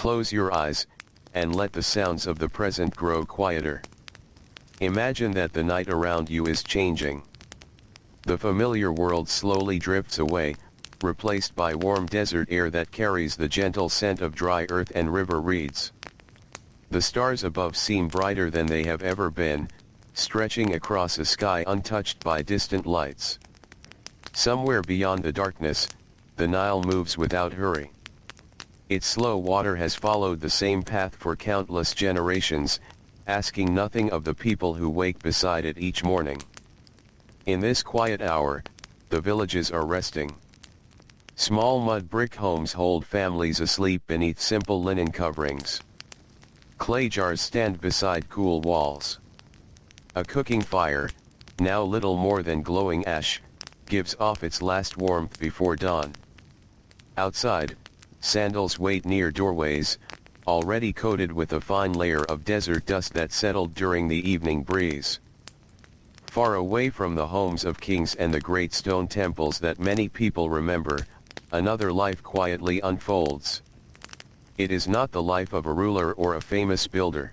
Close your eyes, and let the sounds of the present grow quieter. Imagine that the night around you is changing. The familiar world slowly drifts away, replaced by warm desert air that carries the gentle scent of dry earth and river reeds. The stars above seem brighter than they have ever been, stretching across a sky untouched by distant lights. Somewhere beyond the darkness, the Nile moves without hurry. Its slow water has followed the same path for countless generations, asking nothing of the people who wake beside it each morning. In this quiet hour, the villages are resting. Small mud brick homes hold families asleep beneath simple linen coverings. Clay jars stand beside cool walls. A cooking fire, now little more than glowing ash, gives off its last warmth before dawn. Outside, sandals wait near doorways, already coated with a fine layer of desert dust that settled during the evening breeze. Far away from the homes of kings and the great stone temples that many people remember, another life quietly unfolds. It is not the life of a ruler or a famous builder.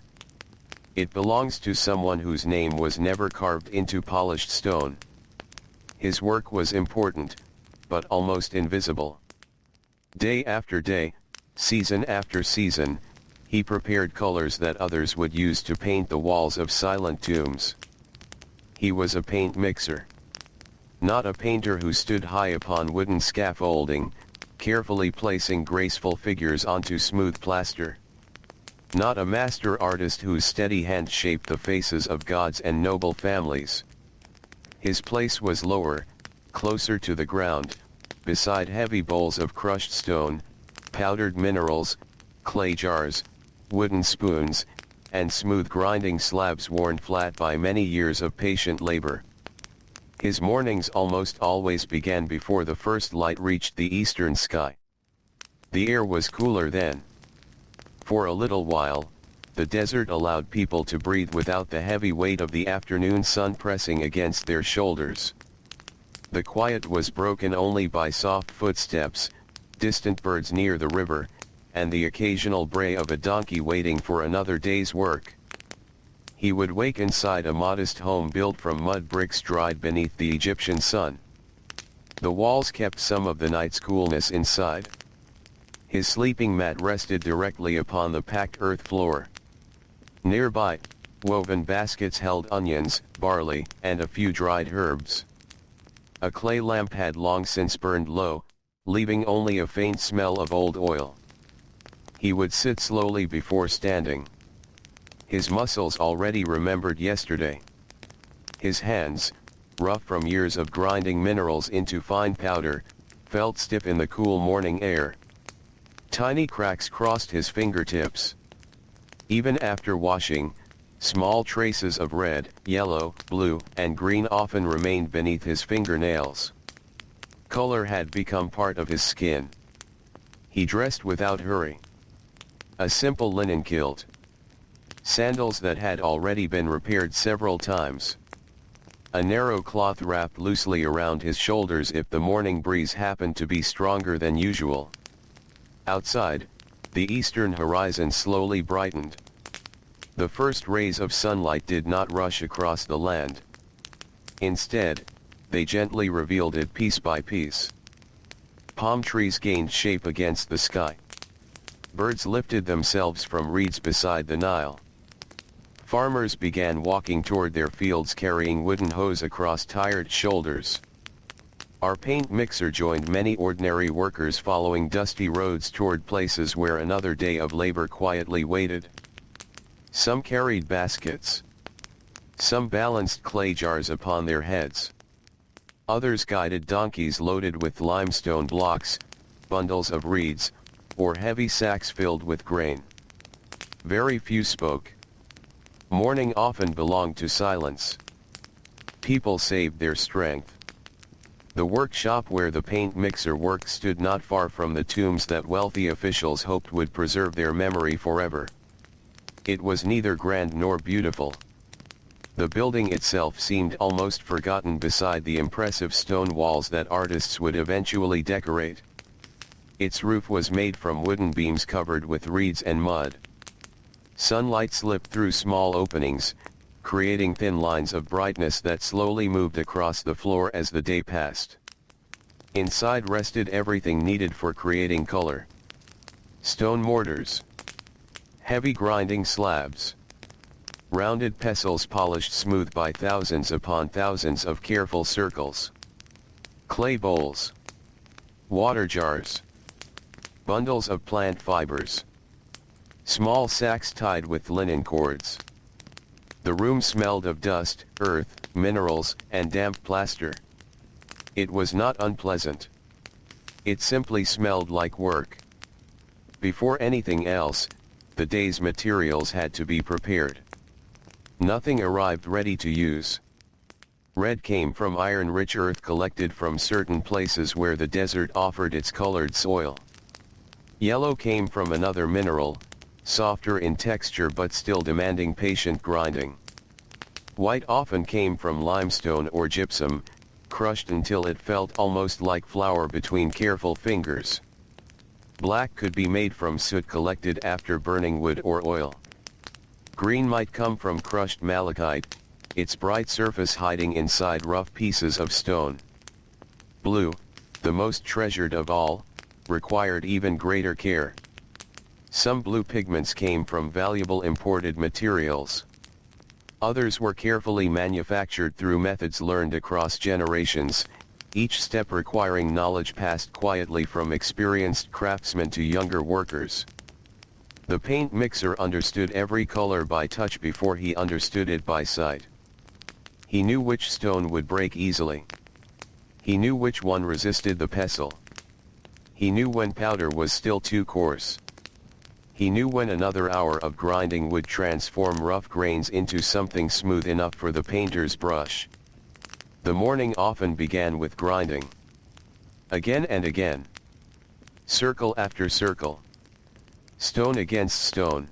It belongs to someone whose name was never carved into polished stone. His work was important, but almost invisible. Day after day, season after season, he prepared colors that others would use to paint the walls of silent tombs. He was a paint mixer. Not a painter who stood high upon wooden scaffolding, carefully placing graceful figures onto smooth plaster. Not a master artist whose steady hand shaped the faces of gods and noble families. His place was lower, closer to the ground, beside heavy bowls of crushed stone, powdered minerals, clay jars, wooden spoons, and smooth grinding slabs worn flat by many years of patient labor. His mornings almost always began before the first light reached the eastern sky. The air was cooler then. For a little while, the desert allowed people to breathe without the heavy weight of the afternoon sun pressing against their shoulders. The quiet was broken only by soft footsteps, distant birds near the river, and the occasional bray of a donkey waiting for another day's work. He would wake inside a modest home built from mud bricks dried beneath the Egyptian sun. The walls kept some of the night's coolness inside. His sleeping mat rested directly upon the packed earth floor. Nearby, woven baskets held onions, barley, and a few dried herbs. A clay lamp had long since burned low, leaving only a faint smell of old oil. He would sit slowly before standing. His muscles already remembered yesterday. His hands, rough from years of grinding minerals into fine powder, felt stiff in the cool morning air. Tiny cracks crossed his fingertips. Even after washing, small traces of red, yellow, blue, and green often remained beneath his fingernails. Color had become part of his skin. He dressed without hurry. A simple linen kilt. Sandals that had already been repaired several times. A narrow cloth wrapped loosely around his shoulders if the morning breeze happened to be stronger than usual. Outside, the eastern horizon slowly brightened. The first rays of sunlight did not rush across the land. Instead, they gently revealed it piece by piece. Palm trees gained shape against the sky. Birds lifted themselves from reeds beside the Nile. Farmers began walking toward their fields carrying wooden hoes across tired shoulders. Our paint mixer joined many ordinary workers following dusty roads toward places where another day of labor quietly waited. Some carried baskets. Some balanced clay jars upon their heads. Others guided donkeys loaded with limestone blocks, bundles of reeds, or heavy sacks filled with grain. Very few spoke. Morning often belonged to silence. People saved their strength. The workshop where the paint mixer worked stood not far from the tombs that wealthy officials hoped would preserve their memory forever. It was neither grand nor beautiful. The building itself seemed almost forgotten beside the impressive stone walls that artists would eventually decorate. Its roof was made from wooden beams covered with reeds and mud. Sunlight slipped through small openings, creating thin lines of brightness that slowly moved across the floor as the day passed. Inside rested everything needed for creating color. Stone mortars. Heavy grinding slabs. Rounded pestles polished smooth by thousands upon thousands of careful circles. Clay bowls. Water jars. Bundles of plant fibers. Small sacks tied with linen cords. The room smelled of dust, earth, minerals, and damp plaster. It was not unpleasant. It simply smelled like work. Before anything else, the day's materials had to be prepared. Nothing arrived ready to use. Red came from iron-rich earth collected from certain places where the desert offered its colored soil. Yellow came from another mineral, softer in texture but still demanding patient grinding. White often came from limestone or gypsum, crushed until it felt almost like flour between careful fingers. Black could be made from soot collected after burning wood or oil. Green might come from crushed malachite, its bright surface hiding inside rough pieces of stone. Blue, the most treasured of all, required even greater care. Some blue pigments came from valuable imported materials. Others were carefully manufactured through methods learned across generations, each step requiring knowledge passed quietly from experienced craftsmen to younger workers. The paint mixer understood every color by touch before he understood it by sight. He knew which stone would break easily. He knew which one resisted the pestle. He knew when powder was still too coarse. He knew when another hour of grinding would transform rough grains into something smooth enough for the painter's brush. The morning often began with grinding. Again and again. Circle after circle. Stone against stone.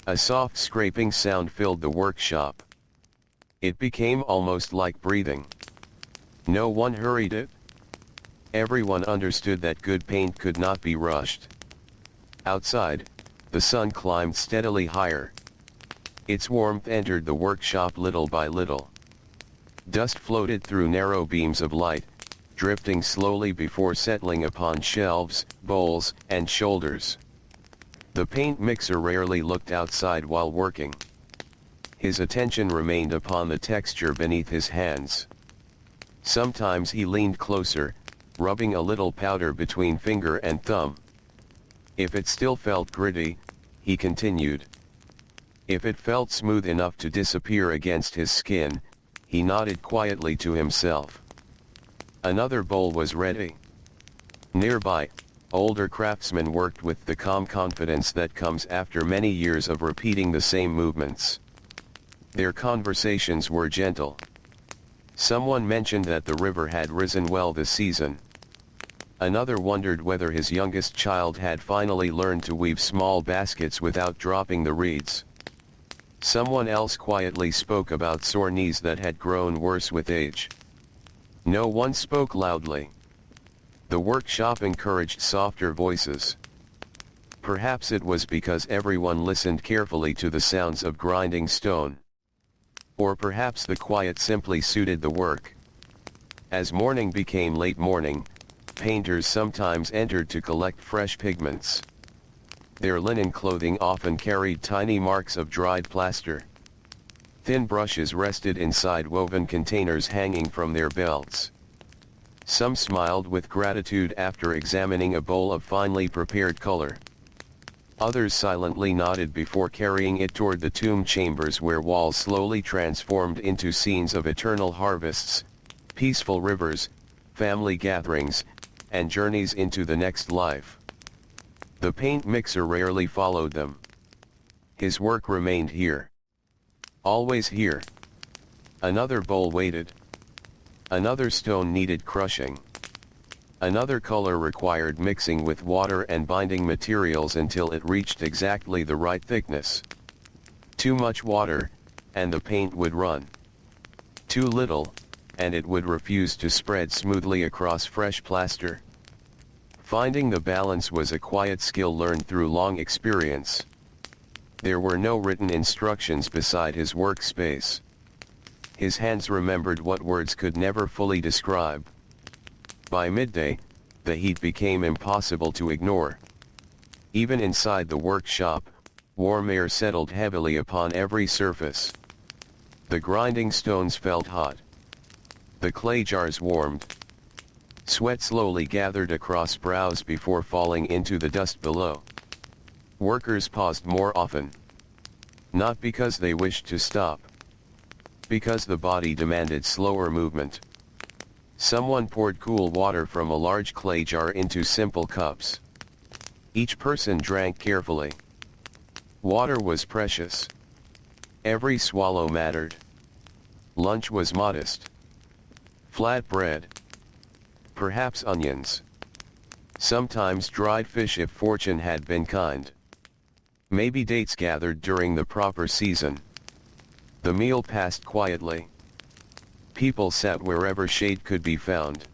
A soft scraping sound filled the workshop. It became almost like breathing. No one hurried it. Everyone understood that good paint could not be rushed. Outside, the sun climbed steadily higher. Its warmth entered the workshop little by little. Dust floated through narrow beams of light, drifting slowly before settling upon shelves, bowls, and shoulders. The paint mixer rarely looked outside while working. His attention remained upon the texture beneath his hands. Sometimes he leaned closer, rubbing a little powder between finger and thumb. If it still felt gritty, he continued. If it felt smooth enough to disappear against his skin, he nodded quietly to himself. Another bowl was ready. Nearby, older craftsmen worked with the calm confidence that comes after many years of repeating the same movements. Their conversations were gentle. Someone mentioned that the river had risen well this season. Another wondered whether his youngest child had finally learned to weave small baskets without dropping the reeds. Someone else quietly spoke about sore knees that had grown worse with age. No one spoke loudly. The workshop encouraged softer voices. Perhaps it was because everyone listened carefully to the sounds of grinding stone. Or perhaps the quiet simply suited the work. As morning became late morning, painters sometimes entered to collect fresh pigments. Their linen clothing often carried tiny marks of dried plaster. Thin brushes rested inside woven containers hanging from their belts. Some smiled with gratitude after examining a bowl of finely prepared color. Others silently nodded before carrying it toward the tomb chambers where walls slowly transformed into scenes of eternal harvests, peaceful rivers, family gatherings, and journeys into the next life. The paint mixer rarely followed them. His work remained here. Always here. Another bowl waited. Another stone needed crushing. Another color required mixing with water and binding materials until it reached exactly the right thickness. Too much water, and the paint would run. Too little, and it would refuse to spread smoothly across fresh plaster. Finding the balance was a quiet skill learned through long experience. There were no written instructions beside his workspace. His hands remembered what words could never fully describe. By midday, the heat became impossible to ignore. Even inside the workshop, warm air settled heavily upon every surface. The grinding stones felt hot. The clay jars warmed. Sweat slowly gathered across brows before falling into the dust below. Workers paused more often. Not because they wished to stop. Because the body demanded slower movement. Someone poured cool water from a large clay jar into simple cups. Each person drank carefully. Water was precious. Every swallow mattered. Lunch was modest. Flat bread. Perhaps onions. Sometimes dried fish if fortune had been kind. Maybe dates gathered during the proper season. The meal passed quietly. People sat wherever shade could be found.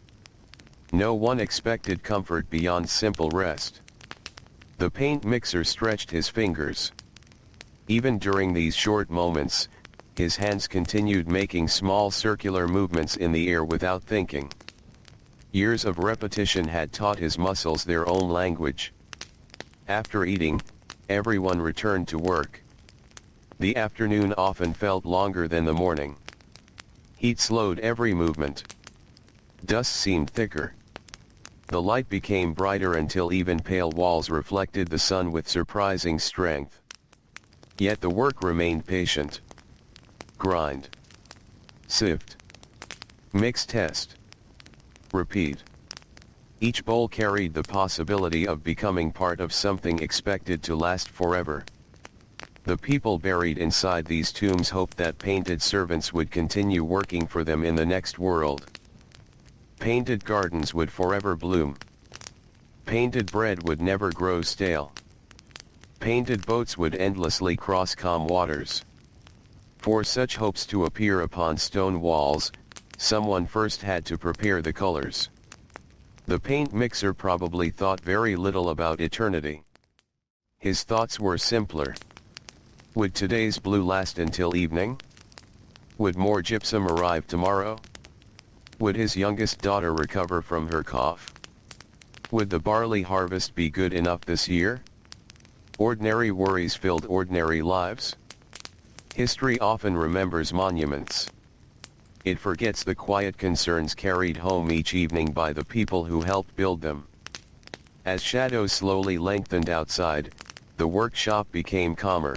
No one expected comfort beyond simple rest. The paint mixer stretched his fingers. Even during these short moments, his hands continued making small circular movements in the air without thinking. Years of repetition had taught his muscles their own language. After eating, everyone returned to work. The afternoon often felt longer than the morning. Heat slowed every movement. Dust seemed thicker. The light became brighter until even pale walls reflected the sun with surprising strength. Yet the work remained patient. Grind. Sift. Mix test. Repeat. Each bowl carried the possibility of becoming part of something expected to last forever. The people buried inside these tombs hoped that painted servants would continue working for them in the next world. Painted gardens would forever bloom. Painted bread would never grow stale. Painted boats would endlessly cross calm waters. For such hopes to appear upon stone walls, someone first had to prepare the colors. The paint mixer probably thought very little about eternity. His thoughts were simpler. Would today's blue last until evening? Would more gypsum arrive tomorrow? Would his youngest daughter recover from her cough? Would the barley harvest be good enough this year? Ordinary worries filled ordinary lives. History often remembers monuments. It forgets the quiet concerns carried home each evening by the people who helped build them. As shadows slowly lengthened outside, the workshop became calmer.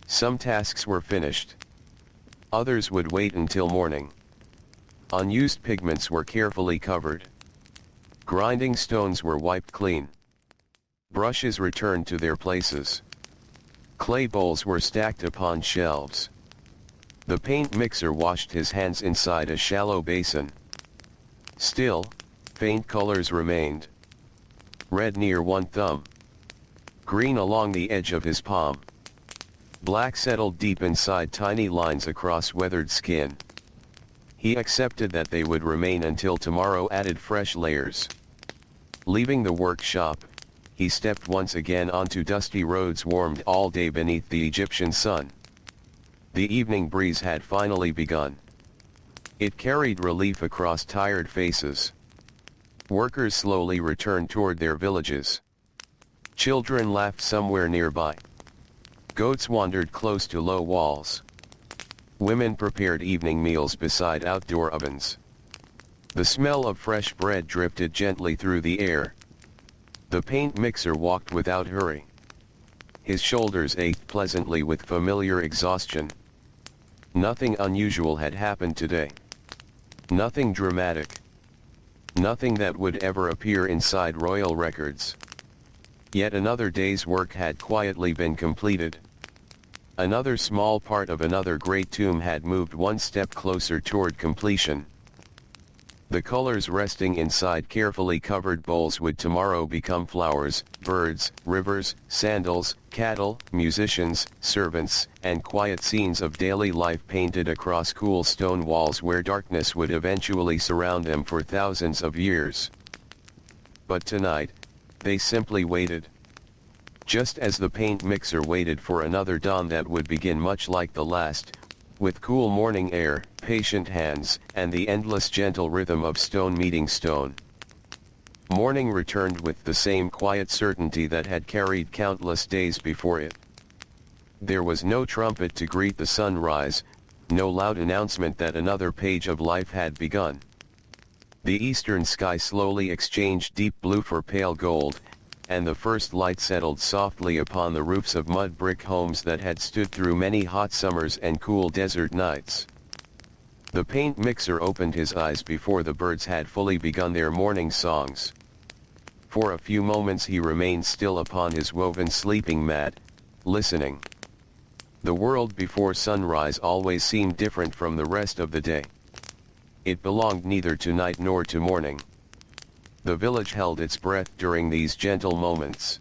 Some tasks were finished. Others would wait until morning. Unused pigments were carefully covered. Grinding stones were wiped clean. Brushes returned to their places. Clay bowls were stacked upon shelves. The paint mixer washed his hands inside a shallow basin. Still, faint colors remained. Red near one thumb. Green along the edge of his palm. Black settled deep inside tiny lines across weathered skin. He accepted that they would remain until tomorrow added fresh layers. Leaving the workshop, he stepped once again onto dusty roads warmed all day beneath the Egyptian sun. The evening breeze had finally begun. It carried relief across tired faces. Workers slowly returned toward their villages. Children laughed somewhere nearby. Goats wandered close to low walls. Women prepared evening meals beside outdoor ovens. The smell of fresh bread drifted gently through the air. The paint mixer walked without hurry. His shoulders ached pleasantly with familiar exhaustion. Nothing unusual had happened today. Nothing dramatic. Nothing that would ever appear inside royal records. Yet another day's work had quietly been completed. Another small part of another great tomb had moved one step closer toward completion. The colors resting inside carefully covered bowls would tomorrow become flowers, birds, rivers, sandals, cattle, musicians, servants, and quiet scenes of daily life painted across cool stone walls where darkness would eventually surround them for thousands of years. But tonight, they simply waited. Just as the paint mixer waited for another dawn that would begin much like the last, with cool morning air, patient hands, and the endless gentle rhythm of stone meeting stone. Morning returned with the same quiet certainty that had carried countless days before it. There was no trumpet to greet the sunrise, no loud announcement that another page of life had begun. The eastern sky slowly exchanged deep blue for pale gold, and the first light settled softly upon the roofs of mud brick homes that had stood through many hot summers and cool desert nights. The paint mixer opened his eyes before the birds had fully begun their morning songs. For a few moments he remained still upon his woven sleeping mat, listening. The world before sunrise always seemed different from the rest of the day. It belonged neither to night nor to morning. The village held its breath during these gentle moments.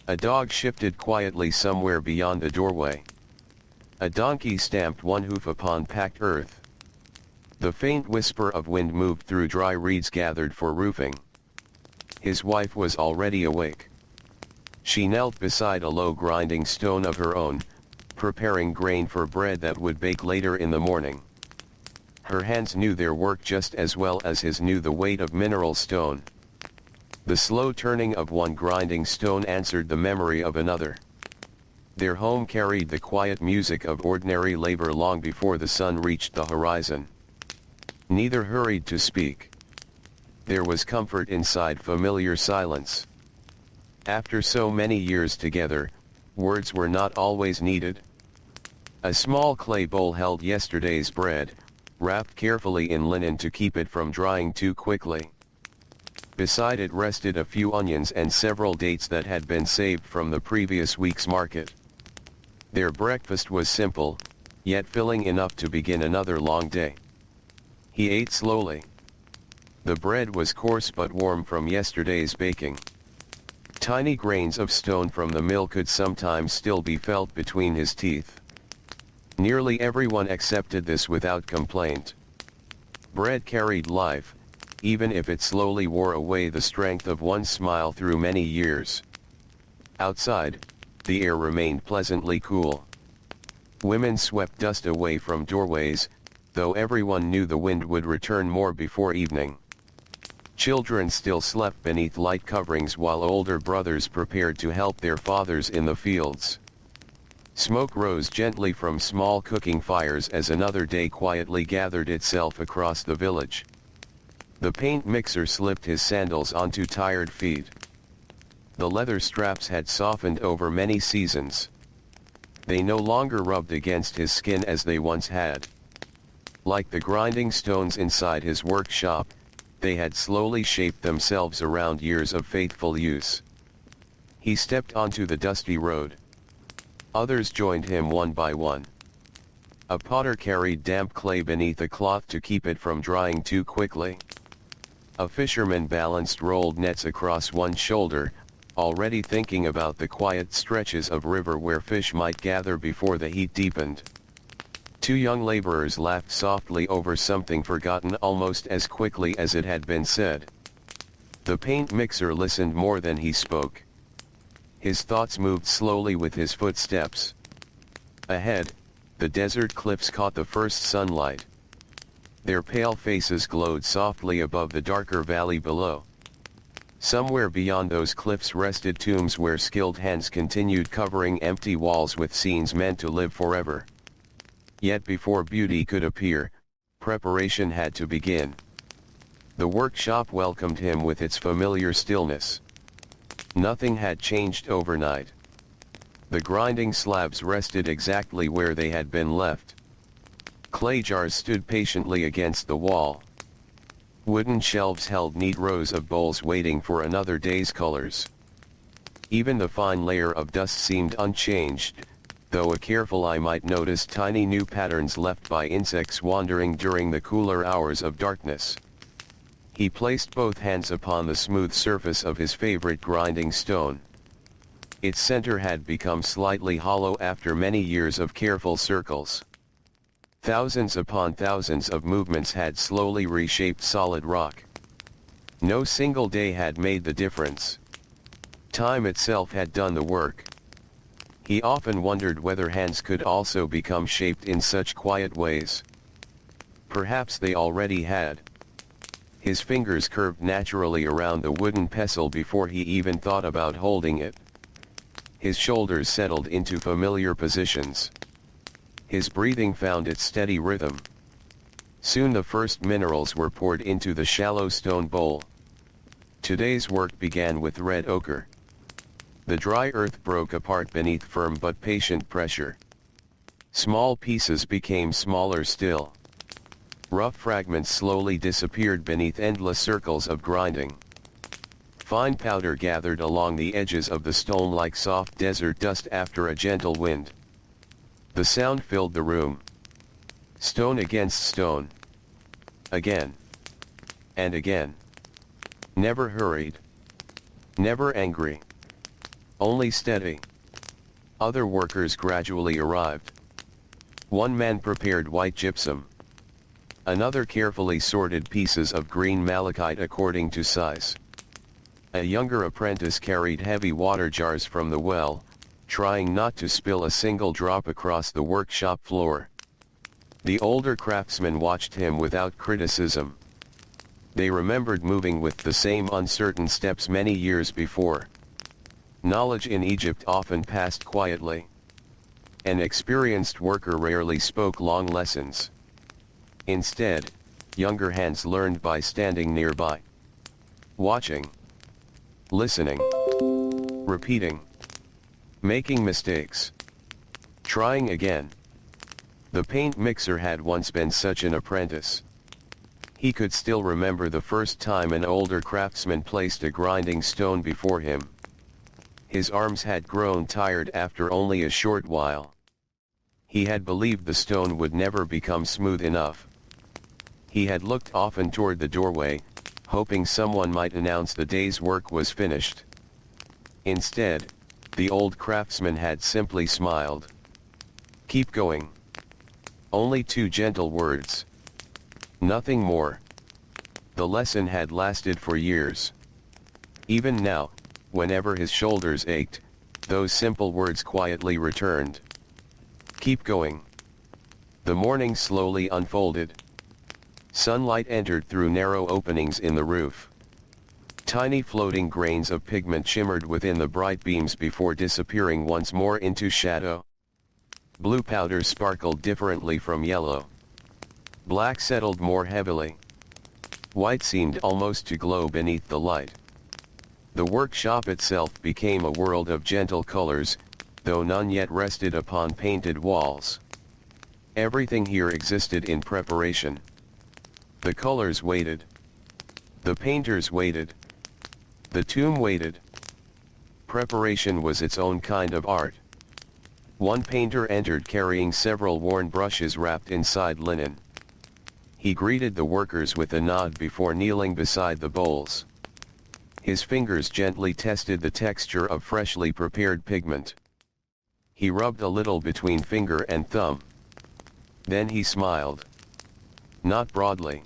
A dog shifted quietly somewhere beyond the doorway. A donkey stamped one hoof upon packed earth. The faint whisper of wind moved through dry reeds gathered for roofing. His wife was already awake. She knelt beside a low grinding stone of her own, preparing grain for bread that would bake later in the morning. Her hands knew their work just as well as his knew the weight of mineral stone. The slow turning of one grinding stone answered the memory of another. Their home carried the quiet music of ordinary labor long before the sun reached the horizon. Neither hurried to speak. There was comfort inside familiar silence. After so many years together, words were not always needed. A small clay bowl held yesterday's bread, wrapped carefully in linen to keep it from drying too quickly. Beside it rested a few onions and several dates that had been saved from the previous week's market. Their breakfast was simple, yet filling enough to begin another long day. He ate slowly. The bread was coarse but warm from yesterday's baking. Tiny grains of stone from the mill could sometimes still be felt between his teeth. Nearly everyone accepted this without complaint. Bread carried life, even if it slowly wore away the strength of one smile through many years. Outside, the air remained pleasantly cool. Women swept dust away from doorways, though everyone knew the wind would return more before evening. Children still slept beneath light coverings while older brothers prepared to help their fathers in the fields. Smoke rose gently from small cooking fires as another day quietly gathered itself across the village. The paint mixer slipped his sandals onto tired feet. The leather straps had softened over many seasons. They no longer rubbed against his skin as they once had. Like the grinding stones inside his workshop, they had slowly shaped themselves around years of faithful use. He stepped onto the dusty road. Others joined him one by one. A potter carried damp clay beneath a cloth to keep it from drying too quickly. A fisherman balanced rolled nets across one shoulder, already thinking about the quiet stretches of river where fish might gather before the heat deepened. Two young laborers laughed softly over something forgotten almost as quickly as it had been said. The paint mixer listened more than he spoke. His thoughts moved slowly with his footsteps. Ahead, the desert cliffs caught the first sunlight. Their pale faces glowed softly above the darker valley below. Somewhere beyond those cliffs rested tombs where skilled hands continued covering empty walls with scenes meant to live forever. Yet before beauty could appear, preparation had to begin. The workshop welcomed him with its familiar stillness. Nothing had changed overnight. The grinding slabs rested exactly where they had been left. Clay jars stood patiently against the wall. Wooden shelves held neat rows of bowls waiting for another day's colors. Even the fine layer of dust seemed unchanged, though a careful eye might notice tiny new patterns left by insects wandering during the cooler hours of darkness. He placed both hands upon the smooth surface of his favorite grinding stone. Its center had become slightly hollow after many years of careful circles. Thousands upon thousands of movements had slowly reshaped solid rock. No single day had made the difference. Time itself had done the work. He often wondered whether hands could also become shaped in such quiet ways. Perhaps they already had. His fingers curved naturally around the wooden pestle before he even thought about holding it. His shoulders settled into familiar positions. His breathing found its steady rhythm. Soon the first minerals were poured into the shallow stone bowl. Today's work began with red ochre. The dry earth broke apart beneath firm but patient pressure. Small pieces became smaller still. Rough fragments slowly disappeared beneath endless circles of grinding. Fine powder gathered along the edges of the stone like soft desert dust after a gentle wind. The sound filled the room. Stone against stone. Again. And again. Never hurried. Never angry. Only steady. Other workers gradually arrived. One man prepared white gypsum. Another carefully sorted pieces of green malachite according to size. A younger apprentice carried heavy water jars from the well, trying not to spill a single drop across the workshop floor. The older craftsmen watched him without criticism. They remembered moving with the same uncertain steps many years before. Knowledge in Egypt often passed quietly. An experienced worker rarely spoke long lessons. Instead, younger hands learned by standing nearby. Watching. Listening. Repeating. Making mistakes. Trying again. The paint mixer had once been such an apprentice. He could still remember the first time an older craftsman placed a grinding stone before him. His arms had grown tired after only a short while. He had believed the stone would never become smooth enough. He had looked often toward the doorway, hoping someone might announce the day's work was finished. Instead, the old craftsman had simply smiled. "Keep going." Only two gentle words. Nothing more. The lesson had lasted for years. Even now, whenever his shoulders ached, those simple words quietly returned. Keep going. The morning slowly unfolded. Sunlight entered through narrow openings in the roof. Tiny floating grains of pigment shimmered within the bright beams before disappearing once more into shadow. Blue powder sparkled differently from yellow. Black settled more heavily. White seemed almost to glow beneath the light. The workshop itself became a world of gentle colors, though none yet rested upon painted walls. Everything here existed in preparation. The colors waited. The painters waited. The tomb waited. Preparation was its own kind of art. One painter entered carrying several worn brushes wrapped inside linen. He greeted the workers with a nod before kneeling beside the bowls. His fingers gently tested the texture of freshly prepared pigment. He rubbed a little between finger and thumb. Then he smiled. Not broadly.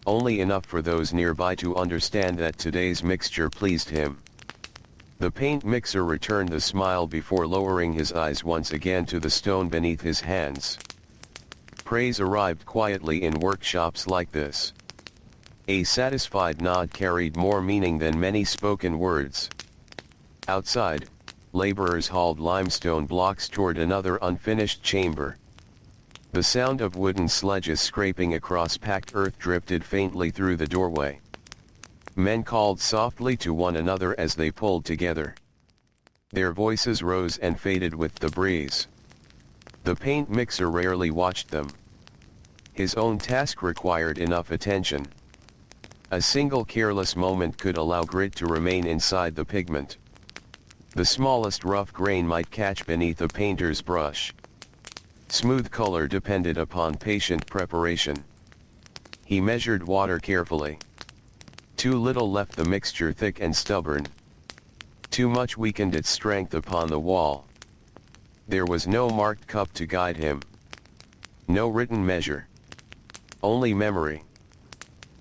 Only enough for those nearby to understand that today's mixture pleased him. The paint mixer returned the smile before lowering his eyes once again to the stone beneath his hands. Praise arrived quietly in workshops like this. A satisfied nod carried more meaning than many spoken words. Outside, laborers hauled limestone blocks toward another unfinished chamber. The sound of wooden sledges scraping across packed earth drifted faintly through the doorway. Men called softly to one another as they pulled together. Their voices rose and faded with the breeze. The paint mixer rarely watched them. His own task required enough attention. A single careless moment could allow grit to remain inside the pigment. The smallest rough grain might catch beneath a painter's brush. Smooth color depended upon patient preparation. He measured water carefully. Too little left the mixture thick and stubborn. Too much weakened its strength upon the wall. There was no marked cup to guide him. No written measure. Only memory.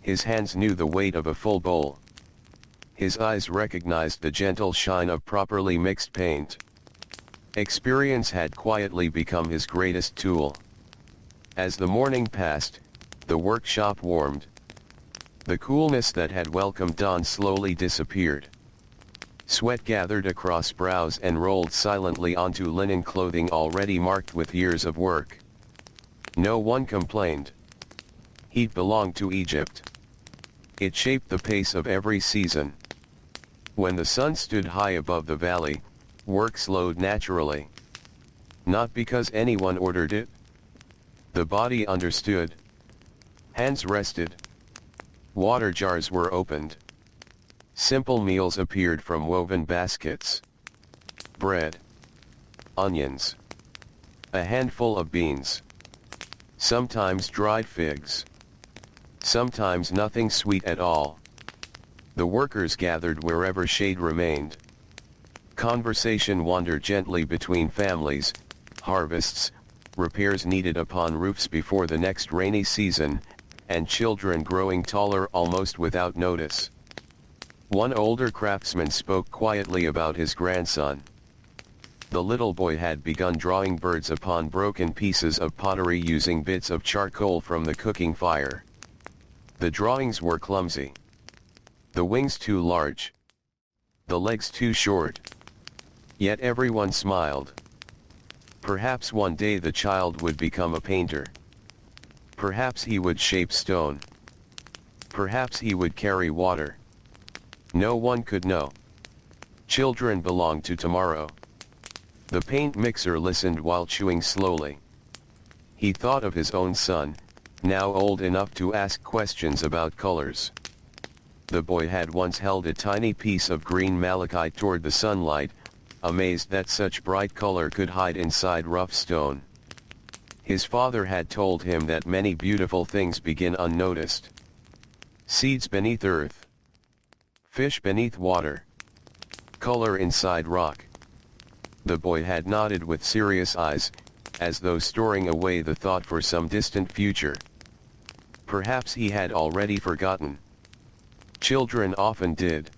His hands knew the weight of a full bowl. His eyes recognized the gentle shine of properly mixed paint. Experience had quietly become his greatest tool. As the morning passed, the workshop warmed. The coolness that had welcomed dawn slowly disappeared. Sweat gathered across brows and rolled silently onto linen clothing already marked with years of work. No one complained. Heat belonged to Egypt. It shaped the pace of every season. When the sun stood high above the valley, work slowed naturally. Not because anyone ordered it. The body understood. Hands rested. Water jars were opened. Simple meals appeared from woven baskets. Bread. Onions. A handful of beans. Sometimes dried figs. Sometimes nothing sweet at all. The workers gathered wherever shade remained. Conversation wandered gently between families, harvests, repairs needed upon roofs before the next rainy season, and children growing taller almost without notice. One older craftsman spoke quietly about his grandson. The little boy had begun drawing birds upon broken pieces of pottery using bits of charcoal from the cooking fire. The drawings were clumsy. The wings too large. The legs too short. Yet everyone smiled. Perhaps one day the child would become a painter. Perhaps he would shape stone. Perhaps he would carry water. No one could know. Children belonged to tomorrow. The paint mixer listened while chewing slowly. He thought of his own son, now old enough to ask questions about colors. The boy had once held a tiny piece of green malachite toward the sunlight, amazed that such bright color could hide inside rough stone. His father had told him that many beautiful things begin unnoticed. Seeds beneath earth. Fish beneath water. Color inside rock. The boy had nodded with serious eyes, as though storing away the thought for some distant future. Perhaps he had already forgotten. Children often did.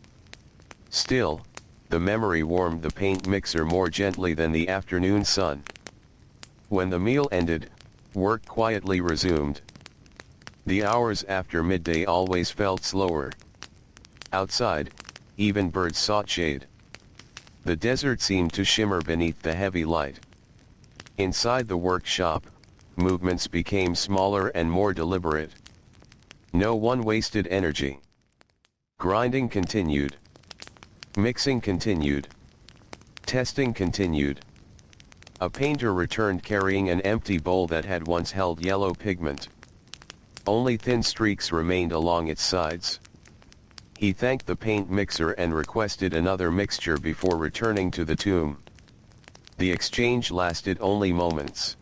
Still, the memory warmed the paint mixer more gently than the afternoon sun. When the meal ended, work quietly resumed. The hours after midday always felt slower. Outside, even birds sought shade. The desert seemed to shimmer beneath the heavy light. Inside the workshop, movements became smaller and more deliberate. No one wasted energy. Grinding continued. Mixing continued. Testing continued. A painter returned carrying an empty bowl that had once held yellow pigment. Only thin streaks remained along its sides. He thanked the paint mixer and requested another mixture before returning to the tomb. The exchange lasted only moments.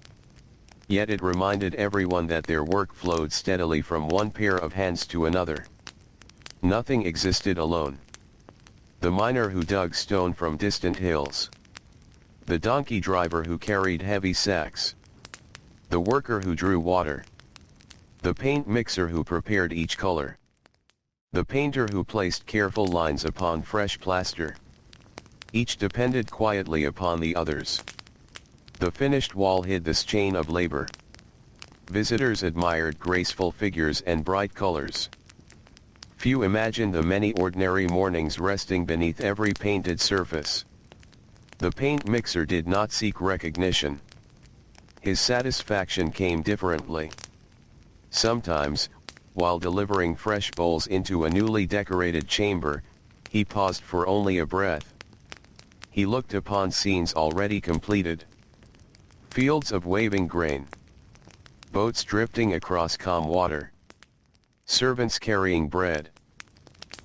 Yet it reminded everyone that their work flowed steadily from one pair of hands to another. Nothing existed alone. The miner who dug stone from distant hills. The donkey driver who carried heavy sacks. The worker who drew water. The paint mixer who prepared each color. The painter who placed careful lines upon fresh plaster. Each depended quietly upon the others. The finished wall hid this chain of labor. Visitors admired graceful figures and bright colors. Few imagined the many ordinary mornings resting beneath every painted surface. The paint mixer did not seek recognition. His satisfaction came differently. Sometimes, while delivering fresh bowls into a newly decorated chamber, he paused for only a breath. He looked upon scenes already completed. Fields of waving grain. Boats drifting across calm water. Servants carrying bread.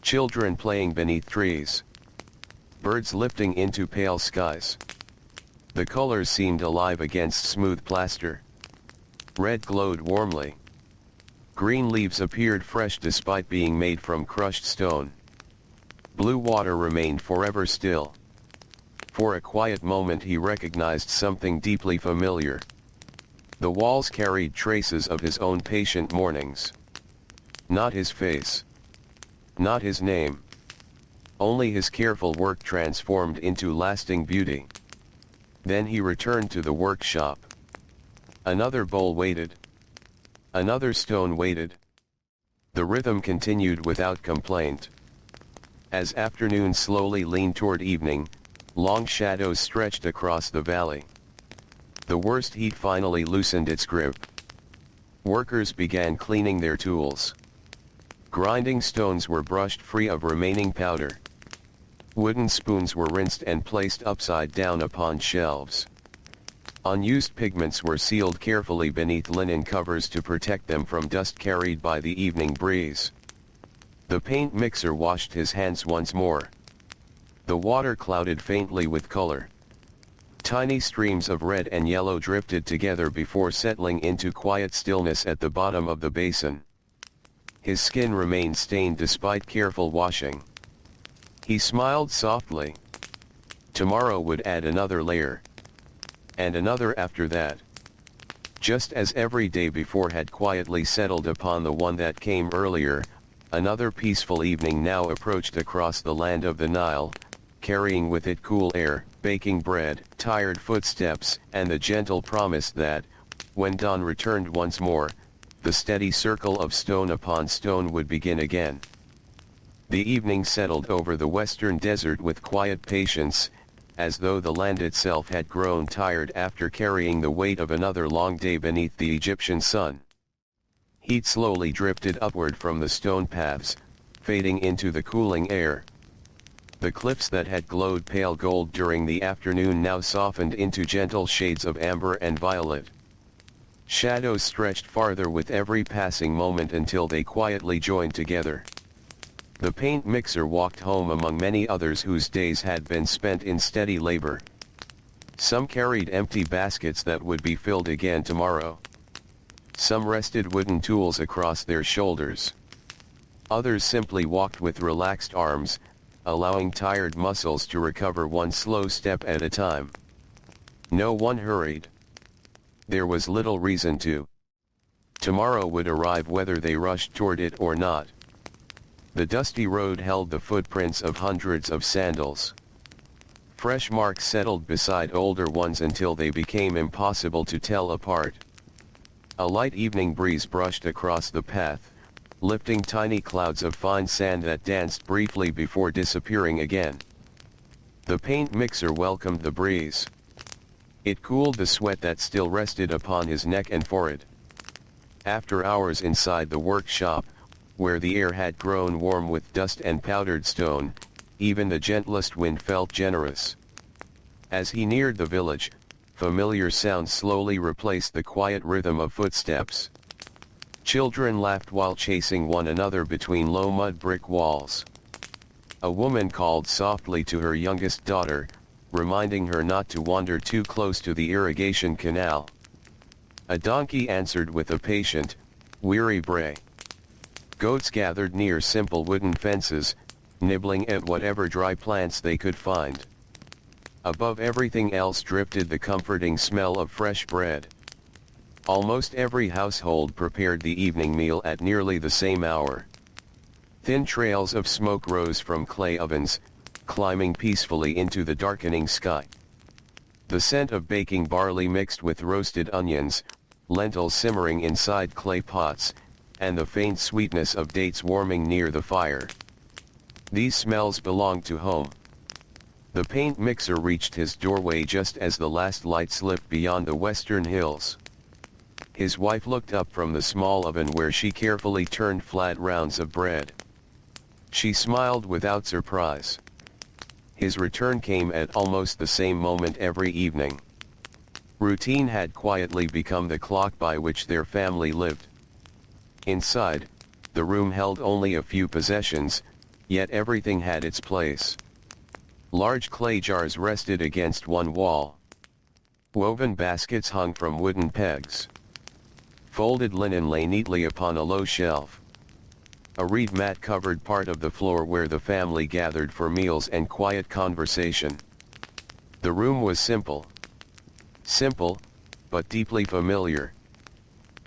Children playing beneath trees. Birds lifting into pale skies. The colors seemed alive against smooth plaster. Red glowed warmly. Green leaves appeared fresh despite being made from crushed stone. Blue water remained forever still. For a quiet moment he recognized something deeply familiar. The walls carried traces of his own patient mornings. Not his face. Not his name. Only his careful work transformed into lasting beauty. Then he returned to the workshop. Another bowl waited. Another stone waited. The rhythm continued without complaint. As afternoon slowly leaned toward evening, long shadows stretched across the valley. The worst heat finally loosened its grip. Workers began cleaning their tools. Grinding stones were brushed free of remaining powder. Wooden spoons were rinsed and placed upside down upon shelves. Unused pigments were sealed carefully beneath linen covers to protect them from dust carried by the evening breeze. The paint mixer washed his hands once more. The water clouded faintly with color. Tiny streams of red and yellow drifted together before settling into quiet stillness at the bottom of the basin. His skin remained stained despite careful washing. He smiled softly. Tomorrow would add another layer. And another after that. Just as every day before had quietly settled upon the one that came earlier, another peaceful evening now approached across the land of the Nile, carrying with it cool air, baking bread, tired footsteps, and the gentle promise that, when dawn returned once more, the steady circle of stone upon stone would begin again. The evening settled over the western desert with quiet patience, as though the land itself had grown tired after carrying the weight of another long day beneath the Egyptian sun. Heat slowly drifted upward from the stone paths, fading into the cooling air. The cliffs that had glowed pale gold during the afternoon now softened into gentle shades of amber and violet. Shadows stretched farther with every passing moment until they quietly joined together. The paint mixer walked home among many others whose days had been spent in steady labor. Some carried empty baskets that would be filled again tomorrow. Some rested wooden tools across their shoulders. Others simply walked with relaxed arms, allowing tired muscles to recover one slow step at a time. No one hurried. There was little reason to. Tomorrow would arrive whether they rushed toward it or not. The dusty road held the footprints of hundreds of sandals. Fresh marks settled beside older ones until they became impossible to tell apart. A light evening breeze brushed across the path, lifting tiny clouds of fine sand that danced briefly before disappearing again. The paint mixer welcomed the breeze. It cooled the sweat that still rested upon his neck and forehead. After hours inside the workshop, where the air had grown warm with dust and powdered stone, even the gentlest wind felt generous. As he neared the village, familiar sounds slowly replaced the quiet rhythm of footsteps. Children laughed while chasing one another between low mud brick walls. A woman called softly to her youngest daughter, reminding her not to wander too close to the irrigation canal. A donkey answered with a patient, weary bray. Goats gathered near simple wooden fences, nibbling at whatever dry plants they could find. Above everything else drifted the comforting smell of fresh bread. Almost every household prepared the evening meal at nearly the same hour. Thin trails of smoke rose from clay ovens, climbing peacefully into the darkening sky. The scent of baking barley mixed with roasted onions, lentils simmering inside clay pots, and the faint sweetness of dates warming near the fire. These smells belonged to home. The paint mixer reached his doorway just as the last light slipped beyond the western hills. His wife looked up from the small oven where she carefully turned flat rounds of bread. She smiled without surprise. His return came at almost the same moment every evening. Routine had quietly become the clock by which their family lived. Inside, the room held only a few possessions, yet everything had its place. Large clay jars rested against one wall. Woven baskets hung from wooden pegs. Folded linen lay neatly upon a low shelf. A reed mat covered part of the floor where the family gathered for meals and quiet conversation. The room was simple. Simple, but deeply familiar.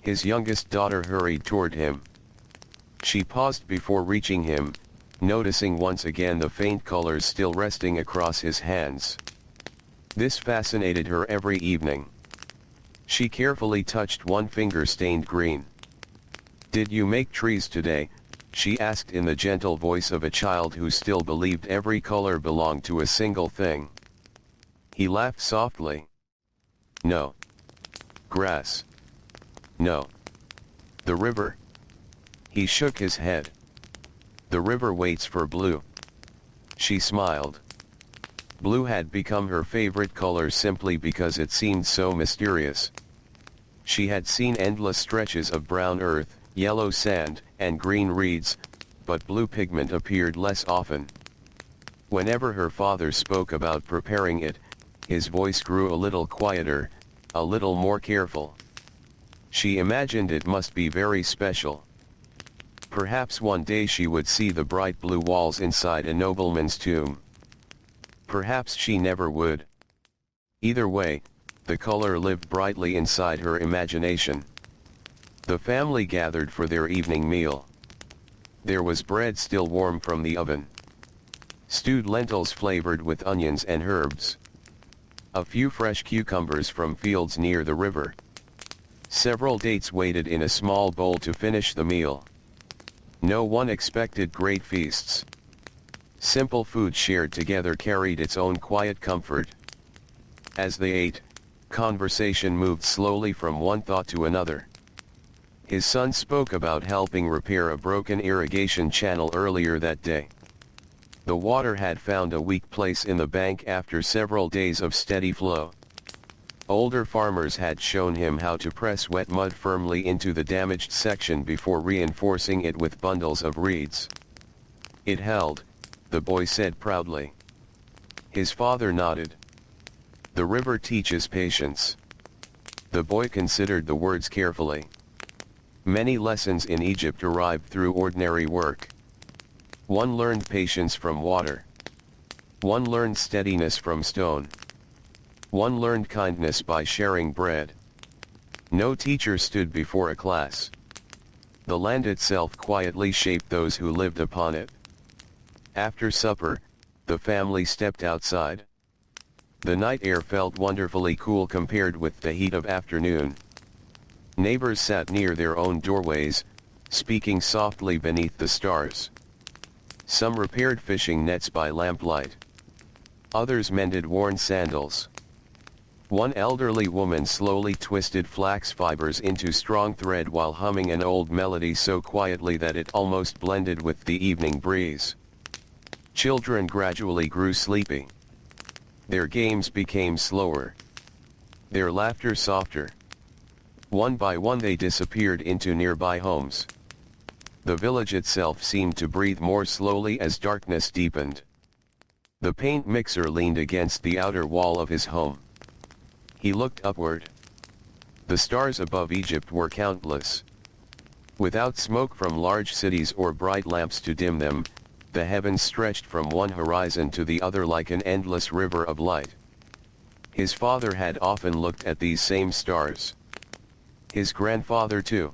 His youngest daughter hurried toward him. She paused before reaching him, noticing once again the faint colors still resting across his hands. This fascinated her every evening. She carefully touched one finger stained green. "Did you make trees today?" she asked in the gentle voice of a child who still believed every color belonged to a single thing. He laughed softly. "No." "Grass?" "No." "The river?" He shook his head. "The river waits for blue." She smiled. Blue had become her favorite color simply because it seemed so mysterious. She had seen endless stretches of brown earth, yellow sand, and green reeds, but blue pigment appeared less often. Whenever her father spoke about preparing it, his voice grew a little quieter, a little more careful. She imagined it must be very special. Perhaps one day she would see the bright blue walls inside a nobleman's tomb. Perhaps she never would. Either way, the color lived brightly inside her imagination. The family gathered for their evening meal. There was bread still warm from the oven. Stewed lentils flavored with onions and herbs. A few fresh cucumbers from fields near the river. Several dates waited in a small bowl to finish the meal. No one expected great feasts. Simple food shared together carried its own quiet comfort. As they ate, conversation moved slowly from one thought to another. His son spoke about helping repair a broken irrigation channel earlier that day. The water had found a weak place in the bank after several days of steady flow. Older farmers had shown him how to press wet mud firmly into the damaged section before reinforcing it with bundles of reeds. "It held," the boy said proudly. His father nodded. "The river teaches patience." The boy considered the words carefully. Many lessons in Egypt arrived through ordinary work. One learned patience from water. One learned steadiness from stone. One learned kindness by sharing bread. No teacher stood before a class. The land itself quietly shaped those who lived upon it. After supper, the family stepped outside. The night air felt wonderfully cool compared with the heat of afternoon. Neighbors sat near their own doorways, speaking softly beneath the stars. Some repaired fishing nets by lamplight. Others mended worn sandals. One elderly woman slowly twisted flax fibers into strong thread while humming an old melody so quietly that it almost blended with the evening breeze. Children gradually grew sleepy. Their games became slower. Their laughter softer. One by one they disappeared into nearby homes. The village itself seemed to breathe more slowly as darkness deepened. The paint mixer leaned against the outer wall of his home. He looked upward. The stars above Egypt were countless. Without smoke from large cities or bright lamps to dim them, the heavens stretched from one horizon to the other like an endless river of light. His father had often looked at these same stars. His grandfather too.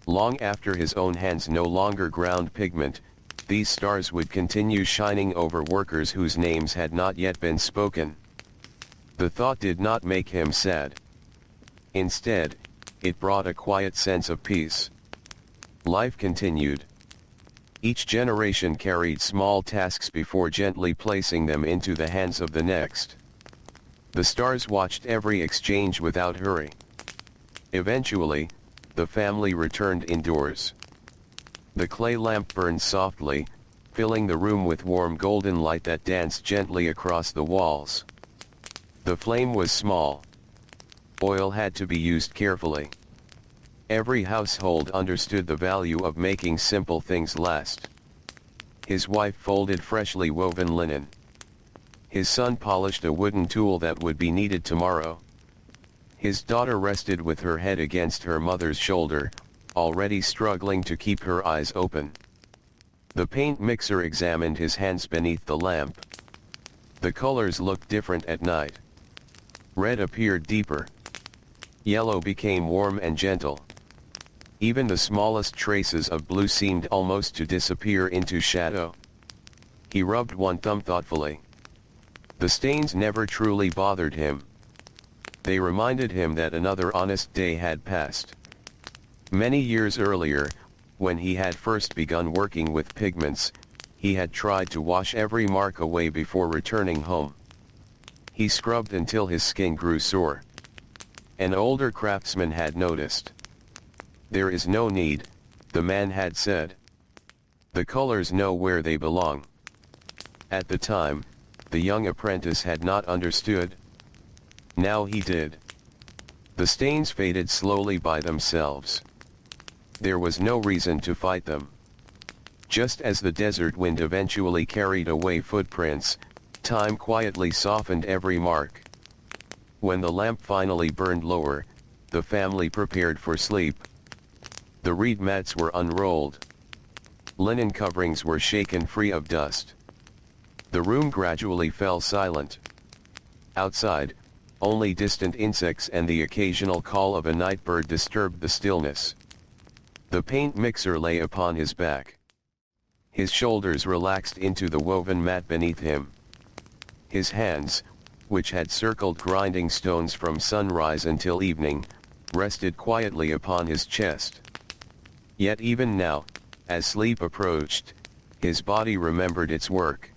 Long after his own hands no longer ground pigment, these stars would continue shining over workers whose names had not yet been spoken. The thought did not make him sad. Instead, it brought a quiet sense of peace. Life continued. Each generation carried small tasks before gently placing them into the hands of the next. The stars watched every exchange without hurry. Eventually, the family returned indoors. The clay lamp burned softly, filling the room with warm golden light that danced gently across the walls. The flame was small. Oil had to be used carefully. Every household understood the value of making simple things last. His wife folded freshly woven linen. His son polished a wooden tool that would be needed tomorrow. His daughter rested with her head against her mother's shoulder, already struggling to keep her eyes open. The paint mixer examined his hands beneath the lamp. The colors looked different at night. Red appeared deeper. Yellow became warm and gentle. Even the smallest traces of blue seemed almost to disappear into shadow. He rubbed one thumb thoughtfully. The stains never truly bothered him. They reminded him that another honest day had passed. Many years earlier, when he had first begun working with pigments, he had tried to wash every mark away before returning home. He scrubbed until his skin grew sore. An older craftsman had noticed. "There is no need," the man had said. "The colors know where they belong." At the time, the young apprentice had not understood. Now he did. The stains faded slowly by themselves. There was no reason to fight them. Just as the desert wind eventually carried away footprints, time quietly softened every mark. When the lamp finally burned lower, the family prepared for sleep. The reed mats were unrolled. Linen coverings were shaken free of dust. The room gradually fell silent. Outside, only distant insects and the occasional call of a night bird disturbed the stillness. The paint mixer lay upon his back. His shoulders relaxed into the woven mat beneath him. His hands, which had circled grinding stones from sunrise until evening, rested quietly upon his chest. Yet even now, as sleep approached, his body remembered its work.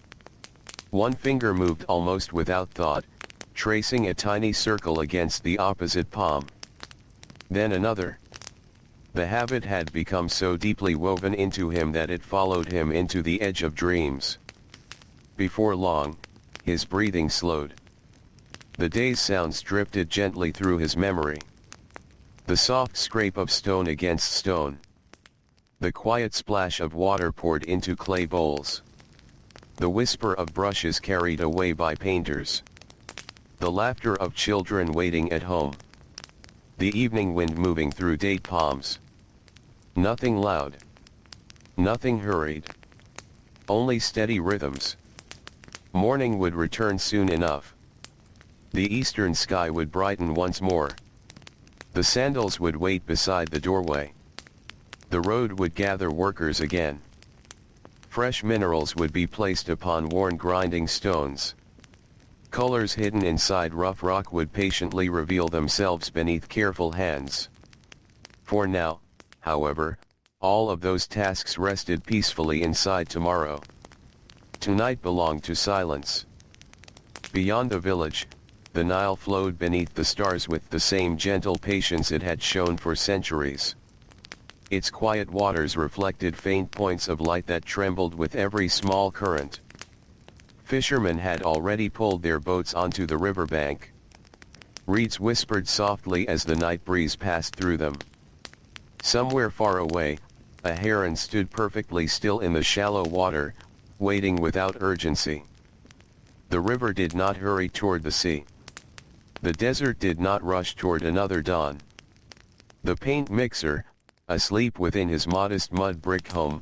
One finger moved almost without thought, tracing a tiny circle against the opposite palm. Then another. The habit had become so deeply woven into him that it followed him into the edge of dreams. Before long, his breathing slowed. The day's sounds drifted gently through his memory. The soft scrape of stone against stone. The quiet splash of water poured into clay bowls. The whisper of brushes carried away by painters. The laughter of children waiting at home. The evening wind moving through date palms. Nothing loud. Nothing hurried. Only steady rhythms. Morning would return soon enough. The eastern sky would brighten once more. The sandals would wait beside the doorway. The road would gather workers again. Fresh minerals would be placed upon worn grinding stones. Colors hidden inside rough rock would patiently reveal themselves beneath careful hands. For now, however, all of those tasks rested peacefully inside tomorrow. Tonight belonged to silence. Beyond the village, the Nile flowed beneath the stars with the same gentle patience it had shown for centuries. Its quiet waters reflected faint points of light that trembled with every small current. Fishermen had already pulled their boats onto the riverbank. Reeds whispered softly as the night breeze passed through them. Somewhere far away, a heron stood perfectly still in the shallow water, waiting without urgency. The river did not hurry toward the sea. The desert did not rush toward another dawn. The paint mixer, asleep within his modest mud brick home,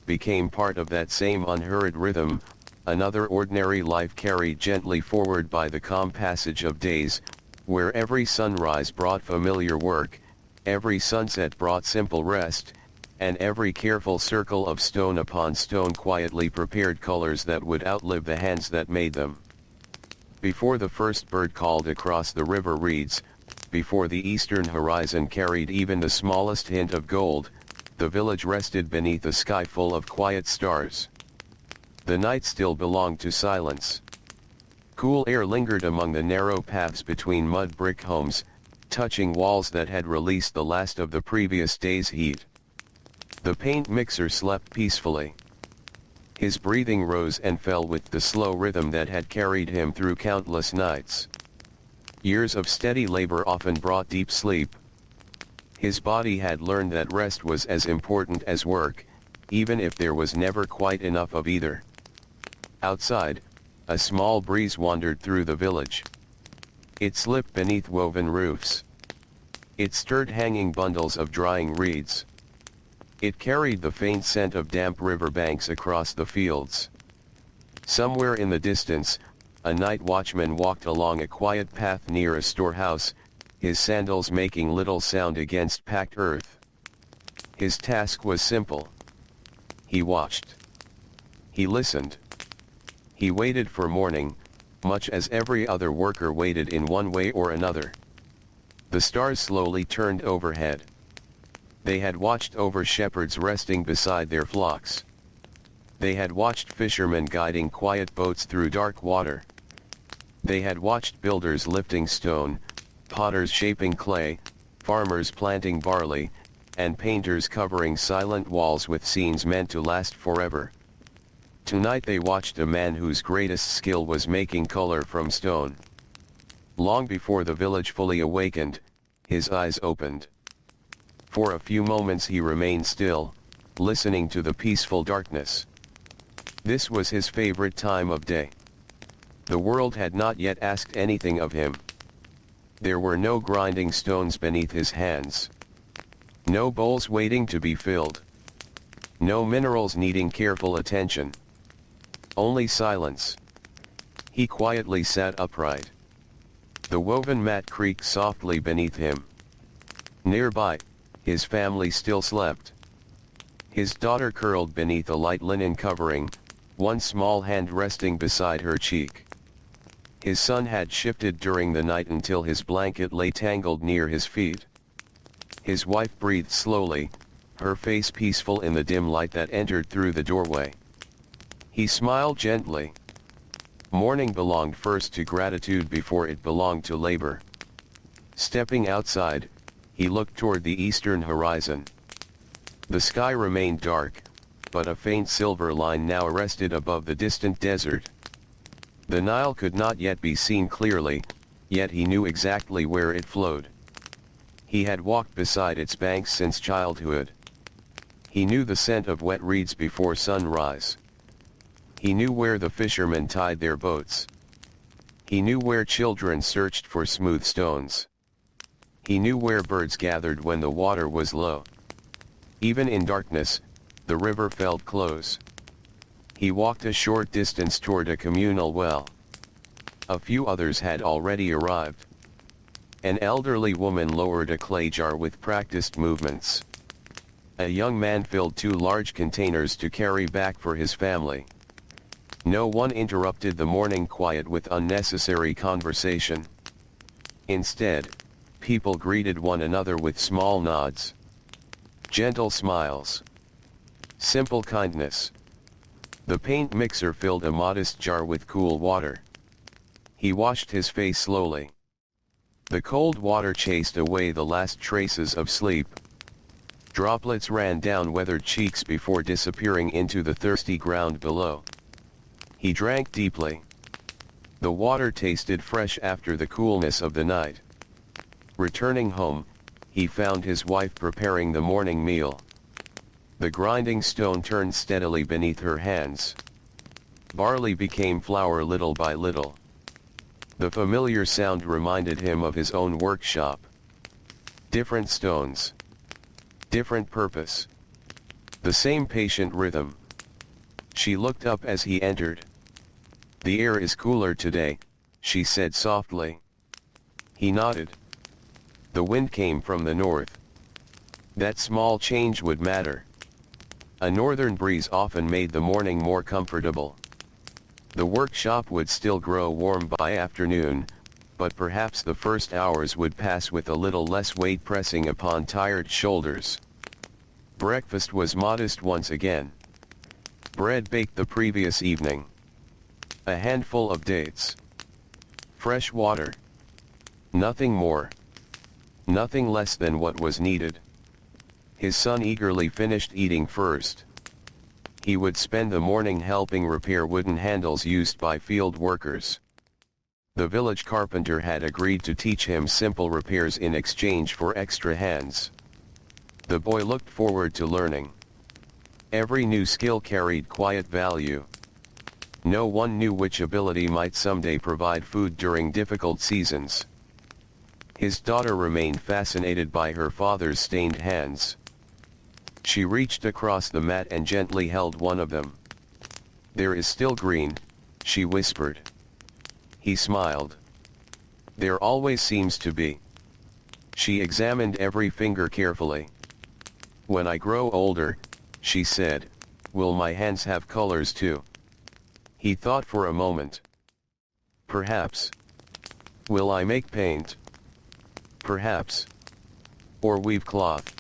became part of that same unhurried rhythm, another ordinary life carried gently forward by the calm passage of days, where every sunrise brought familiar work, every sunset brought simple rest, and every careful circle of stone upon stone quietly prepared colors that would outlive the hands that made them. Before the first bird called across the river reeds, before the eastern horizon carried even the smallest hint of gold, the village rested beneath a sky full of quiet stars. The night still belonged to silence. Cool air lingered among the narrow paths between mud brick homes, touching walls that had released the last of the previous day's heat. The paint mixer slept peacefully. His breathing rose and fell with the slow rhythm that had carried him through countless nights. Years of steady labor often brought deep sleep. His body had learned that rest was as important as work, even if there was never quite enough of either. Outside, a small breeze wandered through the village. It slipped beneath woven roofs. It stirred hanging bundles of drying reeds. It carried the faint scent of damp riverbanks across the fields. Somewhere in the distance, a night watchman walked along a quiet path near a storehouse, his sandals making little sound against packed earth. His task was simple. He watched. He listened. He waited for morning, much as every other worker waited in one way or another. The stars slowly turned overhead. They had watched over shepherds resting beside their flocks. They had watched fishermen guiding quiet boats through dark water. They had watched builders lifting stone, potters shaping clay, farmers planting barley, and painters covering silent walls with scenes meant to last forever. Tonight they watched a man whose greatest skill was making color from stone. Long before the village fully awakened, his eyes opened. For a few moments he remained still, listening to the peaceful darkness. This was his favorite time of day. The world had not yet asked anything of him. There were no grinding stones beneath his hands. No bowls waiting to be filled. No minerals needing careful attention. Only silence. He quietly sat upright. The woven mat creaked softly beneath him. Nearby, his family still slept. His daughter curled beneath a light linen covering, one small hand resting beside her cheek. His son had shifted during the night until his blanket lay tangled near his feet. His wife breathed slowly, her face peaceful in the dim light that entered through the doorway. He smiled gently. Morning belonged first to gratitude before it belonged to labor. Stepping outside, he looked toward the eastern horizon. The sky remained dark, but a faint silver line now rested above the distant desert. The Nile could not yet be seen clearly, yet he knew exactly where it flowed. He had walked beside its banks since childhood. He knew the scent of wet reeds before sunrise. He knew where the fishermen tied their boats. He knew where children searched for smooth stones. He knew where birds gathered when the water was low. Even in darkness, the river felt close. He walked a short distance toward a communal well. A few others had already arrived. An elderly woman lowered a clay jar with practiced movements. A young man filled 2 large containers to carry back for his family. No one interrupted the morning quiet with unnecessary conversation. Instead, people greeted one another with small nods. Gentle smiles. Simple kindness. The paint mixer filled a modest jar with cool water. He washed his face slowly. The cold water chased away the last traces of sleep. Droplets ran down weathered cheeks before disappearing into the thirsty ground below. He drank deeply. The water tasted fresh after the coolness of the night. Returning home, he found his wife preparing the morning meal. The grinding stone turned steadily beneath her hands. Barley became flour little by little. The familiar sound reminded him of his own workshop. Different stones. Different purpose. The same patient rhythm. She looked up as he entered. "The air is cooler today," she said softly. He nodded. The wind came from the north. That small change would matter. A northern breeze often made the morning more comfortable. The workshop would still grow warm by afternoon, but perhaps the first hours would pass with a little less weight pressing upon tired shoulders. Breakfast was modest once again. Bread baked the previous evening. A handful of dates. Fresh water. Nothing more. Nothing less than what was needed. His son eagerly finished eating first. He would spend the morning helping repair wooden handles used by field workers. The village carpenter had agreed to teach him simple repairs in exchange for extra hands. The boy looked forward to learning. Every new skill carried quiet value. No one knew which ability might someday provide food during difficult seasons. His daughter remained fascinated by her father's stained hands. She reached across the mat and gently held one of them. "There is still green," she whispered. He smiled. "There always seems to be." She examined every finger carefully. When I grow older, she said, will my hands have colors too? He thought for a moment. Perhaps. Will I make paint? Perhaps. Or weave cloth?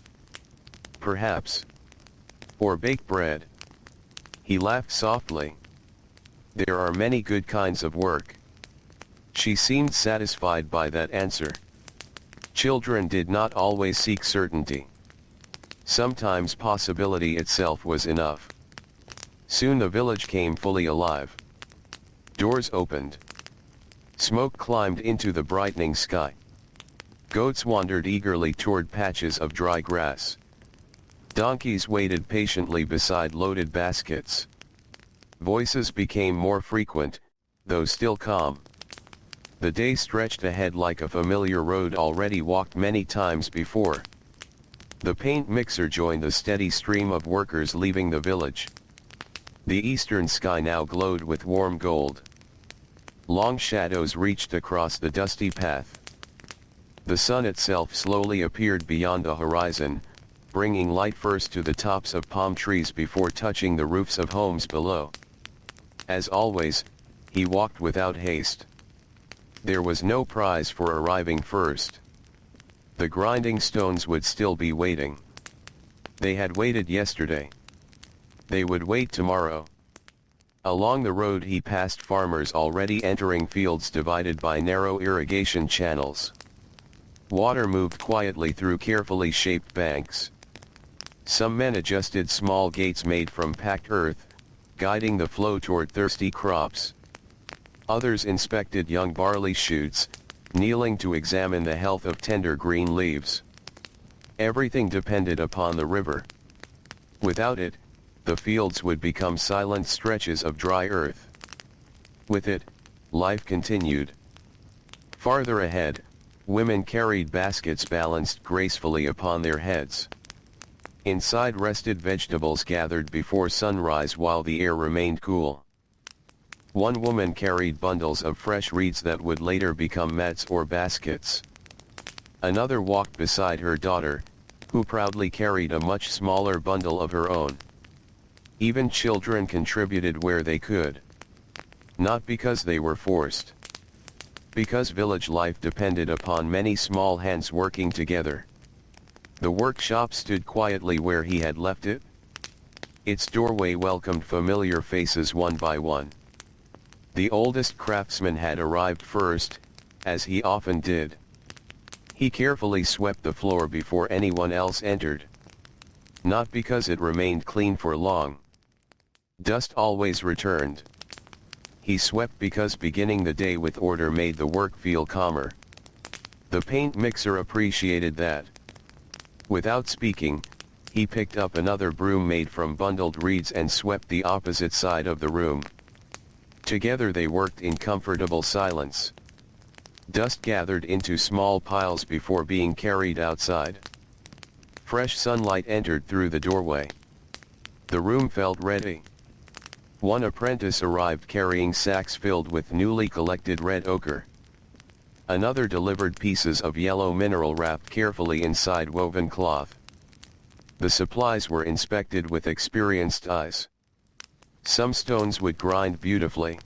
Perhaps. Or bake bread? He laughed softly. There are many good kinds of work. She seemed satisfied by that answer. Children did not always seek certainty. Sometimes possibility itself was enough. Soon the village came fully alive. Doors opened. Smoke climbed into the brightening sky. Goats wandered eagerly toward patches of dry grass. Donkeys waited patiently beside loaded baskets. Voices became more frequent, though still calm. The day stretched ahead like a familiar road already walked many times before. The paint mixer joined the steady stream of workers leaving the village. The eastern sky now glowed with warm gold. Long shadows reached across the dusty path. The sun itself slowly appeared beyond the horizon, bringing light first to the tops of palm trees before touching the roofs of homes below. As always, he walked without haste. There was no prize for arriving first. The grinding stones would still be waiting. They had waited yesterday. They would wait tomorrow. Along the road he passed farmers already entering fields divided by narrow irrigation channels. Water moved quietly through carefully shaped banks. Some men adjusted small gates made from packed earth, guiding the flow toward thirsty crops. Others inspected young barley shoots, kneeling to examine the health of tender green leaves. Everything depended upon the river. Without it, the fields would become silent stretches of dry earth. With it, life continued. Farther ahead, women carried baskets balanced gracefully upon their heads. Inside rested vegetables gathered before sunrise while the air remained cool. One woman carried bundles of fresh reeds that would later become mats or baskets. Another walked beside her daughter, who proudly carried a much smaller bundle of her own. Even children contributed where they could. Not because they were forced. Because village life depended upon many small hands working together. The workshop stood quietly where he had left it. Its doorway welcomed familiar faces one by one. The oldest craftsman had arrived first, as he often did. He carefully swept the floor before anyone else entered. Not because it remained clean for long. Dust always returned. He swept because beginning the day with order made the work feel calmer. The paint mixer appreciated that. Without speaking, he picked up another broom made from bundled reeds and swept the opposite side of the room. Together they worked in comfortable silence. Dust gathered into small piles before being carried outside. Fresh sunlight entered through the doorway. The room felt ready. One apprentice arrived carrying sacks filled with newly collected red ochre. Another delivered pieces of yellow mineral wrapped carefully inside woven cloth. The supplies were inspected with experienced eyes. Some stones would grind beautifully.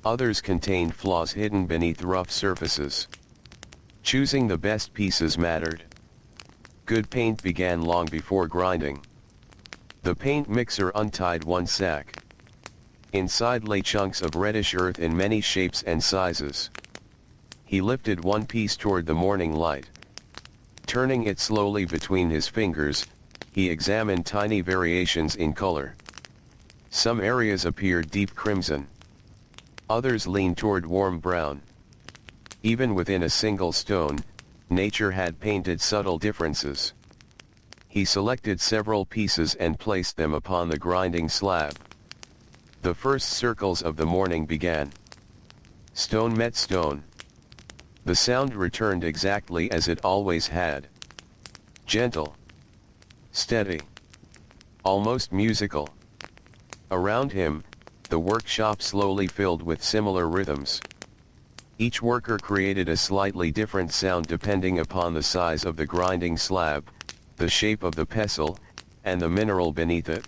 Others contained flaws hidden beneath rough surfaces. Choosing the best pieces mattered. Good paint began long before grinding. The paint mixer untied one sack. Inside lay chunks of reddish earth in many shapes and sizes. He lifted one piece toward the morning light. Turning it slowly between his fingers, he examined tiny variations in color. Some areas appeared deep crimson. Others leaned toward warm brown. Even within a single stone, nature had painted subtle differences. He selected several pieces and placed them upon the grinding slab. The first circles of the morning began. Stone met stone. The sound returned exactly as it always had. Gentle. Steady. Almost musical. Around him, the workshop slowly filled with similar rhythms. Each worker created a slightly different sound depending upon the size of the grinding slab, the shape of the pestle, and the mineral beneath it.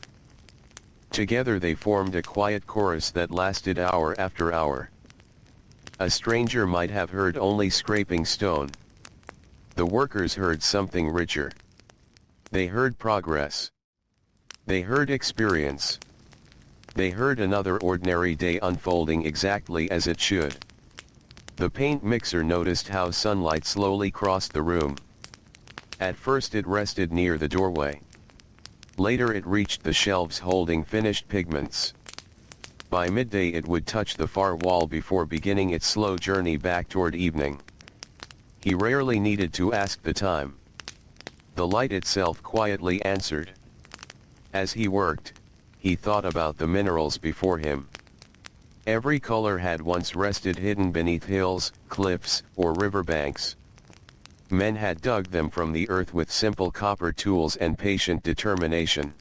Together they formed a quiet chorus that lasted hour after hour. A stranger might have heard only scraping stone. The workers heard something richer. They heard progress. They heard experience. They heard another ordinary day unfolding exactly as it should. The paint mixer noticed how sunlight slowly crossed the room. At first it rested near the doorway. Later it reached the shelves holding finished pigments. By midday it would touch the far wall before beginning its slow journey back toward evening. He rarely needed to ask the time. The light itself quietly answered. As he worked, he thought about the minerals before him. Every color had once rested hidden beneath hills, cliffs, or riverbanks. Men had dug them from the earth with simple copper tools and patient determination.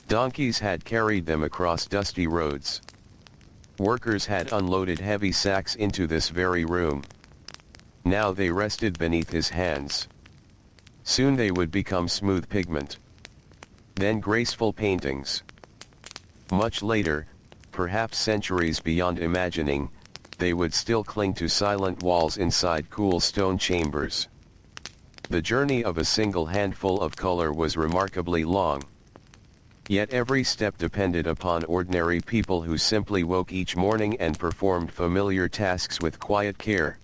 Donkeys had carried them across dusty roads. Workers had unloaded heavy sacks into this very room. Now they rested beneath his hands. Soon they would become smooth pigment. Then graceful paintings. Much later, perhaps centuries beyond imagining, they would still cling to silent walls inside cool stone chambers. The journey of a single handful of color was remarkably long. Yet every step depended upon ordinary people who simply woke each morning and performed familiar tasks with quiet care.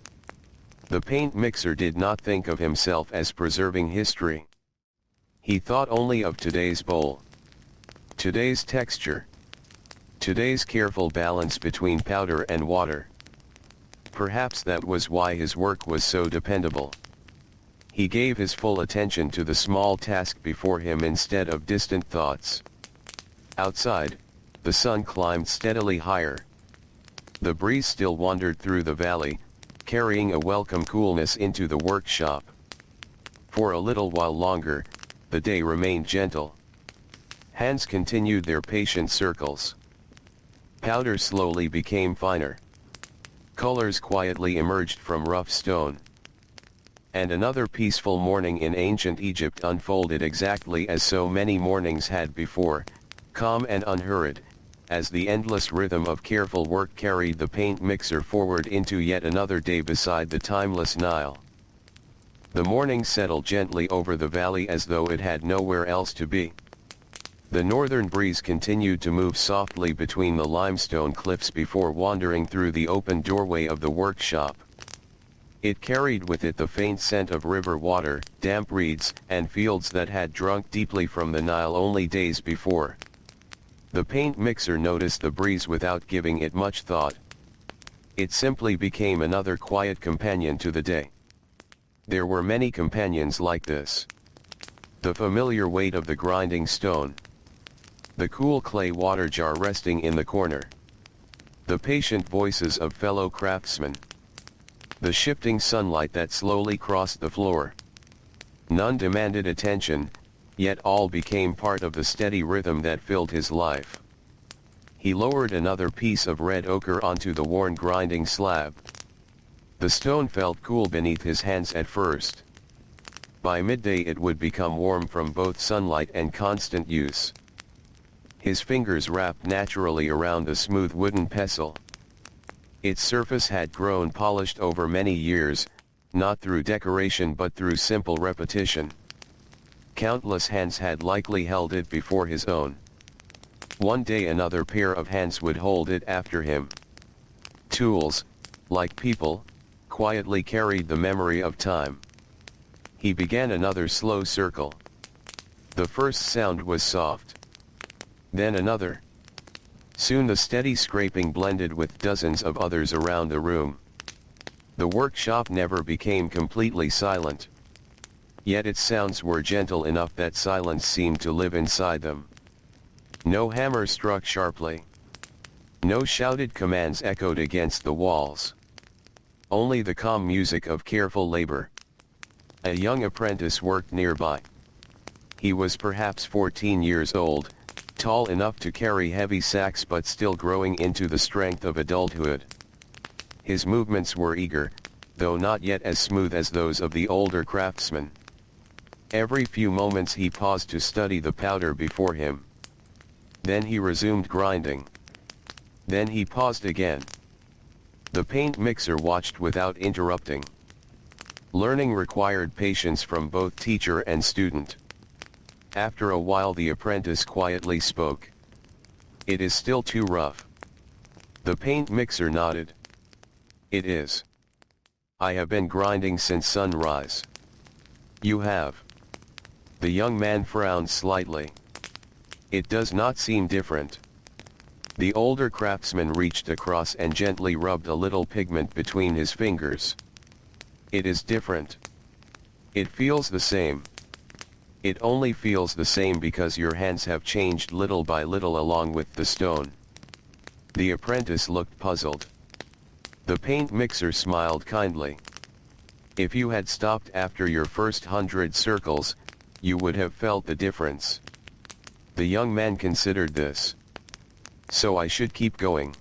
The paint mixer did not think of himself as preserving history. He thought only of today's bowl. Today's texture. Today's careful balance between powder and water. Perhaps that was why his work was so dependable. He gave his full attention to the small task before him instead of distant thoughts. Outside, the sun climbed steadily higher. The breeze still wandered through the valley, carrying a welcome coolness into the workshop. For a little while longer, the day remained gentle. Hands continued their patient circles. Powder slowly became finer. Colors quietly emerged from rough stone. And another peaceful morning in ancient Egypt unfolded exactly as so many mornings had before, calm and unhurried, as the endless rhythm of careful work carried the paint mixer forward into yet another day beside the timeless Nile. The morning settled gently over the valley as though it had nowhere else to be. The northern breeze continued to move softly between the limestone cliffs before wandering through the open doorway of the workshop. It carried with it the faint scent of river water, damp reeds, and fields that had drunk deeply from the Nile only days before. The paint mixer noticed the breeze without giving it much thought. It simply became another quiet companion to the day. There were many companions like this. The familiar weight of the grinding stone. The cool clay water jar resting in the corner. The patient voices of fellow craftsmen. The shifting sunlight that slowly crossed the floor. None demanded attention, yet all became part of the steady rhythm that filled his life. He lowered another piece of red ochre onto the worn grinding slab. The stone felt cool beneath his hands at first. By midday it would become warm from both sunlight and constant use. His fingers wrapped naturally around the smooth wooden pestle. Its surface had grown polished over many years, not through decoration but through simple repetition. Countless hands had likely held it before his own. One day another pair of hands would hold it after him. Tools, like people, quietly carried the memory of time. He began another slow circle. The first sound was soft. Then another. Soon the steady scraping blended with dozens of others around the room. The workshop never became completely silent. Yet its sounds were gentle enough that silence seemed to live inside them. No hammer struck sharply. No shouted commands echoed against the walls. Only the calm music of careful labor. A young apprentice worked nearby. He was perhaps 14 years old, tall enough to carry heavy sacks but still growing into the strength of adulthood. His movements were eager, though not yet as smooth as those of the older craftsmen. Every few moments he paused to study the powder before him. Then he resumed grinding. Then he paused again. The paint mixer watched without interrupting. Learning required patience from both teacher and student. After a while the apprentice quietly spoke. "It is still too rough." The paint mixer nodded. "It is. I have been grinding since sunrise." "You have?" The young man frowned slightly. "It does not seem different." The older craftsman reached across and gently rubbed a little pigment between his fingers. "It is different. It feels the same. It only feels the same because your hands have changed little by little along with the stone." The apprentice looked puzzled. The paint mixer smiled kindly. "If you had stopped after your first 100 circles, you would have felt the difference." The young man considered this. "So I should keep going?"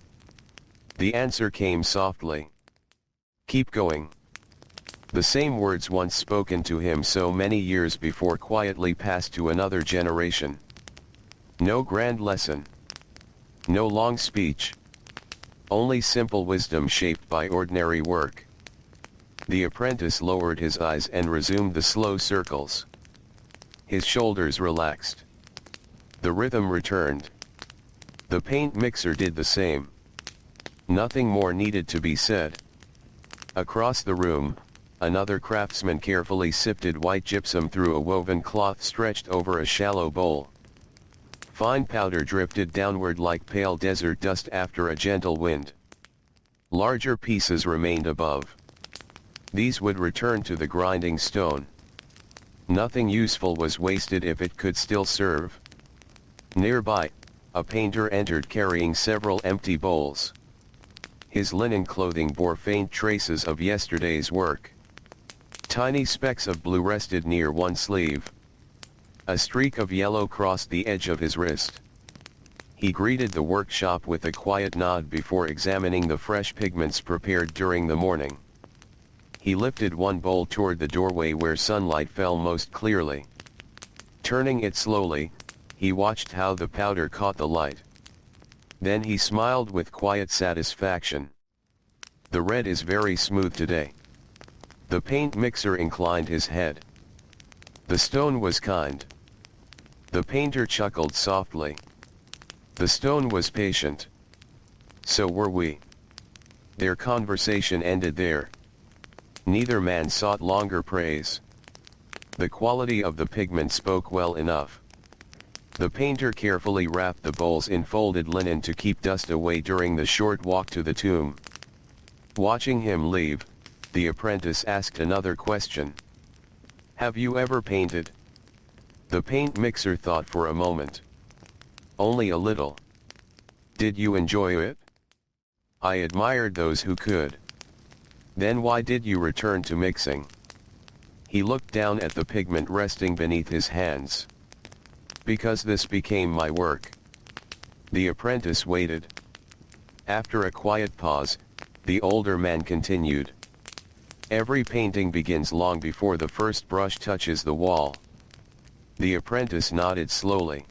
The answer came softly. "Keep going." The same words once spoken to him so many years before quietly passed to another generation. No grand lesson. No long speech. Only simple wisdom shaped by ordinary work. The apprentice lowered his eyes and resumed the slow circles. His shoulders relaxed. The rhythm returned. The paint mixer did the same. Nothing more needed to be said. Across the room, another craftsman carefully sifted white gypsum through a woven cloth stretched over a shallow bowl. Fine powder drifted downward like pale desert dust after a gentle wind. Larger pieces remained above. These would return to the grinding stone. Nothing useful was wasted if it could still serve. Nearby, a painter entered carrying several empty bowls. His linen clothing bore faint traces of yesterday's work. Tiny specks of blue rested near one sleeve. A streak of yellow crossed the edge of his wrist. He greeted the workshop with a quiet nod before examining the fresh pigments prepared during the morning. He lifted one bowl toward the doorway where sunlight fell most clearly. Turning it slowly, he watched how the powder caught the light. Then he smiled with quiet satisfaction. "The red is very smooth today." The paint mixer inclined his head. "The stone was kind." The painter chuckled softly. "The stone was patient." "So were we." Their conversation ended there. Neither man sought longer praise. The quality of the pigment spoke well enough. The painter carefully wrapped the bowls in folded linen to keep dust away during the short walk to the tomb. Watching him leave, the apprentice asked another question. "Have you ever painted?" The paint mixer thought for a moment. "Only a little." "Did you enjoy it?" "I admired those who could." "Then why did you return to mixing?" He looked down at the pigment resting beneath his hands. "Because this became my work." The apprentice waited. After a quiet pause, the older man continued. "Every painting begins long before the first brush touches the wall." The apprentice nodded slowly.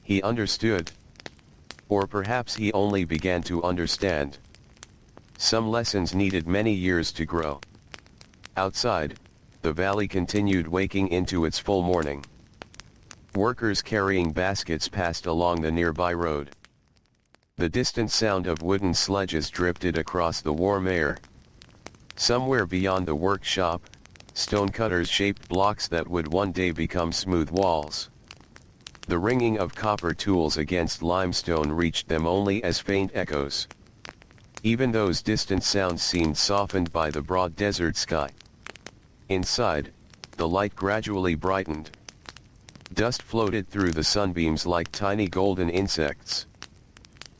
He understood. Or perhaps he only began to understand. Some lessons needed many years to grow. Outside, the valley continued waking into its full morning. Workers carrying baskets passed along the nearby road. The distant sound of wooden sledges drifted across the warm air. Somewhere beyond the workshop, stonecutters shaped blocks that would one day become smooth walls. The ringing of copper tools against limestone reached them only as faint echoes. Even those distant sounds seemed softened by the broad desert sky. Inside, the light gradually brightened. Dust floated through the sunbeams like tiny golden insects.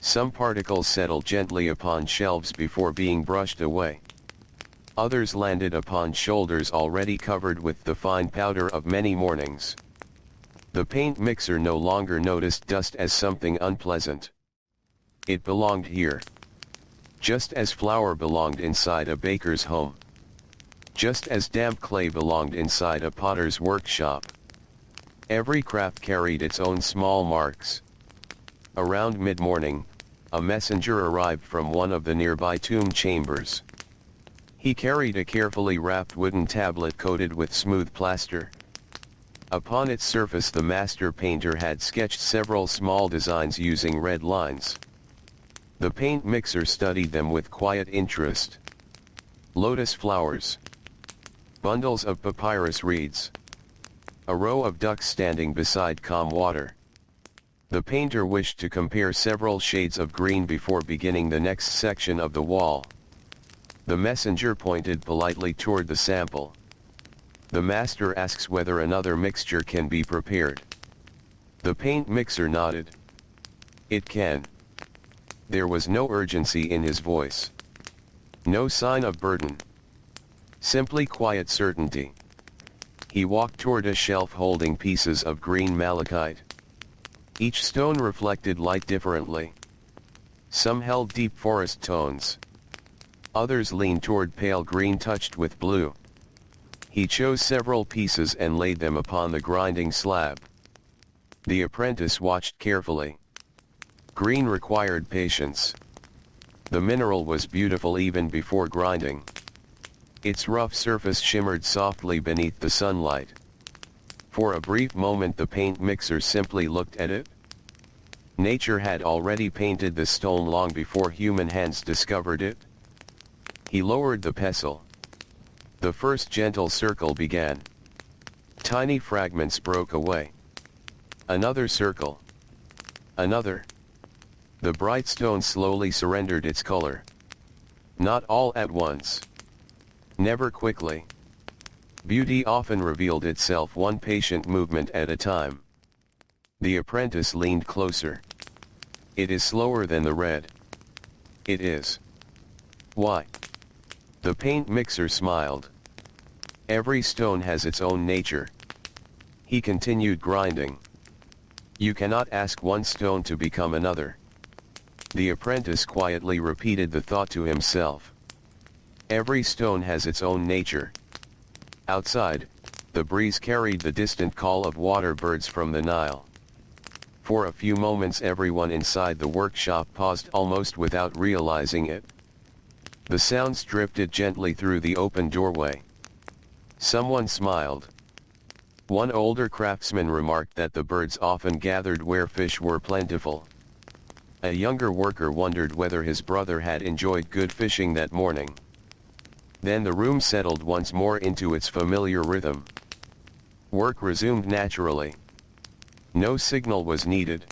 Some particles settled gently upon shelves before being brushed away. Others landed upon shoulders already covered with the fine powder of many mornings. The paint mixer no longer noticed dust as something unpleasant. It belonged here. Just as flour belonged inside a baker's home. just as damp clay belonged inside a potter's workshop. Every craft carried its own small marks. Around mid-morning, a messenger arrived from one of the nearby tomb chambers. He carried a carefully wrapped wooden tablet coated with smooth plaster. Upon its surface the master painter had sketched several small designs using red lines. The paint mixer studied them with quiet interest. Lotus flowers. Bundles of papyrus reeds. A row of ducks standing beside calm water. The painter wished to compare several shades of green before beginning the next section of the wall. The messenger pointed politely toward the sample. The master asks whether another mixture can be prepared. The paint mixer nodded. It can. There was no urgency in his voice. No sign of burden. Simply quiet certainty. He walked toward a shelf holding pieces of green malachite. Each stone reflected light differently. Some held deep forest tones. Others leaned toward pale green touched with blue. He chose several pieces and laid them upon the grinding slab. The apprentice watched carefully. Green required patience. The mineral was beautiful even before grinding. Its rough surface shimmered softly beneath the sunlight. For a brief moment the paint mixer simply looked at it. Nature had already painted the stone long before human hands discovered it. He lowered the pestle. The first gentle circle began. Tiny fragments broke away. Another circle. Another. The bright stone slowly surrendered its color. Not all at once. Never quickly. Beauty often revealed itself one patient movement at a time. The apprentice leaned closer. It is slower than the red. It is. Why? The paint mixer smiled. Every stone has its own nature. He continued grinding. You cannot ask one stone to become another. The apprentice quietly repeated the thought to himself. Every stone has its own nature. Outside, the breeze carried the distant call of water birds from the Nile. For a few moments everyone inside the workshop paused almost without realizing it. The sounds drifted gently through the open doorway. Someone smiled. One older craftsman remarked that the birds often gathered where fish were plentiful. A younger worker wondered whether his brother had enjoyed good fishing that morning. Then the room settled once more into its familiar rhythm. Work resumed naturally. No signal was needed.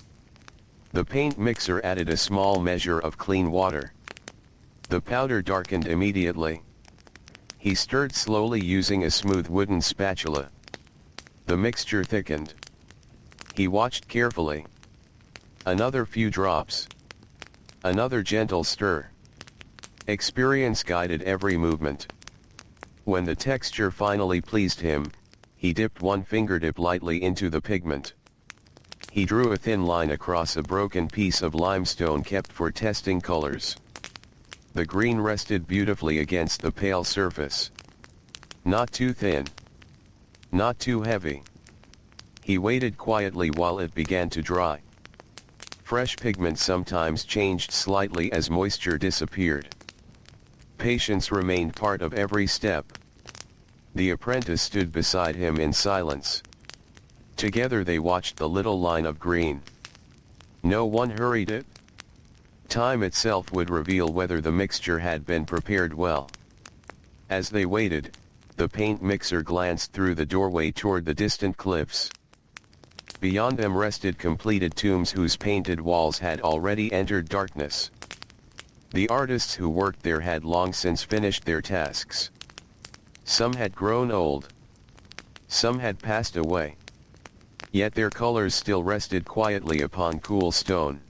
The paint mixer added a small measure of clean water. The powder darkened immediately. He stirred slowly using a smooth wooden spatula. The mixture thickened. He watched carefully. Another few drops. Another gentle stir. Experience guided every movement. When the texture finally pleased him, he dipped one fingertip lightly into the pigment. He drew a thin line across a broken piece of limestone kept for testing colors. The green rested beautifully against the pale surface. Not too thin. Not too heavy. He waited quietly while it began to dry. Fresh pigment sometimes changed slightly as moisture disappeared. Patience remained part of every step. The apprentice stood beside him in silence. Together they watched the little line of green. No one hurried it. Time itself would reveal whether the mixture had been prepared well. As they waited, the paint mixer glanced through the doorway toward the distant cliffs. Beyond them rested completed tombs whose painted walls had already entered darkness. The artists who worked there had long since finished their tasks. Some had grown old. Some had passed away. Yet their colors still rested quietly upon cool stone.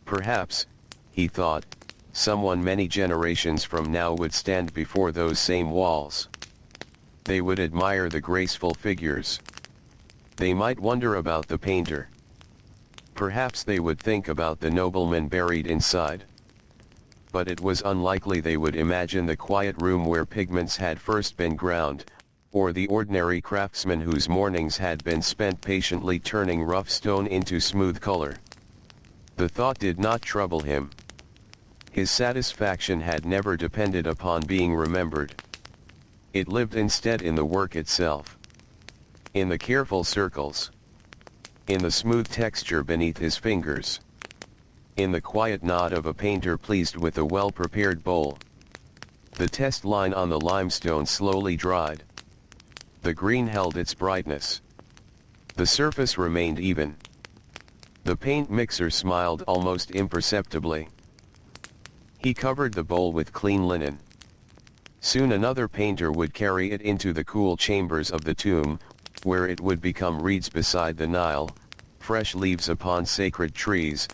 Perhaps, he thought, someone many generations from now would stand before those same walls. They would admire the graceful figures. They might wonder about the painter. Perhaps they would think about the nobleman buried inside. but it was unlikely they would imagine the quiet room where pigments had first been ground, or the ordinary craftsman whose mornings had been spent patiently turning rough stone into smooth color. The thought did not trouble him. His satisfaction had never depended upon being remembered. It lived instead in the work itself. In the careful circles. In the smooth texture beneath his fingers. In the quiet nod of a painter pleased with a well-prepared bowl. The test line on the limestone slowly dried. The green held its brightness. The surface remained even. The paint mixer smiled almost imperceptibly. He covered the bowl with clean linen. Soon another painter would carry it into the cool chambers of the tomb, where it would become reeds beside the Nile, fresh leaves upon sacred trees,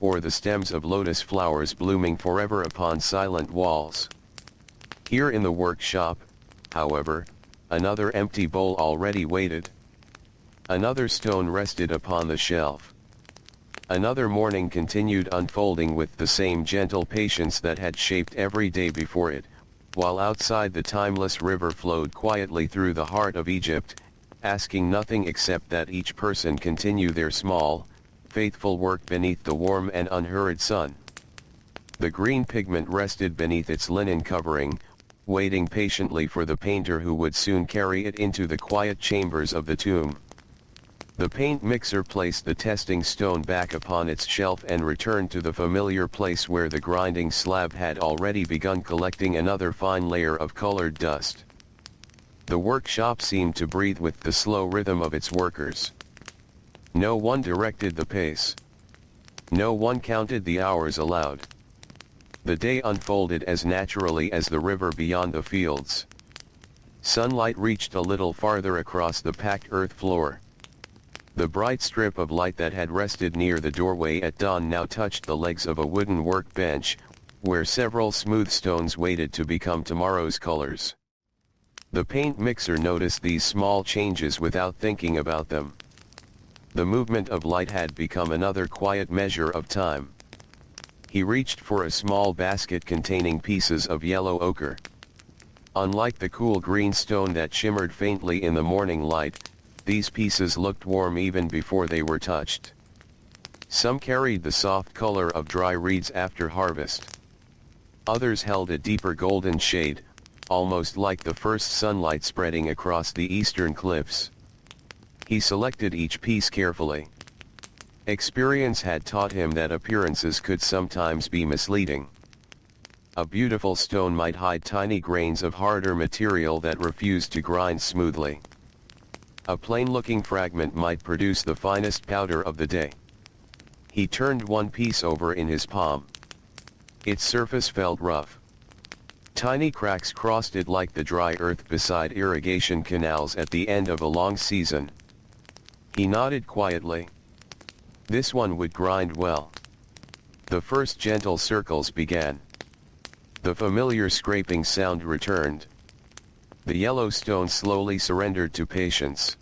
or the stems of lotus flowers blooming forever upon silent walls. Here in the workshop, however, another empty bowl already waited. Another stone rested upon the shelf. Another morning continued unfolding with the same gentle patience that had shaped every day before it, while outside the timeless river flowed quietly through the heart of Egypt, asking nothing except that each person continue their small, faithful work beneath the warm and unhurried sun. The green pigment rested beneath its linen covering, waiting patiently for the painter who would soon carry it into the quiet chambers of the tomb. The paint mixer placed the testing stone back upon its shelf and returned to the familiar place where the grinding slab had already begun collecting another fine layer of colored dust. The workshop seemed to breathe with the slow rhythm of its workers. No one directed the pace. No one counted the hours aloud. The day unfolded as naturally as the river beyond the fields. Sunlight reached a little farther across the packed earth floor. The bright strip of light that had rested near the doorway at dawn now touched the legs of a wooden workbench, where several smooth stones waited to become tomorrow's colors. The paint mixer noticed these small changes without thinking about them. The movement of light had become another quiet measure of time. He reached for a small basket containing pieces of yellow ochre. Unlike the cool green stone that shimmered faintly in the morning light, these pieces looked warm even before they were touched. Some carried the soft color of dry reeds after harvest. Others held a deeper golden shade, almost like the first sunlight spreading across the eastern cliffs. He selected each piece carefully. Experience had taught him that appearances could sometimes be misleading. A beautiful stone might hide tiny grains of harder material that refused to grind smoothly. A plain-looking fragment might produce the finest powder of the day. He turned one piece over in his palm. Its surface felt rough. Tiny cracks crossed it like the dry earth beside irrigation canals at the end of a long season. He nodded quietly. This one would grind well. The first gentle circles began. The familiar scraping sound returned. The yellow stone slowly surrendered to patience.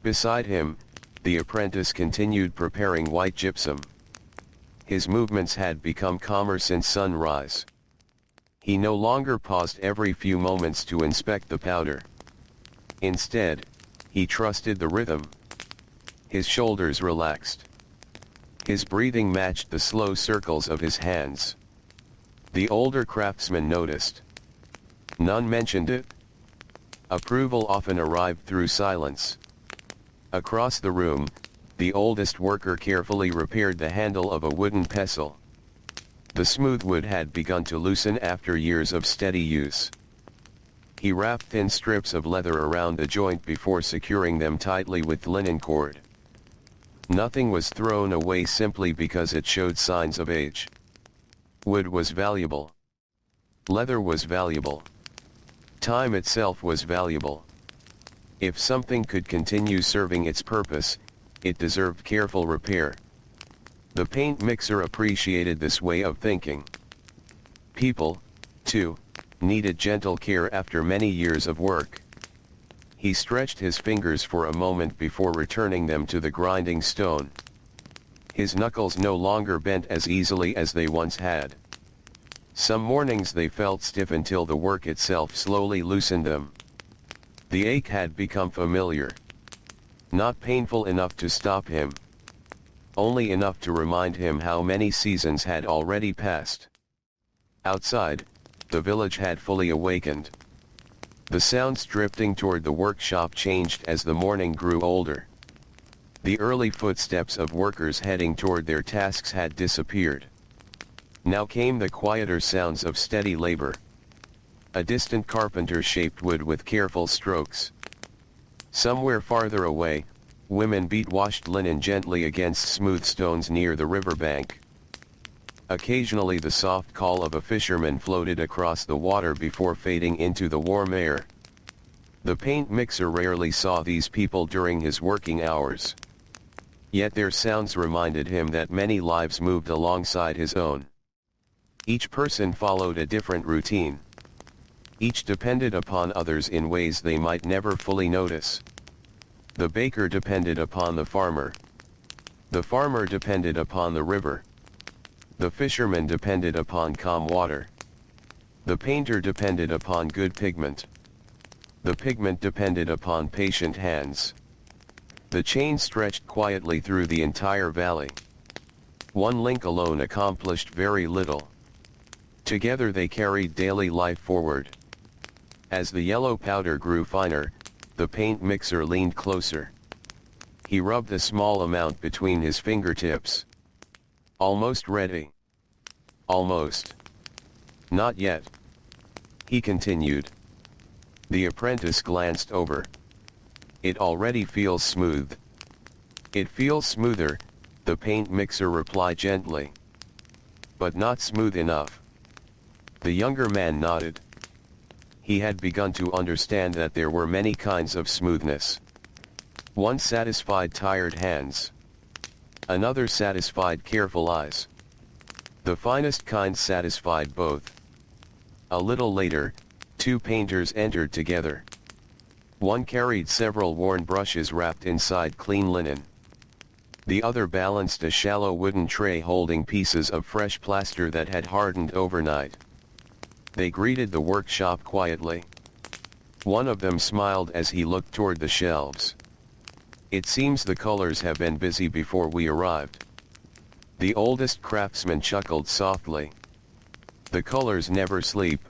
Beside him, the apprentice continued preparing white gypsum. His movements had become calmer since sunrise. He no longer paused every few moments to inspect the powder. Instead, he trusted the rhythm. His shoulders relaxed. His breathing matched the slow circles of his hands. The older craftsman noticed. None mentioned it. Approval often arrived through silence. Across the room, the oldest worker carefully repaired the handle of a wooden pestle. The smooth wood had begun to loosen after years of steady use. He wrapped thin strips of leather around the joint before securing them tightly with linen cord. Nothing was thrown away simply because it showed signs of age. Wood was valuable. Leather was valuable. Time itself was valuable. If something could continue serving its purpose, it deserved careful repair. The paint mixer appreciated this way of thinking. People, too, needed gentle care after many years of work. He stretched his fingers for a moment before returning them to the grinding stone. His knuckles no longer bent as easily as they once had. Some mornings they felt stiff until the work itself slowly loosened them. The ache had become familiar. Not painful enough to stop him. Only enough to remind him how many seasons had already passed. Outside, the village had fully awakened. The sounds drifting toward the workshop changed as the morning grew older. The early footsteps of workers heading toward their tasks had disappeared. Now came the quieter sounds of steady labor. A distant carpenter shaped wood with careful strokes. Somewhere farther away, women beat washed linen gently against smooth stones near the riverbank. Occasionally the soft call of a fisherman floated across the water before fading into the warm air. The paint mixer rarely saw these people during his working hours. Yet their sounds reminded him that many lives moved alongside his own. Each person followed a different routine. Each depended upon others in ways they might never fully notice. The baker depended upon the farmer. The farmer depended upon the river. The fisherman depended upon calm water. The painter depended upon good pigment. The pigment depended upon patient hands. The chain stretched quietly through the entire valley. One link alone accomplished very little. Together they carried daily life forward. As the yellow powder grew finer, the paint mixer leaned closer. He rubbed a small amount between his fingertips. Almost ready. Almost. Not yet. He continued. The apprentice glanced over. It already feels smooth. It feels smoother, the paint mixer replied gently. But not smooth enough. The younger man nodded. He had begun to understand that there were many kinds of smoothness. One satisfied tired hands. Another satisfied careful eyes. The finest kind satisfied both. A little later, two painters entered together. One carried several worn brushes wrapped inside clean linen. The other balanced a shallow wooden tray holding pieces of fresh plaster that had hardened overnight. They greeted the workshop quietly. One of them smiled as he looked toward the shelves. It seems the colors have been busy before we arrived. The oldest craftsman chuckled softly. The colors never sleep.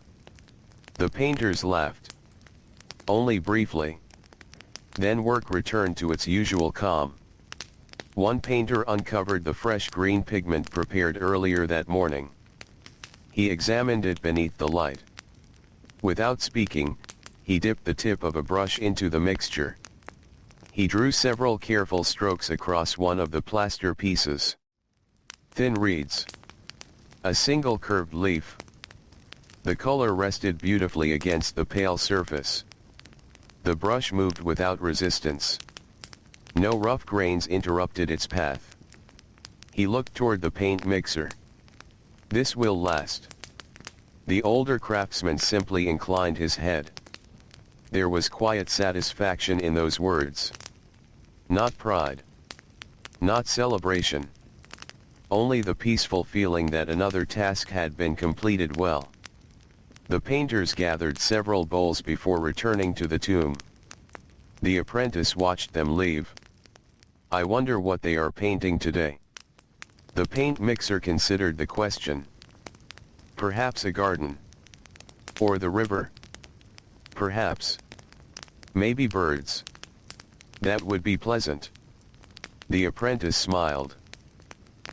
The painters laughed. Only briefly. Then work returned to its usual calm. One painter uncovered the fresh green pigment prepared earlier that morning. He examined it beneath the light. Without speaking, he dipped the tip of a brush into the mixture. He drew several careful strokes across one of the plaster pieces. Thin reeds. A single curved leaf. The color rested beautifully against the pale surface. The brush moved without resistance. No rough grains interrupted its path. He looked toward the paint mixer. This will last. The older craftsman simply inclined his head. There was quiet satisfaction in those words. Not pride. Not celebration. Only the peaceful feeling that another task had been completed well. The painters gathered several bowls before returning to the tomb. The apprentice watched them leave. I wonder what they are painting today. The paint mixer considered the question. Perhaps a garden. Or the river. Perhaps. Maybe birds. That would be pleasant. The apprentice smiled.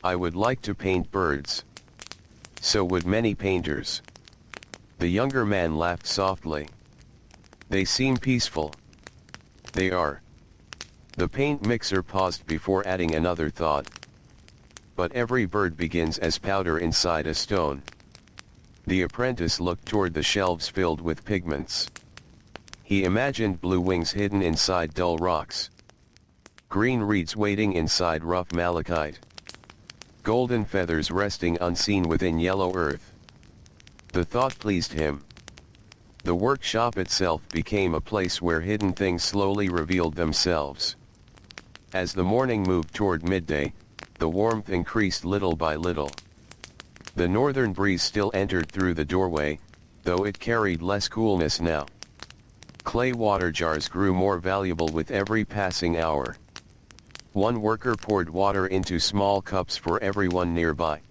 I would like to paint birds. So would many painters. The younger man laughed softly. They seem peaceful. They are. The paint mixer paused before adding another thought. But every bird begins as powder inside a stone. The apprentice looked toward the shelves filled with pigments. He imagined blue wings hidden inside dull rocks. Green reeds waiting inside rough malachite. Golden feathers resting unseen within yellow earth. The thought pleased him. The workshop itself became a place where hidden things slowly revealed themselves. As the morning moved toward midday, the warmth increased little by little. The northern breeze still entered through the doorway, though it carried less coolness now. Clay water jars grew more valuable with every passing hour. One worker poured water into small cups for everyone nearby.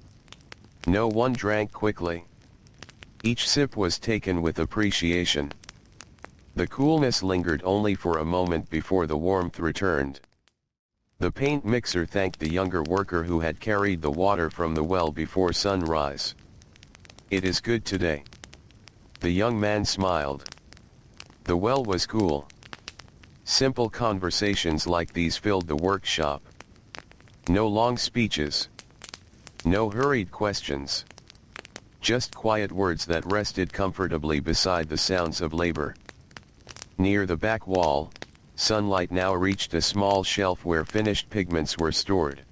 No one drank quickly. Each sip was taken with appreciation. The coolness lingered only for a moment before the warmth returned. The paint mixer thanked the younger worker who had carried the water from the well before sunrise. "It is good today." The young man smiled. The well was cool. Simple conversations like these filled the workshop. No long speeches. No hurried questions. Just quiet words that rested comfortably beside the sounds of labor. Near the back wall, sunlight now reached a small shelf where finished pigments were stored.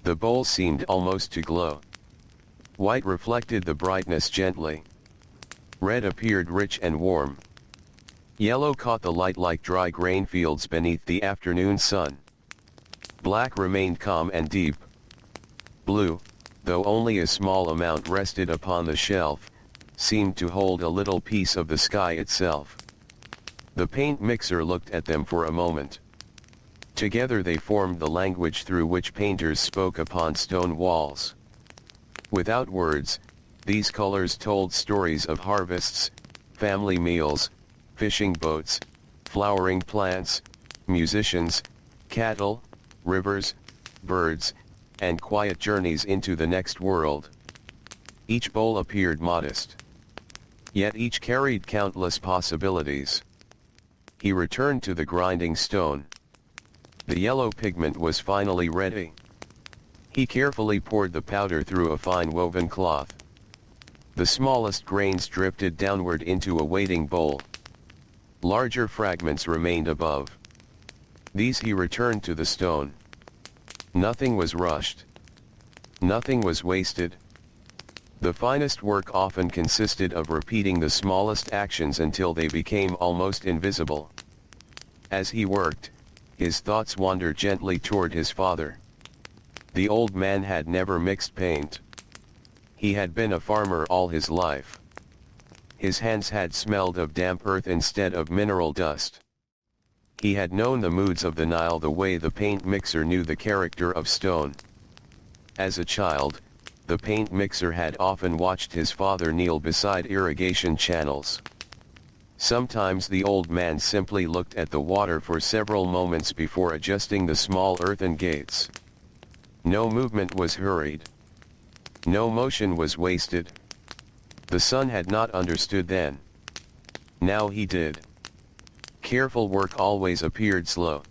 The bowl seemed almost to glow. White reflected the brightness gently. Red appeared rich and warm. Yellow caught the light like dry grain fields beneath the afternoon sun. Black remained calm and deep. Blue, though only a small amount rested upon the shelf, seemed to hold a little piece of the sky itself. The paint mixer looked at them for a moment. Together they formed the language through which painters spoke upon stone walls. Without words, these colors told stories of harvests, family meals, fishing boats, flowering plants, musicians, cattle, rivers, birds, and quiet journeys into the next world. Each bowl appeared modest. Yet each carried countless possibilities. He returned to the grinding stone. The yellow pigment was finally ready. He carefully poured the powder through a fine woven cloth. The smallest grains drifted downward into a waiting bowl. Larger fragments remained above. These he returned to the stone. Nothing was rushed. Nothing was wasted. The finest work often consisted of repeating the smallest actions until they became almost invisible. As he worked, his thoughts wandered gently toward his father. The old man had never mixed paint. He had been a farmer all his life. His hands had smelled of damp earth instead of mineral dust. He had known the moods of the Nile the way the paint mixer knew the character of stone. As a child, the paint mixer had often watched his father kneel beside irrigation channels. Sometimes the old man simply looked at the water for several moments before adjusting the small earthen gates. No movement was hurried. No motion was wasted. The son had not understood then. Now he did. Careful work always appeared slow.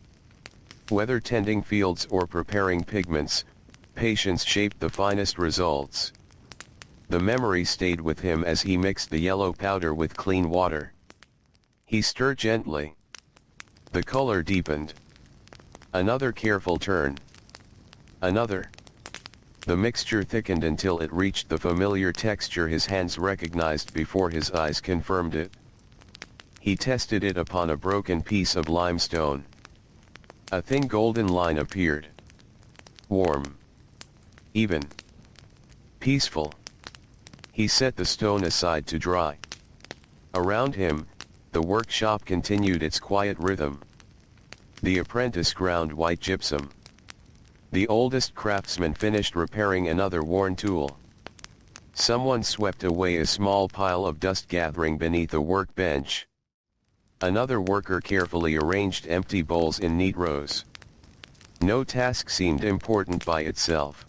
Whether tending fields or preparing pigments, patience shaped the finest results. The memory stayed with him as he mixed the yellow powder with clean water. He stirred gently. The color deepened. Another careful turn. Another. The mixture thickened until it reached the familiar texture his hands recognized before his eyes confirmed it. He tested it upon a broken piece of limestone. A thin golden line appeared. Warm. Even. Peaceful. He set the stone aside to dry. Around him, the workshop continued its quiet rhythm. The apprentice ground white gypsum. The oldest craftsman finished repairing another worn tool. Someone swept away a small pile of dust gathering beneath a workbench. Another worker carefully arranged empty bowls in neat rows. No task seemed important by itself.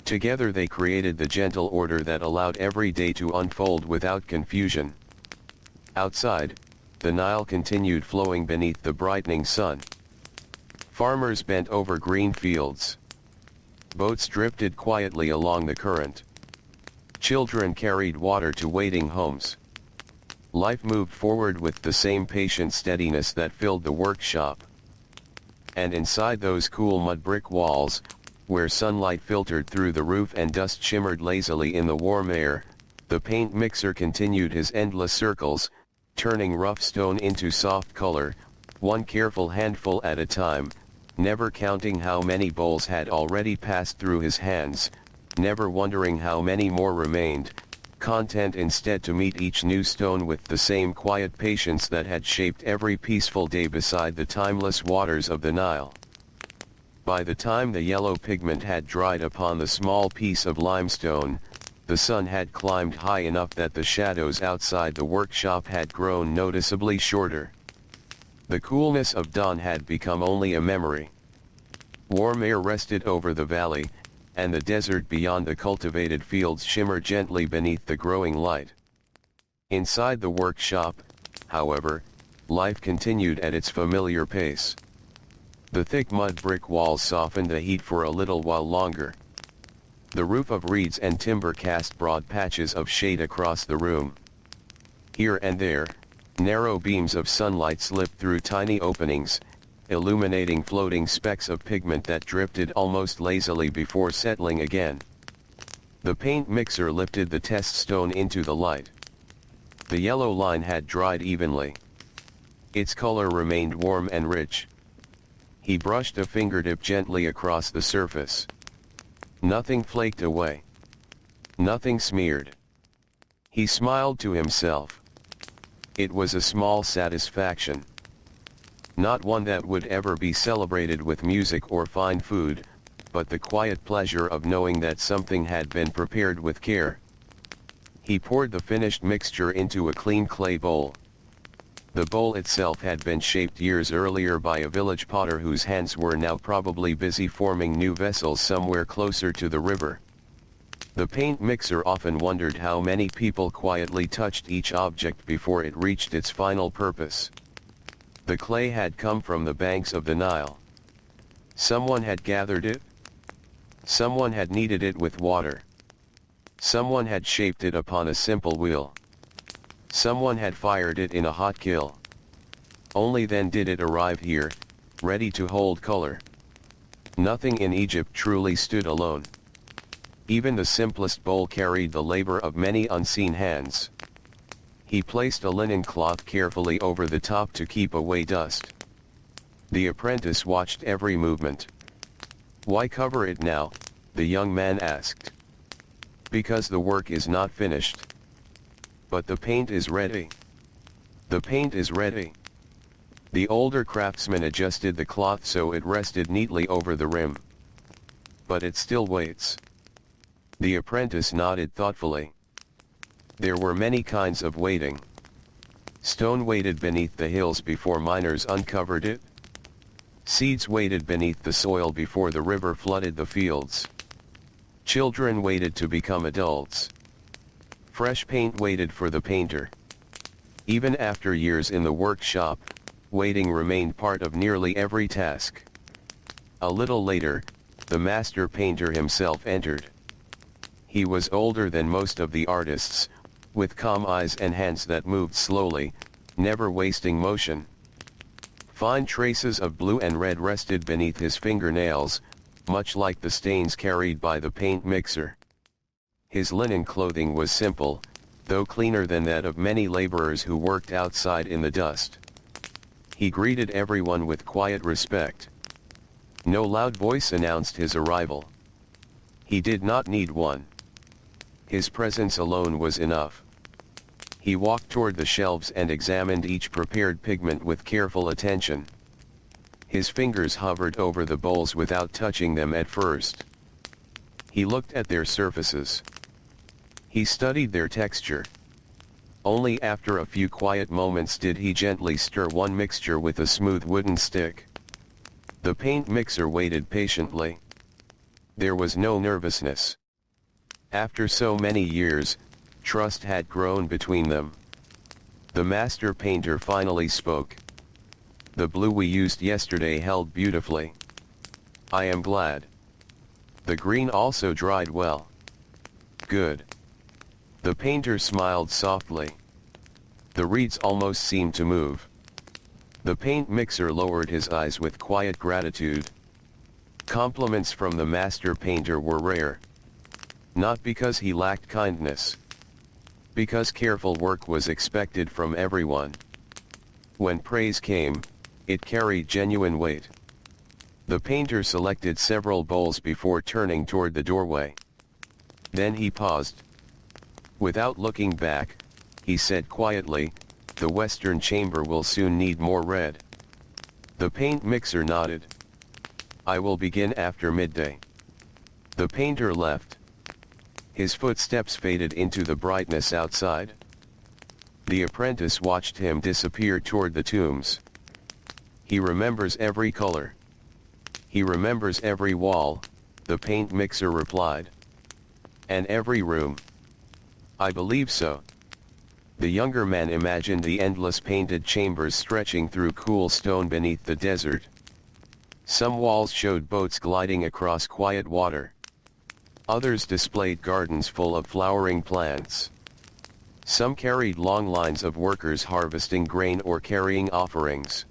Together they created the gentle order that allowed every day to unfold without confusion. Outside, the Nile continued flowing beneath the brightening sun. Farmers bent over green fields. Boats drifted quietly along the current. Children carried water to waiting homes. Life moved forward with the same patient steadiness that filled the workshop. And inside those cool mud-brick walls, where sunlight filtered through the roof and dust shimmered lazily in the warm air, the paint mixer continued his endless circles, turning rough stone into soft color, one careful handful at a time, never counting how many bowls had already passed through his hands, never wondering how many more remained, content instead to meet each new stone with the same quiet patience that had shaped every peaceful day beside the timeless waters of the Nile. By the time the yellow pigment had dried upon the small piece of limestone, the sun had climbed high enough that the shadows outside the workshop had grown noticeably shorter. The coolness of dawn had become only a memory. Warm air rested over the valley, and the desert beyond the cultivated fields shimmered gently beneath the growing light. Inside the workshop, however, life continued at its familiar pace. The thick mud brick walls softened the heat for a little while longer. The roof of reeds and timber cast broad patches of shade across the room. Here and there, narrow beams of sunlight slipped through tiny openings, illuminating floating specks of pigment that drifted almost lazily before settling again. The paint mixer lifted the test stone into the light. The yellow line had dried evenly. Its color remained warm and rich. He brushed a fingertip gently across the surface. Nothing flaked away. Nothing smeared. He smiled to himself. It was a small satisfaction. Not one that would ever be celebrated with music or fine food, but the quiet pleasure of knowing that something had been prepared with care. He poured the finished mixture into a clean clay bowl. The bowl itself had been shaped years earlier by a village potter whose hands were now probably busy forming new vessels somewhere closer to the river. The paint mixer often wondered how many people quietly touched each object before it reached its final purpose. The clay had come from the banks of the Nile. Someone had gathered it. Someone had kneaded it with water. Someone had shaped it upon a simple wheel. Someone had fired it in a hot kiln. Only then did it arrive here, ready to hold color. Nothing in Egypt truly stood alone. Even the simplest bowl carried the labor of many unseen hands. He placed a linen cloth carefully over the top to keep away dust. The apprentice watched every movement. "Why cover it now?" the young man asked. "Because the work is not finished." "But the paint is ready." "The paint is ready." The older craftsman adjusted the cloth so it rested neatly over the rim. "But it still waits." The apprentice nodded thoughtfully. There were many kinds of waiting. Stone waited beneath the hills before miners uncovered it. Seeds waited beneath the soil before the river flooded the fields. Children waited to become adults. Fresh paint waited for the painter. Even after years in the workshop, waiting remained part of nearly every task. A little later, the master painter himself entered. He was older than most of the artists, with calm eyes and hands that moved slowly, never wasting motion. Fine traces of blue and red rested beneath his fingernails, much like the stains carried by the paint mixer. His linen clothing was simple, though cleaner than that of many laborers who worked outside in the dust. He greeted everyone with quiet respect. No loud voice announced his arrival. He did not need one. His presence alone was enough. He walked toward the shelves and examined each prepared pigment with careful attention. His fingers hovered over the bowls without touching them at first. He looked at their surfaces. He studied their texture. Only after a few quiet moments did he gently stir one mixture with a smooth wooden stick. The paint mixer waited patiently. There was no nervousness. After so many years, trust had grown between them. The master painter finally spoke. "The blue we used yesterday held beautifully. I am glad. The green also dried well." "Good." The painter smiled softly. The reeds almost seemed to move. The paint mixer lowered his eyes with quiet gratitude. Compliments from the master painter were rare. Not because he lacked kindness. Because careful work was expected from everyone. When praise came, it carried genuine weight. The painter selected several bowls before turning toward the doorway. Then he paused. Without looking back, he said quietly, "The western chamber will soon need more red." The paint mixer nodded. "I will begin after midday." The painter left. His footsteps faded into the brightness outside. The apprentice watched him disappear toward the tombs. "He remembers every color. He remembers every wall," the paint mixer replied. "And every room." "I believe so." The younger man imagined the endless painted chambers stretching through cool stone beneath the desert. Some walls showed boats gliding across quiet water. Others displayed gardens full of flowering plants. Some carried long lines of workers harvesting grain or carrying offerings.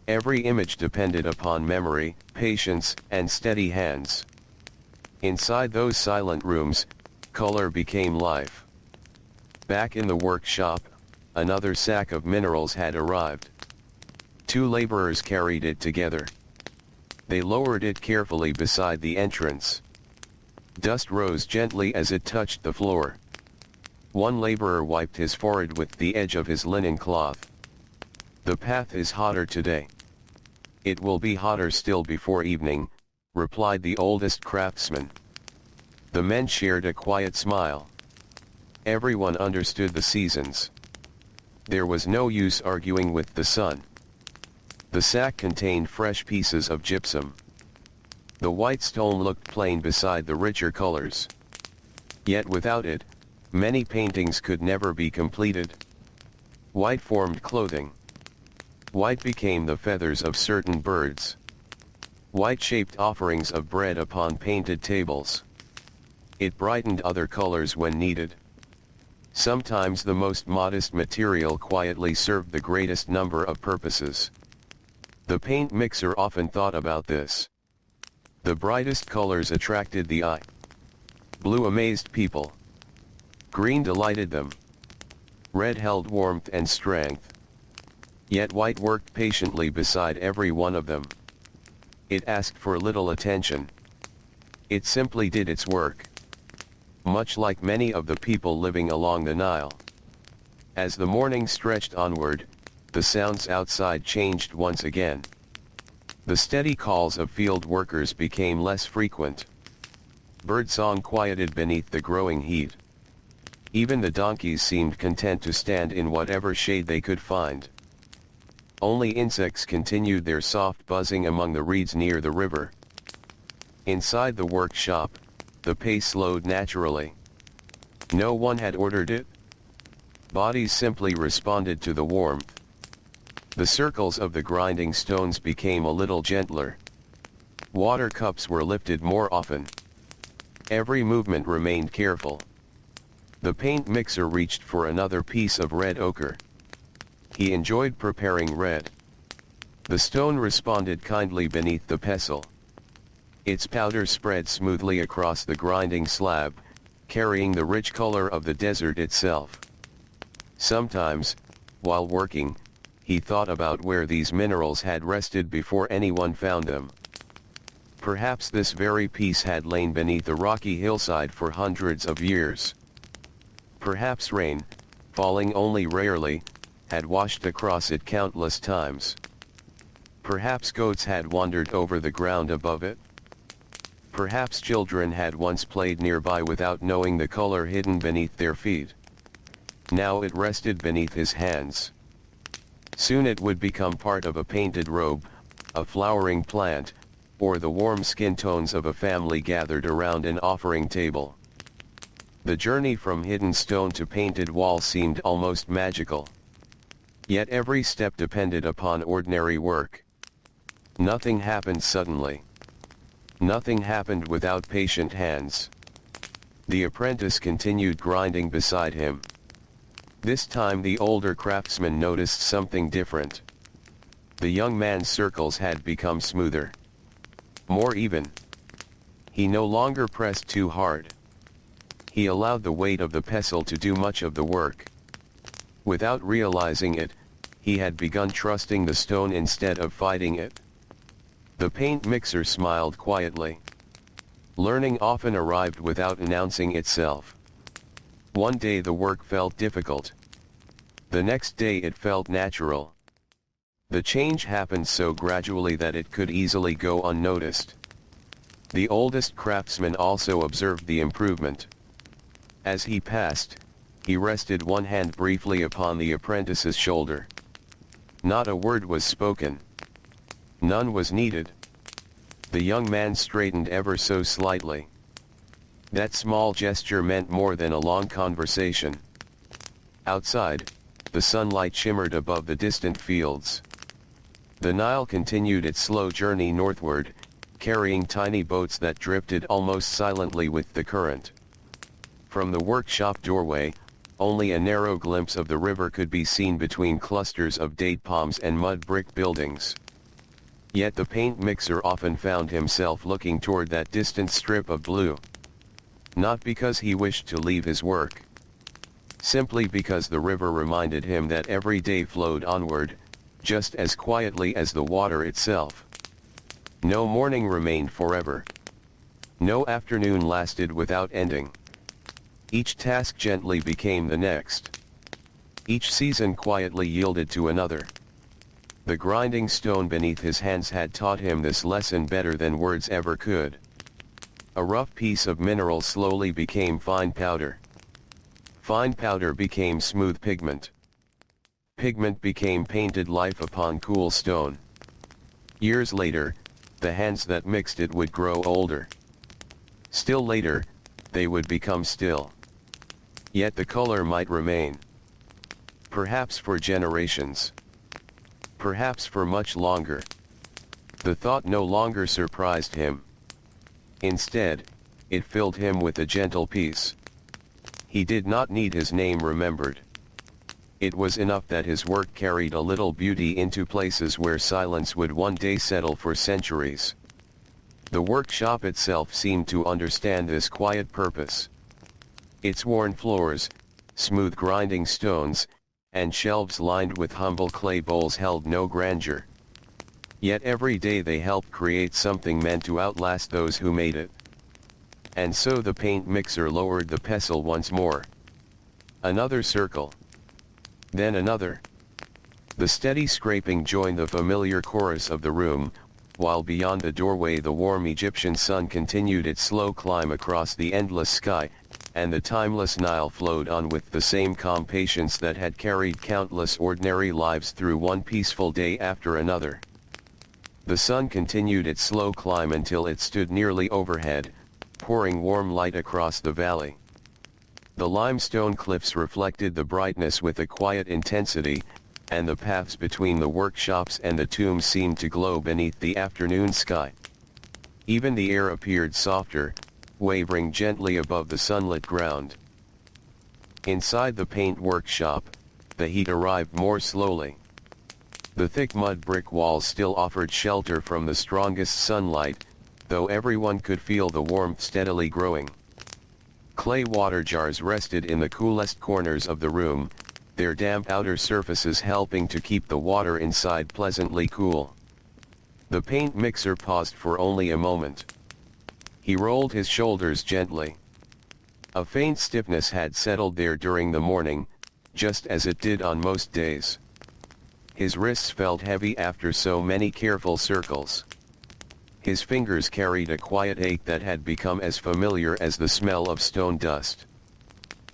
Every image depended upon memory, patience, and steady hands. Inside those silent rooms, color became life. Back in the workshop, another sack of minerals had arrived. Two laborers carried it together. They lowered it carefully beside the entrance. Dust rose gently as it touched the floor. One laborer wiped his forehead with the edge of his linen cloth. "The path is hotter today." "It will be hotter still before evening," replied the oldest craftsman. The men shared a quiet smile. Everyone understood the seasons. There was no use arguing with the sun. The sack contained fresh pieces of gypsum. The white stone looked plain beside the richer colors. Yet without it, many paintings could never be completed. White formed clothing. White became the feathers of certain birds. White shaped offerings of bread upon painted tables. It brightened other colors when needed. Sometimes the most modest material quietly served the greatest number of purposes. The paint mixer often thought about this. The brightest colors attracted the eye. Blue amazed people. Green delighted them. Red held warmth and strength. Yet white worked patiently beside every one of them. It asked for little attention. It simply did its work. Much like many of the people living along the Nile. As the morning stretched onward, the sounds outside changed once again. The steady calls of field workers became less frequent. Birdsong quieted beneath the growing heat. Even the donkeys seemed content to stand in whatever shade they could find. Only insects continued their soft buzzing among the reeds near the river. Inside the workshop, the pace slowed naturally. No one had ordered it. Bodies simply responded to the warmth. The circles of the grinding stones became a little gentler. Water cups were lifted more often. Every movement remained careful. The paint mixer reached for another piece of red ochre. He enjoyed preparing red. The stone responded kindly beneath the pestle. Its powder spread smoothly across the grinding slab, carrying the rich color of the desert itself. Sometimes, while working, he thought about where these minerals had rested before anyone found them. Perhaps this very piece had lain beneath a rocky hillside for hundreds of years. Perhaps rain, falling only rarely, had washed across it countless times. Perhaps goats had wandered over the ground above it. Perhaps children had once played nearby without knowing the color hidden beneath their feet. Now it rested beneath his hands. Soon it would become part of a painted robe, a flowering plant, or the warm skin tones of a family gathered around an offering table. The journey from hidden stone to painted wall seemed almost magical. Yet every step depended upon ordinary work. Nothing happened suddenly. Nothing happened without patient hands. The apprentice continued grinding beside him. This time the older craftsman noticed something different. The young man's circles had become smoother. More even. He no longer pressed too hard. He allowed the weight of the pestle to do much of the work. Without realizing it, he had begun trusting the stone instead of fighting it. The paint mixer smiled quietly. Learning often arrived without announcing itself. One day the work felt difficult. The next day it felt natural. The change happened so gradually that it could easily go unnoticed. The oldest craftsman also observed the improvement. As he passed, he rested one hand briefly upon the apprentice's shoulder. Not a word was spoken. None was needed. The young man straightened ever so slightly. That small gesture meant more than a long conversation. Outside, the sunlight shimmered above the distant fields. The Nile continued its slow journey northward, carrying tiny boats that drifted almost silently with the current. From the workshop doorway, only a narrow glimpse of the river could be seen between clusters of date palms and mud brick buildings. Yet the paint mixer often found himself looking toward that distant strip of blue. Not because he wished to leave his work. Simply because the river reminded him that every day flowed onward, just as quietly as the water itself. No morning remained forever. No afternoon lasted without ending. Each task gently became the next. Each season quietly yielded to another. The grinding stone beneath his hands had taught him this lesson better than words ever could. A rough piece of mineral slowly became fine powder. Fine powder became smooth pigment. Pigment became painted life upon cool stone. Years later, the hands that mixed it would grow older. Still later, they would become still. Yet the color might remain. Perhaps for generations. Perhaps for much longer. The thought no longer surprised him. Instead, it filled him with a gentle peace. He did not need his name remembered. It was enough that his work carried a little beauty into places where silence would one day settle for centuries. The workshop itself seemed to understand this quiet purpose. Its worn floors, smooth grinding stones, and shelves lined with humble clay bowls held no grandeur. Yet every day they helped create something meant to outlast those who made it. And so the paint mixer lowered the pestle once more. Another circle. Then another. The steady scraping joined the familiar chorus of the room, while beyond the doorway the warm Egyptian sun continued its slow climb across the endless sky, and the timeless Nile flowed on with the same calm patience that had carried countless ordinary lives through one peaceful day after another. The sun continued its slow climb until it stood nearly overhead, pouring warm light across the valley. The limestone cliffs reflected the brightness with a quiet intensity, and the paths between the workshops and the tombs seemed to glow beneath the afternoon sky. Even the air appeared softer, wavering gently above the sunlit ground. Inside the paint workshop, the heat arrived more slowly. The thick mud brick walls still offered shelter from the strongest sunlight, though everyone could feel the warmth steadily growing. Clay water jars rested in the coolest corners of the room, their damp outer surfaces helping to keep the water inside pleasantly cool. The paint mixer paused for only a moment. He rolled his shoulders gently. A faint stiffness had settled there during the morning, just as it did on most days. His wrists felt heavy after so many careful circles. His fingers carried a quiet ache that had become as familiar as the smell of stone dust.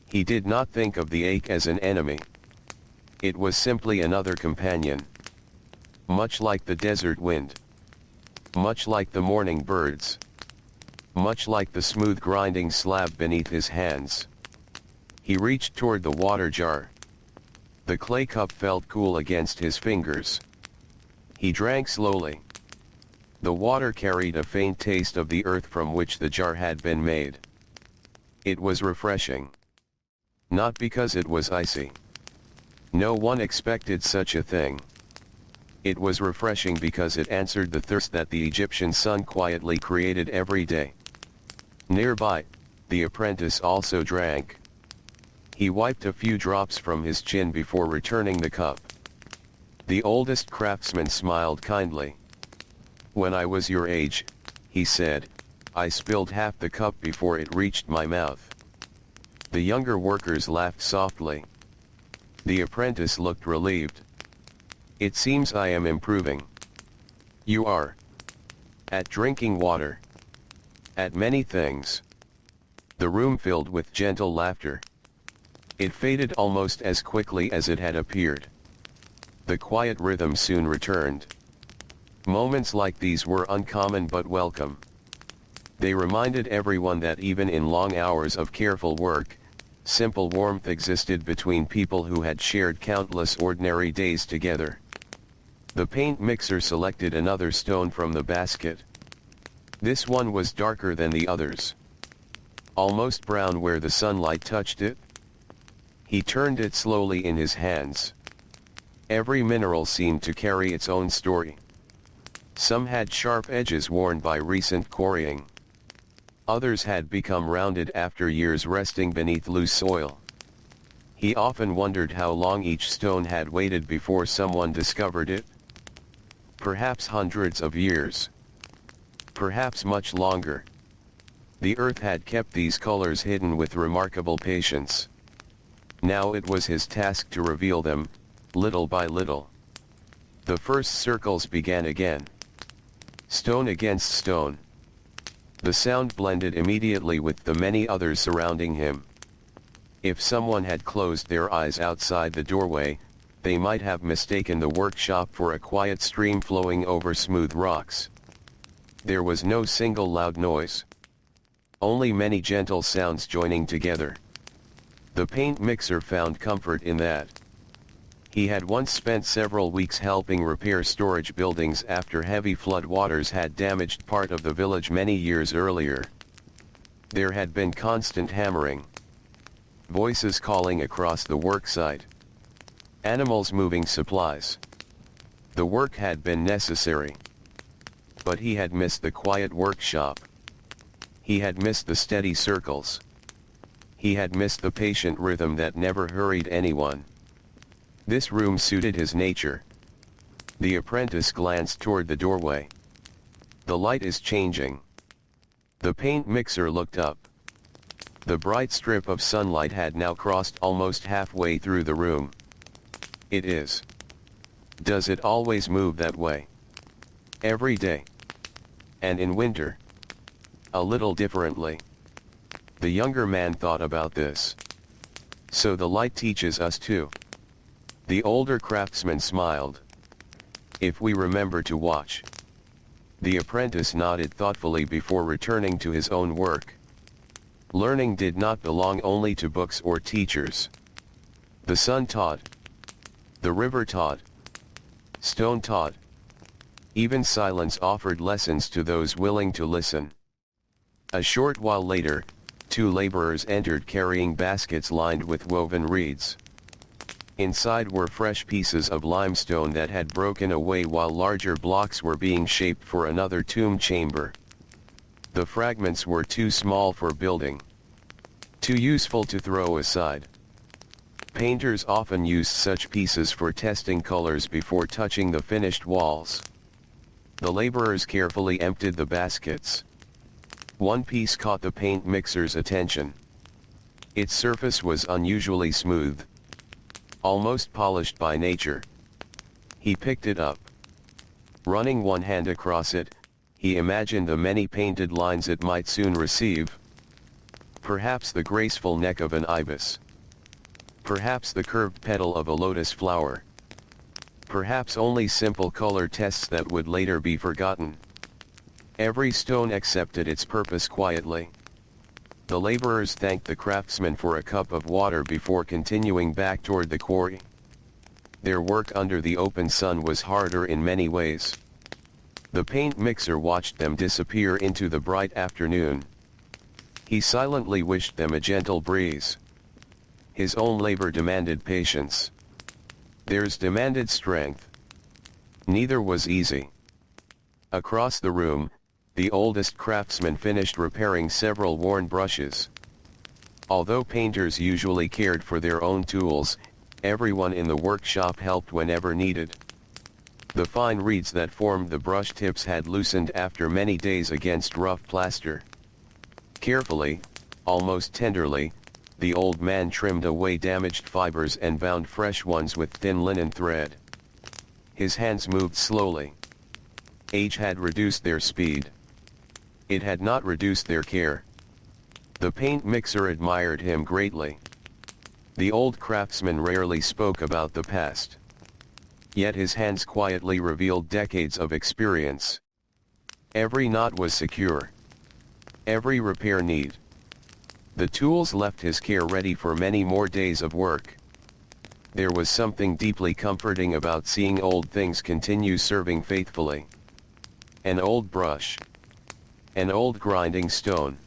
He did not think of the ache as an enemy. It was simply another companion. Much like the desert wind. Much like the morning birds. Much like the smooth grinding slab beneath his hands. He reached toward the water jar. The clay cup felt cool against his fingers. He drank slowly. The water carried a faint taste of the earth from which the jar had been made. It was refreshing. Not because it was icy. No one expected such a thing. It was refreshing because it answered the thirst that the Egyptian sun quietly created every day. Nearby, the apprentice also drank. He wiped a few drops from his chin before returning the cup. The oldest craftsman smiled kindly. "When I was your age," he said, I spilled half the cup before it reached my mouth. The younger workers laughed softly. The apprentice looked relieved. It seems I am improving. You are. At drinking water. At many things. The room filled with gentle laughter. It faded almost as quickly as it had appeared. The quiet rhythm soon returned. Moments like these were uncommon but welcome. They reminded everyone that even in long hours of careful work, simple warmth existed between people who had shared countless ordinary days together. The paint mixer selected another stone from the basket. This one was darker than the others. Almost brown where the sunlight touched it. He turned it slowly in his hands. Every mineral seemed to carry its own story. Some had sharp edges worn by recent quarrying. Others had become rounded after years resting beneath loose soil. He often wondered how long each stone had waited before someone discovered it. Perhaps hundreds of years. Perhaps much longer. The earth had kept these colors hidden with remarkable patience. Now it was his task to reveal them, little by little. The first circles began again. Stone against stone. The sound blended immediately with the many others surrounding him. If someone had closed their eyes outside the doorway, they might have mistaken the workshop for a quiet stream flowing over smooth rocks. There was no single loud noise. Only many gentle sounds joining together. The paint mixer found comfort in that. He had once spent several weeks helping repair storage buildings after heavy flood waters had damaged part of the village many years earlier. There had been constant hammering. Voices calling across the worksite. Animals moving supplies. The work had been necessary. But he had missed the quiet workshop. He had missed the steady circles. He had missed the patient rhythm that never hurried anyone. This room suited his nature. The apprentice glanced toward the doorway. The light is changing. The paint mixer looked up. The bright strip of sunlight had now crossed almost halfway through the room. It is. Does it always move that way? Every day. And in winter? A little differently. The younger man thought about this. So the light teaches us too. The older craftsman smiled. If we remember to watch. The apprentice nodded thoughtfully before returning to his own work. Learning did not belong only to books or teachers. The sun taught. The river taught. Stone taught. Even silence offered lessons to those willing to listen. A short while later, two laborers entered carrying baskets lined with woven reeds. Inside were fresh pieces of limestone that had broken away while larger blocks were being shaped for another tomb chamber. The fragments were too small for building. Too useful to throw aside. Painters often used such pieces for testing colors before touching the finished walls. The laborers carefully emptied the baskets. One piece caught the paint mixer's attention. Its surface was unusually smooth. Almost polished by nature. He picked it up. Running one hand across it, he imagined the many painted lines it might soon receive. Perhaps the graceful neck of an ibis. Perhaps the curved petal of a lotus flower. Perhaps only simple color tests that would later be forgotten. Every stone accepted its purpose quietly. The laborers thanked the craftsman for a cup of water before continuing back toward the quarry. Their work under the open sun was harder in many ways. The paint mixer watched them disappear into the bright afternoon. He silently wished them a gentle breeze. His own labor demanded patience. Theirs demanded strength. Neither was easy. Across the room, the oldest craftsman finished repairing several worn brushes. Although painters usually cared for their own tools, everyone in the workshop helped whenever needed. The fine reeds that formed the brush tips had loosened after many days against rough plaster. Carefully, almost tenderly, the old man trimmed away damaged fibers and bound fresh ones with thin linen thread. His hands moved slowly. Age had reduced their speed. It had not reduced their care. The paint mixer admired him greatly. The old craftsman rarely spoke about the past. Yet his hands quietly revealed decades of experience. Every knot was secure. Every repair neat. The tools left his care ready for many more days of work. There was something deeply comforting about seeing old things continue serving faithfully. An old brush. An old grinding stone.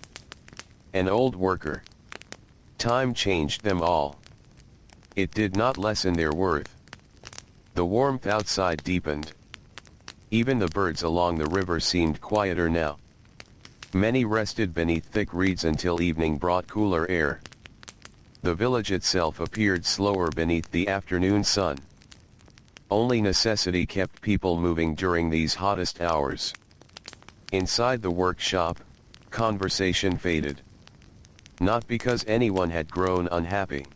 An old worker. Time changed them all. It did not lessen their worth. The warmth outside deepened. Even the birds along the river seemed quieter now. Many rested beneath thick reeds until evening brought cooler air. The village itself appeared slower beneath the afternoon sun. Only necessity kept people moving during these hottest hours. Inside the workshop, conversation faded. Not because anyone had grown unhappy.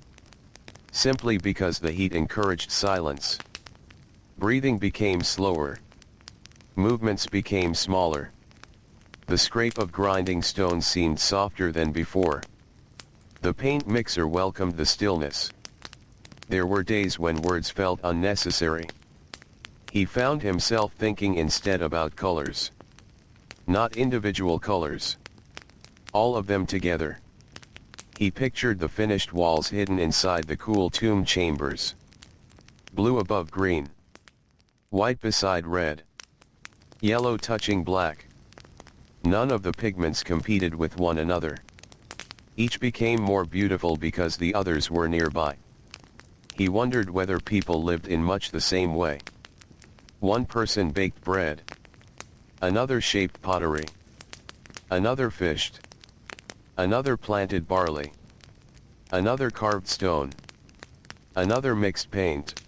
Simply because the heat encouraged silence. Breathing became slower. Movements became smaller. The scrape of grinding stones seemed softer than before. The paint mixer welcomed the stillness. There were days when words felt unnecessary. He found himself thinking instead about colors. Not individual colors. All of them together. He pictured the finished walls hidden inside the cool tomb chambers. Blue above green. White beside red. Yellow touching black. None of the pigments competed with one another. Each became more beautiful because the others were nearby. He wondered whether people lived in much the same way. One person baked bread. Another shaped pottery. Another fished. Another planted barley. Another carved stone. Another mixed paint.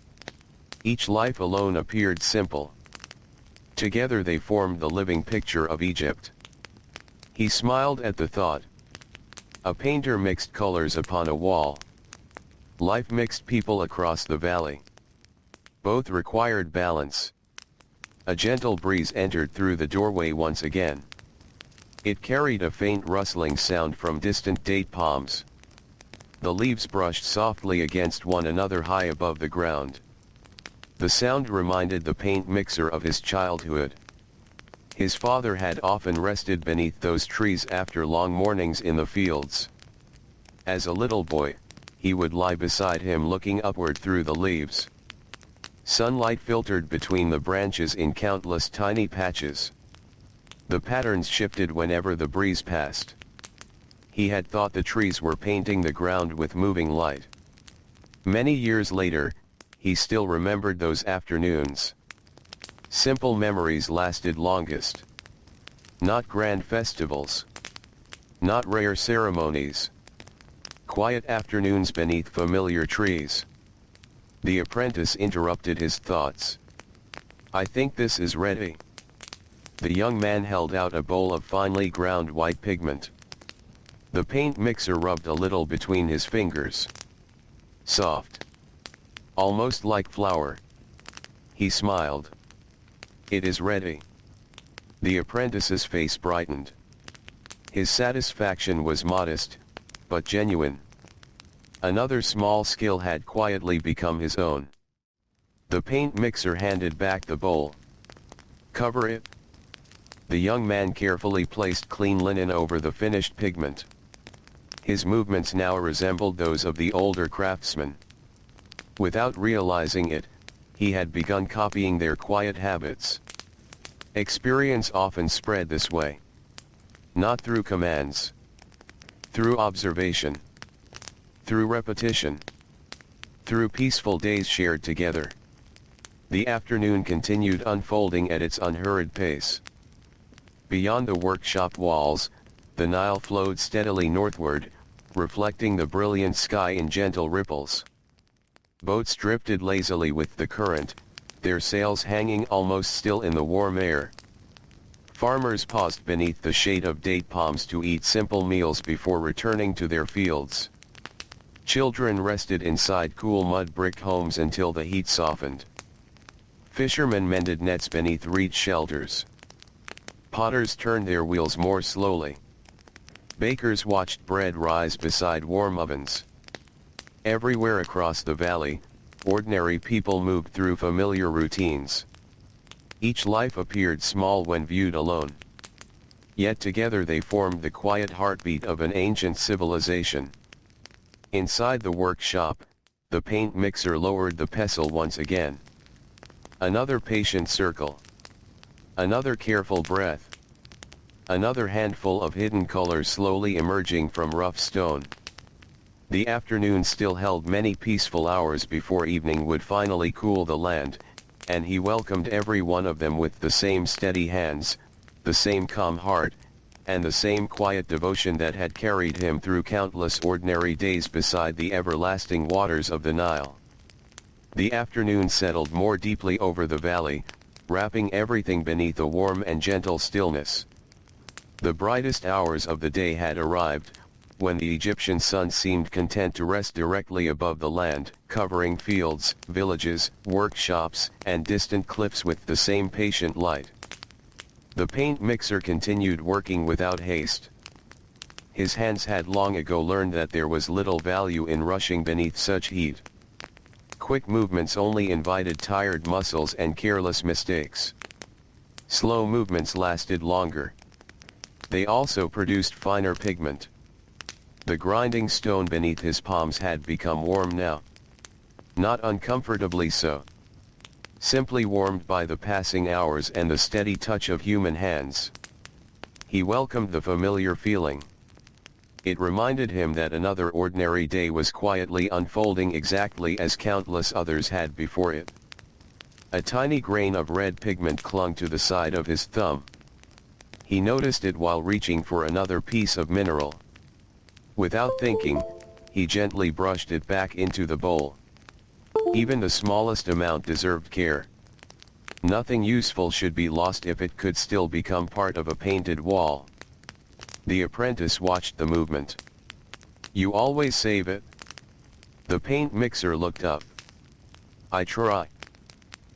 Each life alone appeared simple. Together they formed the living picture of Egypt. He smiled at the thought. A painter mixed colors upon a wall. Life mixed people across the valley. Both required balance. A gentle breeze entered through the doorway once again. It carried a faint rustling sound from distant date palms. The leaves brushed softly against one another high above the ground. The sound reminded the paint mixer of his childhood. His father had often rested beneath those trees after long mornings in the fields. As a little boy, he would lie beside him looking upward through the leaves. Sunlight filtered between the branches in countless tiny patches. The patterns shifted whenever the breeze passed. He had thought the trees were painting the ground with moving light. Many years later, he still remembered those afternoons. Simple memories lasted longest. Not grand festivals. Not rare ceremonies. Quiet afternoons beneath familiar trees. The apprentice interrupted his thoughts. "I think this is ready." The young man held out a bowl of finely ground white pigment. The paint mixer rubbed a little between his fingers. Soft. Almost like flour. He smiled. "It is ready." The apprentice's face brightened. His satisfaction was modest, but genuine. Another small skill had quietly become his own. The paint mixer handed back the bowl. "Cover it." The young man carefully placed clean linen over the finished pigment. His movements now resembled those of the older craftsmen. Without realizing it, he had begun copying their quiet habits. Experience often spread this way. Not through commands. Through observation. Through repetition. Through peaceful days shared together. The afternoon continued unfolding at its unhurried pace. Beyond the workshop walls, the Nile flowed steadily northward, reflecting the brilliant sky in gentle ripples. Boats drifted lazily with the current, their sails hanging almost still in the warm air. Farmers paused beneath the shade of date palms to eat simple meals before returning to their fields. Children rested inside cool mud brick homes until the heat softened. Fishermen mended nets beneath reed shelters. Potters turned their wheels more slowly. Bakers watched bread rise beside warm ovens. Everywhere across the valley, ordinary people moved through familiar routines. Each life appeared small when viewed alone. Yet together they formed the quiet heartbeat of an ancient civilization. Inside the workshop, the paint mixer lowered the pestle once again. Another patient circle. Another careful breath. Another handful of hidden colors slowly emerging from rough stone. The afternoon still held many peaceful hours before evening would finally cool the land, and he welcomed every one of them with the same steady hands, the same calm heart, and the same quiet devotion that had carried him through countless ordinary days beside the everlasting waters of the Nile. The afternoon settled more deeply over the valley, wrapping everything beneath a warm and gentle stillness. The brightest hours of the day had arrived, when the Egyptian sun seemed content to rest directly above the land, covering fields, villages, workshops, and distant cliffs with the same patient light. The paint mixer continued working without haste. His hands had long ago learned that there was little value in rushing beneath such heat. Quick movements only invited tired muscles and careless mistakes. Slow movements lasted longer. They also produced finer pigment. The grinding stone beneath his palms had become warm now. Not uncomfortably so. Simply warmed by the passing hours and the steady touch of human hands. He welcomed the familiar feeling. It reminded him that another ordinary day was quietly unfolding exactly as countless others had before it. A tiny grain of red pigment clung to the side of his thumb. He noticed it while reaching for another piece of mineral. Without thinking, he gently brushed it back into the bowl. Even the smallest amount deserved care. Nothing useful should be lost if it could still become part of a painted wall. The apprentice watched the movement. "You always save it?" The paint mixer looked up. "I try.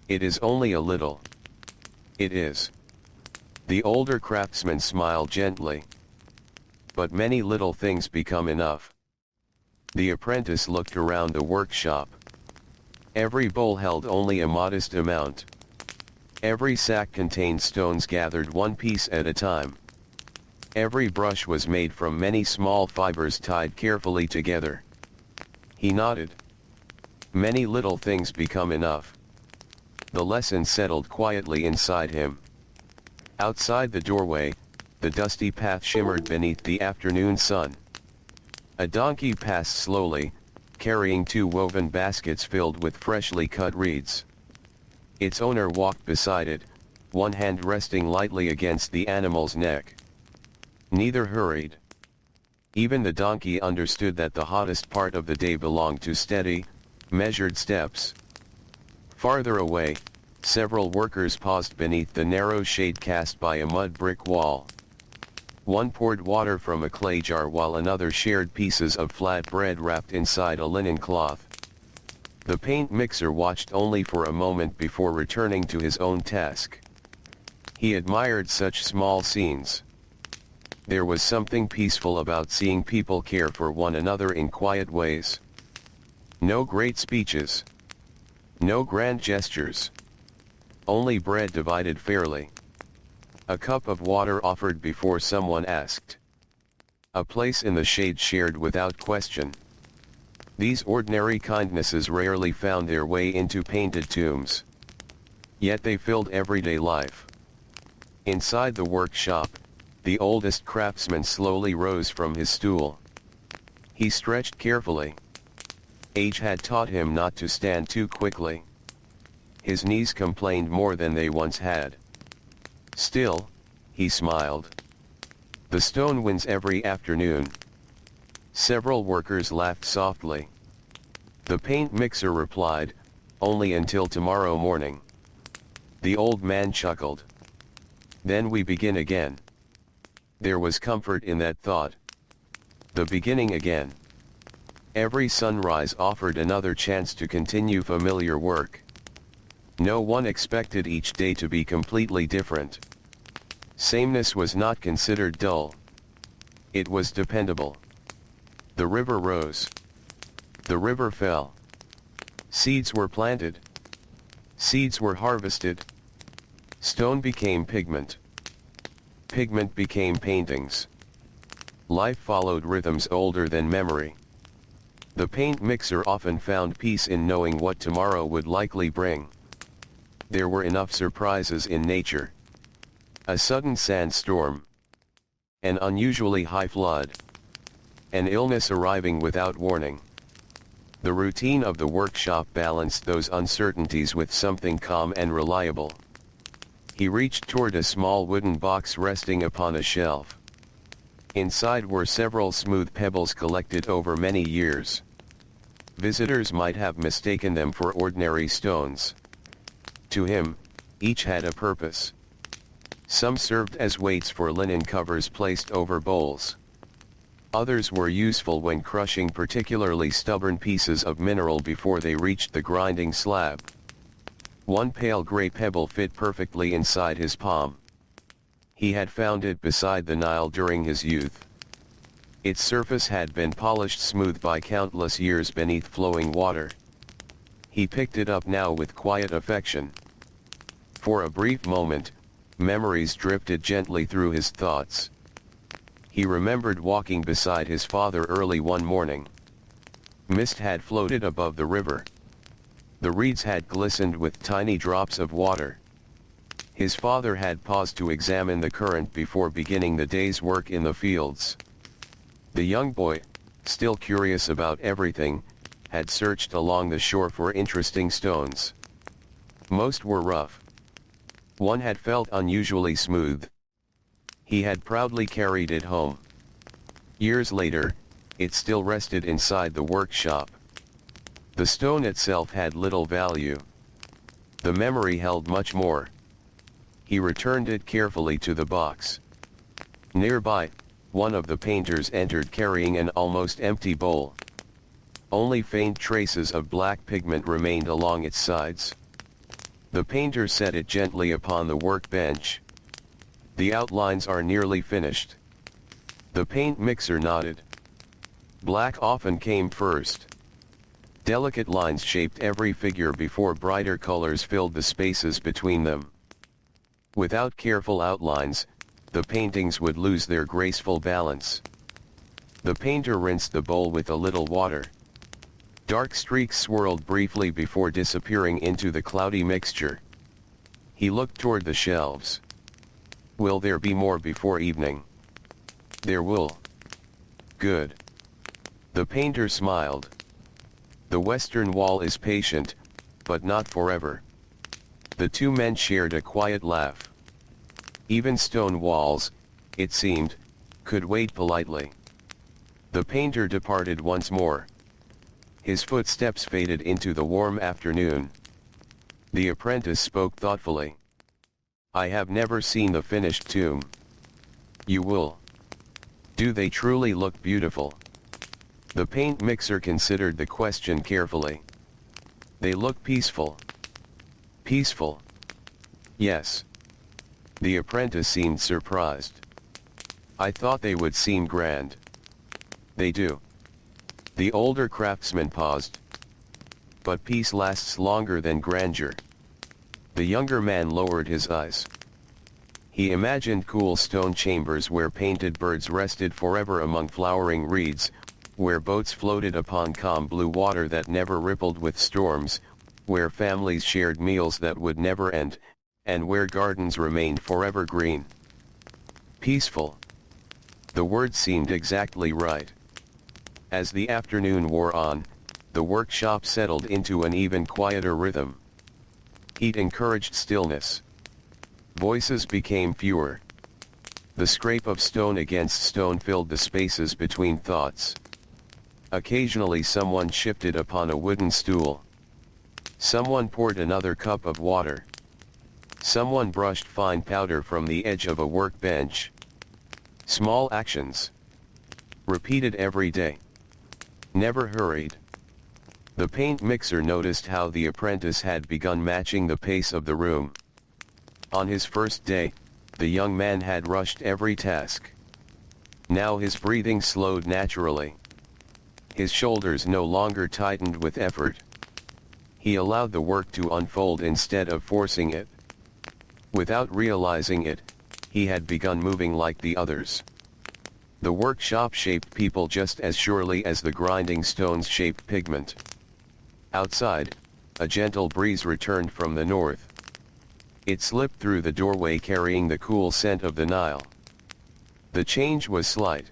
It is only a little." "It is." The older craftsman smiled gently. "But many little things become enough." The apprentice looked around the workshop. Every bowl held only a modest amount. Every sack contained stones gathered one piece at a time. Every brush was made from many small fibers tied carefully together. He nodded. Many little things become enough. The lesson settled quietly inside him. Outside the doorway, the dusty path shimmered beneath the afternoon sun. A donkey passed slowly, carrying two woven baskets filled with freshly cut reeds. Its owner walked beside it, one hand resting lightly against the animal's neck. Neither hurried. Even the donkey understood that the hottest part of the day belonged to steady, measured steps. Farther away, several workers paused beneath the narrow shade cast by a mud brick wall. One poured water from a clay jar while another shared pieces of flat bread wrapped inside a linen cloth. The paint mixer watched only for a moment before returning to his own task. He admired such small scenes. There was something peaceful about seeing people care for one another in quiet ways. No great speeches. No grand gestures. Only bread divided fairly. A cup of water offered before someone asked. A place in the shade shared without question. These ordinary kindnesses rarely found their way into painted tombs. Yet they filled everyday life. Inside the workshop, the oldest craftsman slowly rose from his stool. He stretched carefully. Age had taught him not to stand too quickly. His knees complained more than they once had. Still, he smiled. The stone wins every afternoon. Several workers laughed softly. The paint mixer replied, "Only until tomorrow morning." The old man chuckled. Then we begin again. There was comfort in that thought. The beginning again. Every sunrise offered another chance to continue familiar work. No one expected each day to be completely different. Sameness was not considered dull. It was dependable. The river rose. The river fell. Seeds were planted. Seeds were harvested. Stone became pigment. Pigment became paintings. Life followed rhythms older than memory. The paint mixer often found peace in knowing what tomorrow would likely bring. There were enough surprises in nature. A sudden sandstorm. An unusually high flood. An illness arriving without warning. The routine of the workshop balanced those uncertainties with something calm and reliable. He reached toward a small wooden box resting upon a shelf. Inside were several smooth pebbles collected over many years. Visitors might have mistaken them for ordinary stones. To him, each had a purpose. Some served as weights for linen covers placed over bowls. Others were useful when crushing particularly stubborn pieces of mineral before they reached the grinding slab. One pale gray pebble fit perfectly inside his palm. He had found it beside the Nile during his youth. Its surface had been polished smooth by countless years beneath flowing water. He picked it up now with quiet affection. For a brief moment, memories drifted gently through his thoughts. He remembered walking beside his father early one morning. Mist had floated above the river. The reeds had glistened with tiny drops of water. His father had paused to examine the current before beginning the day's work in the fields. The young boy, still curious about everything, had searched along the shore for interesting stones. Most were rough. One had felt unusually smooth. He had proudly carried it home. Years later, it still rested inside the workshop. The stone itself had little value. The memory held much more. He returned it carefully to the box. Nearby, one of the painters entered carrying an almost empty bowl. Only faint traces of black pigment remained along its sides. The painter set it gently upon the workbench. The outlines are nearly finished. The paint mixer nodded. Black often came first. Delicate lines shaped every figure before brighter colors filled the spaces between them. Without careful outlines, the paintings would lose their graceful balance. The painter rinsed the bowl with a little water. Dark streaks swirled briefly before disappearing into the cloudy mixture. He looked toward the shelves. Will there be more before evening? There will. Good. The painter smiled. The western wall is patient, but not forever. The two men shared a quiet laugh. Even stone walls, it seemed, could wait politely. The painter departed once more. His footsteps faded into the warm afternoon. The apprentice spoke thoughtfully. I have never seen the finished tomb. You will. Do they truly look beautiful? The paint mixer considered the question carefully. They look peaceful. Peaceful. Yes. The apprentice seemed surprised. I thought they would seem grand. They do. The older craftsman paused. But peace lasts longer than grandeur. The younger man lowered his eyes. He imagined cool stone chambers where painted birds rested forever among flowering reeds, where boats floated upon calm blue water that never rippled with storms, where families shared meals that would never end, and where gardens remained forever green. Peaceful. The word seemed exactly right. As the afternoon wore on, the workshop settled into an even quieter rhythm. Heat encouraged stillness. Voices became fewer. The scrape of stone against stone filled the spaces between thoughts. Occasionally someone shifted upon a wooden stool. Someone poured another cup of water. Someone brushed fine powder from the edge of a workbench. Small actions. Repeated every day. Never hurried. The paint mixer noticed how the apprentice had begun matching the pace of the room. On his first day, the young man had rushed every task. Now his breathing slowed naturally. His shoulders no longer tightened with effort. He allowed the work to unfold instead of forcing it. Without realizing it, he had begun moving like the others. The workshop shaped people just as surely as the grinding stones shaped pigment. Outside, a gentle breeze returned from the north. It slipped through the doorway carrying the cool scent of the Nile. The change was slight.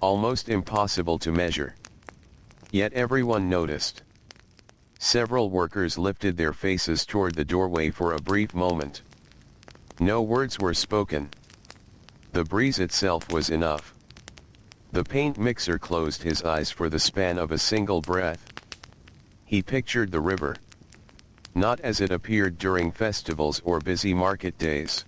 Almost impossible to measure. Yet everyone noticed. Several workers lifted their faces toward the doorway for a brief moment. No words were spoken. The breeze itself was enough. The paint mixer closed his eyes for the span of a single breath. He pictured the river. Not as it appeared during festivals or busy market days.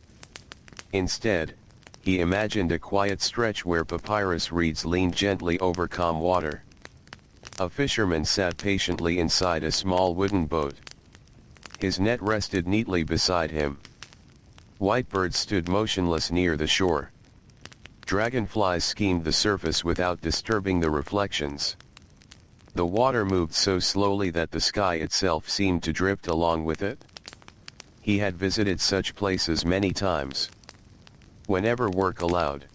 Instead, he imagined a quiet stretch where papyrus reeds leaned gently over calm water. A fisherman sat patiently inside a small wooden boat. His net rested neatly beside him. White birds stood motionless near the shore. Dragonflies schemed the surface without disturbing the reflections. The water moved so slowly that the sky itself seemed to drift along with it. He had visited such places many times. Whenever work allowed.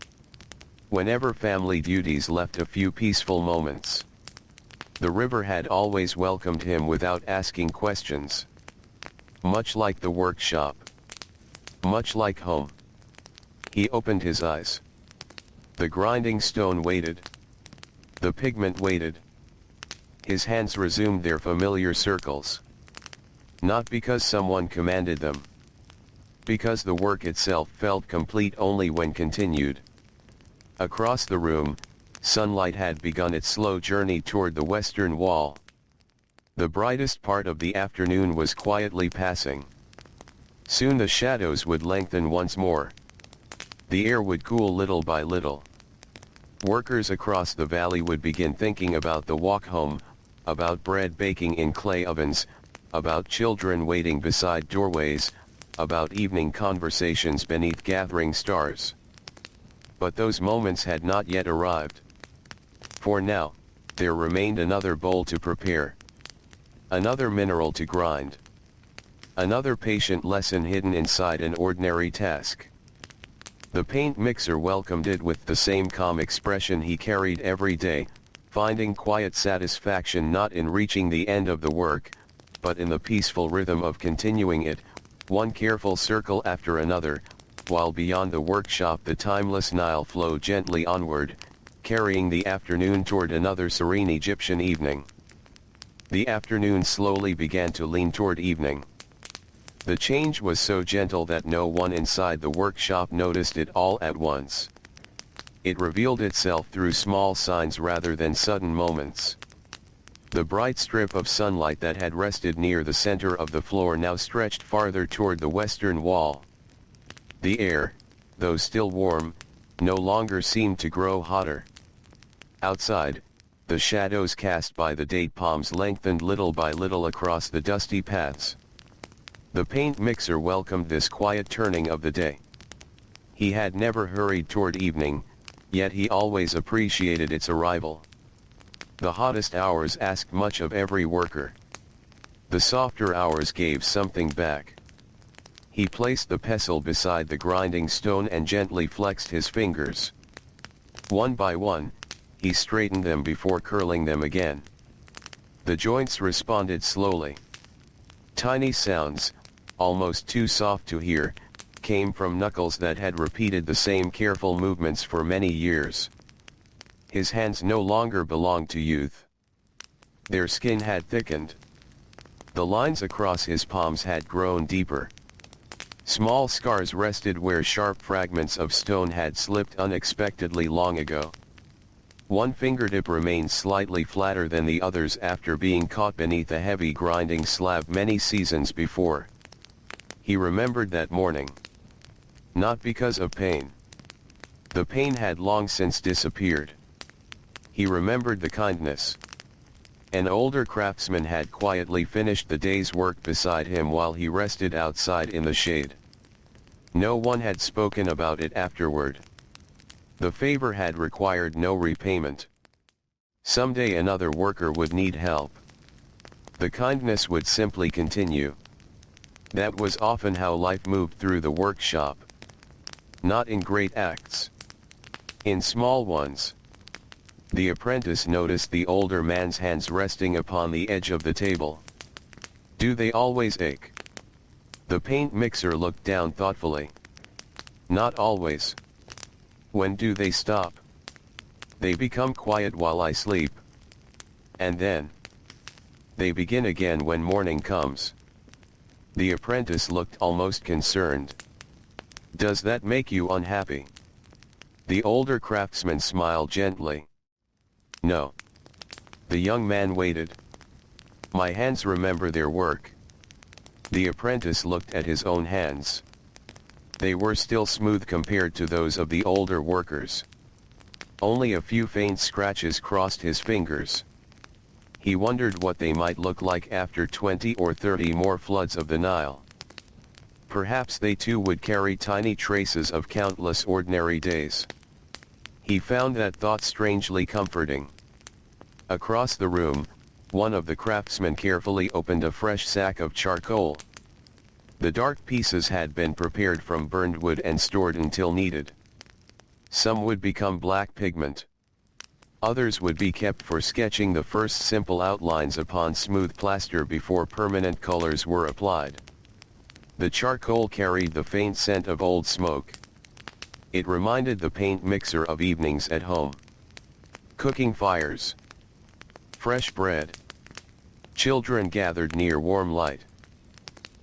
Whenever family duties left a few peaceful moments. The river had always welcomed him without asking questions. Much like the workshop. Much like home. He opened his eyes. The grinding stone waited. The pigment waited. His hands resumed their familiar circles. Not because someone commanded them. Because the work itself felt complete only when continued. Across the room, sunlight had begun its slow journey toward the western wall. The brightest part of the afternoon was quietly passing. Soon the shadows would lengthen once more. The air would cool little by little. Workers across the valley would begin thinking about the walk home, about bread baking in clay ovens, about children waiting beside doorways, about evening conversations beneath gathering stars. But those moments had not yet arrived. For now, there remained another bowl to prepare. Another mineral to grind. Another patient lesson hidden inside an ordinary task. The paint mixer welcomed it with the same calm expression he carried every day, finding quiet satisfaction not in reaching the end of the work, but in the peaceful rhythm of continuing it, one careful circle after another, while beyond the workshop the timeless Nile flowed gently onward, carrying the afternoon toward another serene Egyptian evening. The afternoon slowly began to lean toward evening. The change was so gentle that no one inside the workshop noticed it all at once. It revealed itself through small signs rather than sudden moments. The bright strip of sunlight that had rested near the center of the floor now stretched farther toward the western wall. The air, though still warm, no longer seemed to grow hotter. Outside, the shadows cast by the date palms lengthened little by little across the dusty paths. The paint mixer welcomed this quiet turning of the day. He had never hurried toward evening, yet he always appreciated its arrival. The hottest hours asked much of every worker. The softer hours gave something back. He placed the pestle beside the grinding stone and gently flexed his fingers. One by one, he straightened them before curling them again. The joints responded slowly. Tiny sounds, almost too soft to hear, came from knuckles that had repeated the same careful movements for many years. His hands no longer belonged to youth. Their skin had thickened. The lines across his palms had grown deeper. Small scars rested where sharp fragments of stone had slipped unexpectedly long ago. One fingertip remained slightly flatter than the others after being caught beneath a heavy grinding slab many seasons before. He remembered that morning. Not because of pain. The pain had long since disappeared. He remembered the kindness. An older craftsman had quietly finished the day's work beside him while he rested outside in the shade. No one had spoken about it afterward. The favor had required no repayment. Someday another worker would need help. The kindness would simply continue. That was often how life moved through the workshop. Not in great acts. In small ones. The apprentice noticed the older man's hands resting upon the edge of the table. Do they always ache? The paint mixer looked down thoughtfully. Not always. When do they stop? They become quiet while I sleep. And then? They begin again when morning comes. The apprentice looked almost concerned. Does that make you unhappy? The older craftsman smiled gently. No. The young man waited. My hands remember their work. The apprentice looked at his own hands. They were still smooth compared to those of the older workers. Only a few faint scratches crossed his fingers. He wondered what they might look like after 20 or 30 more floods of the Nile. Perhaps they too would carry tiny traces of countless ordinary days. He found that thought strangely comforting. Across the room, one of the craftsmen carefully opened a fresh sack of charcoal. The dark pieces had been prepared from burned wood and stored until needed. Some would become black pigment. Others would be kept for sketching the first simple outlines upon smooth plaster before permanent colors were applied. The charcoal carried the faint scent of old smoke. It reminded the paint mixer of evenings at home. Cooking fires. Fresh bread. Children gathered near warm light.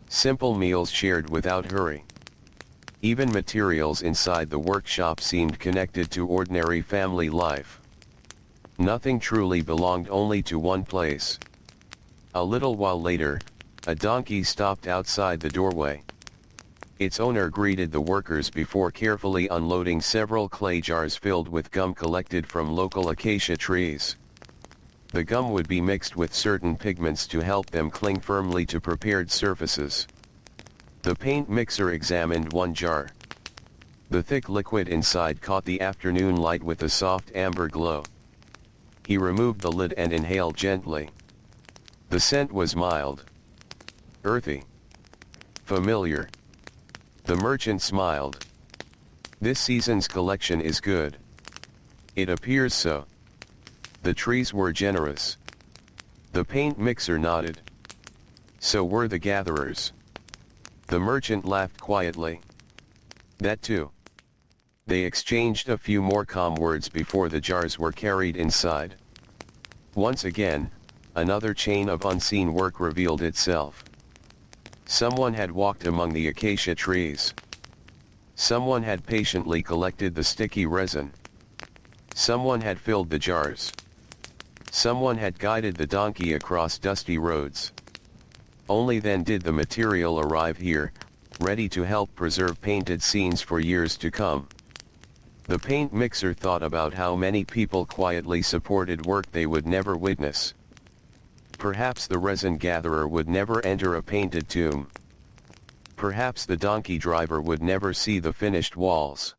Simple meals shared without hurry. Even materials inside the workshop seemed connected to ordinary family life. Nothing truly belonged only to one place. A little while later, a donkey stopped outside the doorway. Its owner greeted the workers before carefully unloading several clay jars filled with gum collected from local acacia trees. The gum would be mixed with certain pigments to help them cling firmly to prepared surfaces. The paint mixer examined one jar. The thick liquid inside caught the afternoon light with a soft amber glow. He removed the lid and inhaled gently. The scent was mild. Earthy. Familiar. The merchant smiled. This season's collection is good. It appears so. The trees were generous. The paint mixer nodded. So were the gatherers. The merchant laughed quietly. That too. They exchanged a few more calm words before the jars were carried inside. Once again, another chain of unseen work revealed itself. Someone had walked among the acacia trees. Someone had patiently collected the sticky resin. Someone had filled the jars. Someone had guided the donkey across dusty roads. Only then did the material arrive here, ready to help preserve painted scenes for years to come. The paint mixer thought about how many people quietly supported work they would never witness. Perhaps the resin gatherer would never enter a painted tomb. Perhaps the donkey driver would never see the finished walls.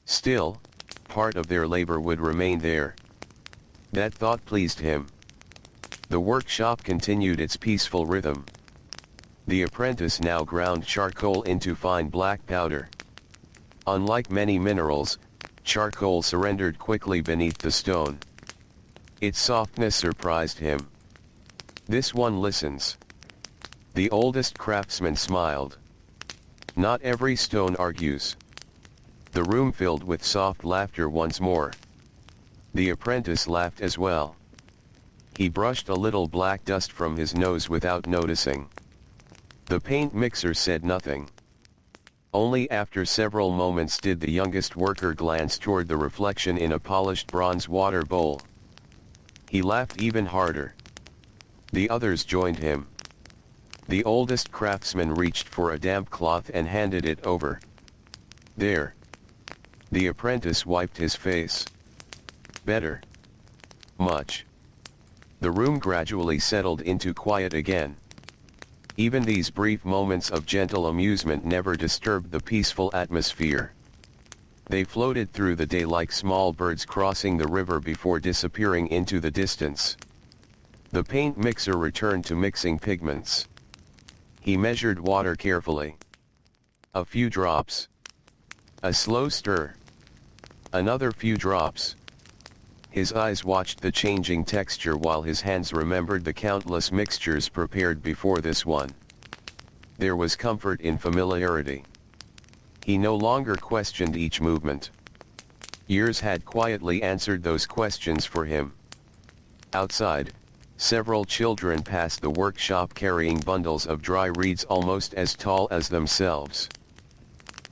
Still, part of their labor would remain there. That thought pleased him. The workshop continued its peaceful rhythm. The apprentice now ground charcoal into fine black powder. Unlike many minerals, charcoal surrendered quickly beneath the stone. Its softness surprised him. This one listens. The oldest craftsman smiled. Not every stone argues. The room filled with soft laughter once more. The apprentice laughed as well. He brushed a little black dust from his nose without noticing. The paint mixer said nothing. Only after several moments did the youngest worker glance toward the reflection in a polished bronze water bowl. He laughed even harder. The others joined him. The oldest craftsman reached for a damp cloth and handed it over. There. The apprentice wiped his face. Better. Much. The room gradually settled into quiet again. Even these brief moments of gentle amusement never disturbed the peaceful atmosphere. They floated through the day like small birds crossing the river before disappearing into the distance. The paint mixer returned to mixing pigments. He measured water carefully. A few drops. A slow stir. Another few drops. His eyes watched the changing texture while his hands remembered the countless mixtures prepared before this one. There was comfort in familiarity. He no longer questioned each movement. Years had quietly answered those questions for him. Outside, several children passed the workshop carrying bundles of dry reeds almost as tall as themselves.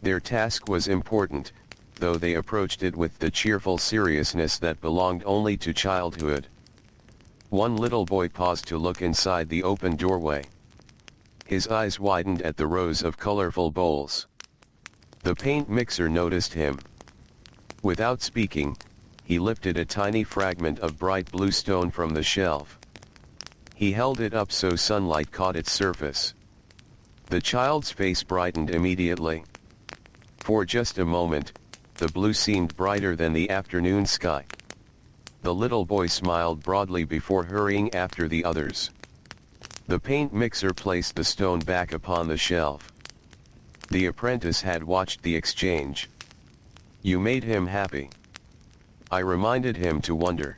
Their task was important, though they approached it with the cheerful seriousness that belonged only to childhood. One little boy paused to look inside the open doorway. His eyes widened at the rows of colorful bowls. The paint mixer noticed him. Without speaking, he lifted a tiny fragment of bright blue stone from the shelf. He held it up so sunlight caught its surface. The child's face brightened immediately. For just a moment, the blue seemed brighter than the afternoon sky. The little boy smiled broadly before hurrying after the others. The paint mixer placed the stone back upon the shelf. The apprentice had watched the exchange. "You made him happy." I reminded him to wonder.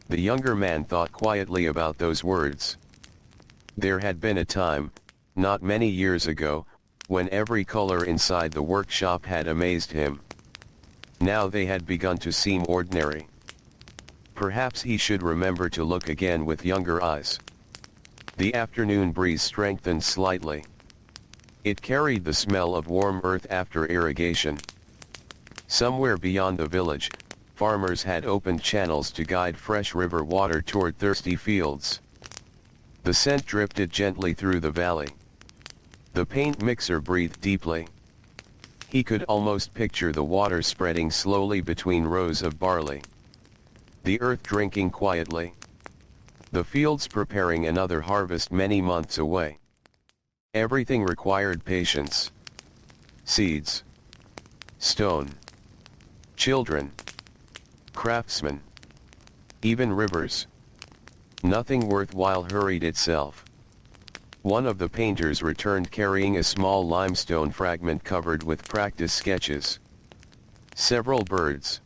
The younger man thought quietly about those words. There had been a time, not many years ago, when every color inside the workshop had amazed him. Now they had begun to seem ordinary. Perhaps he should remember to look again with younger eyes. The afternoon breeze strengthened slightly. It carried the smell of warm earth after irrigation. Somewhere beyond the village, farmers had opened channels to guide fresh river water toward thirsty fields. The scent drifted gently through the valley. The paint mixer breathed deeply. He could almost picture the water spreading slowly between rows of barley. The earth drinking quietly. The fields preparing another harvest many months away. Everything required patience. Seeds. Stone. Children. Craftsmen. Even rivers. Nothing worthwhile hurried itself. One of the painters returned carrying a small limestone fragment covered with practice sketches. Several birds.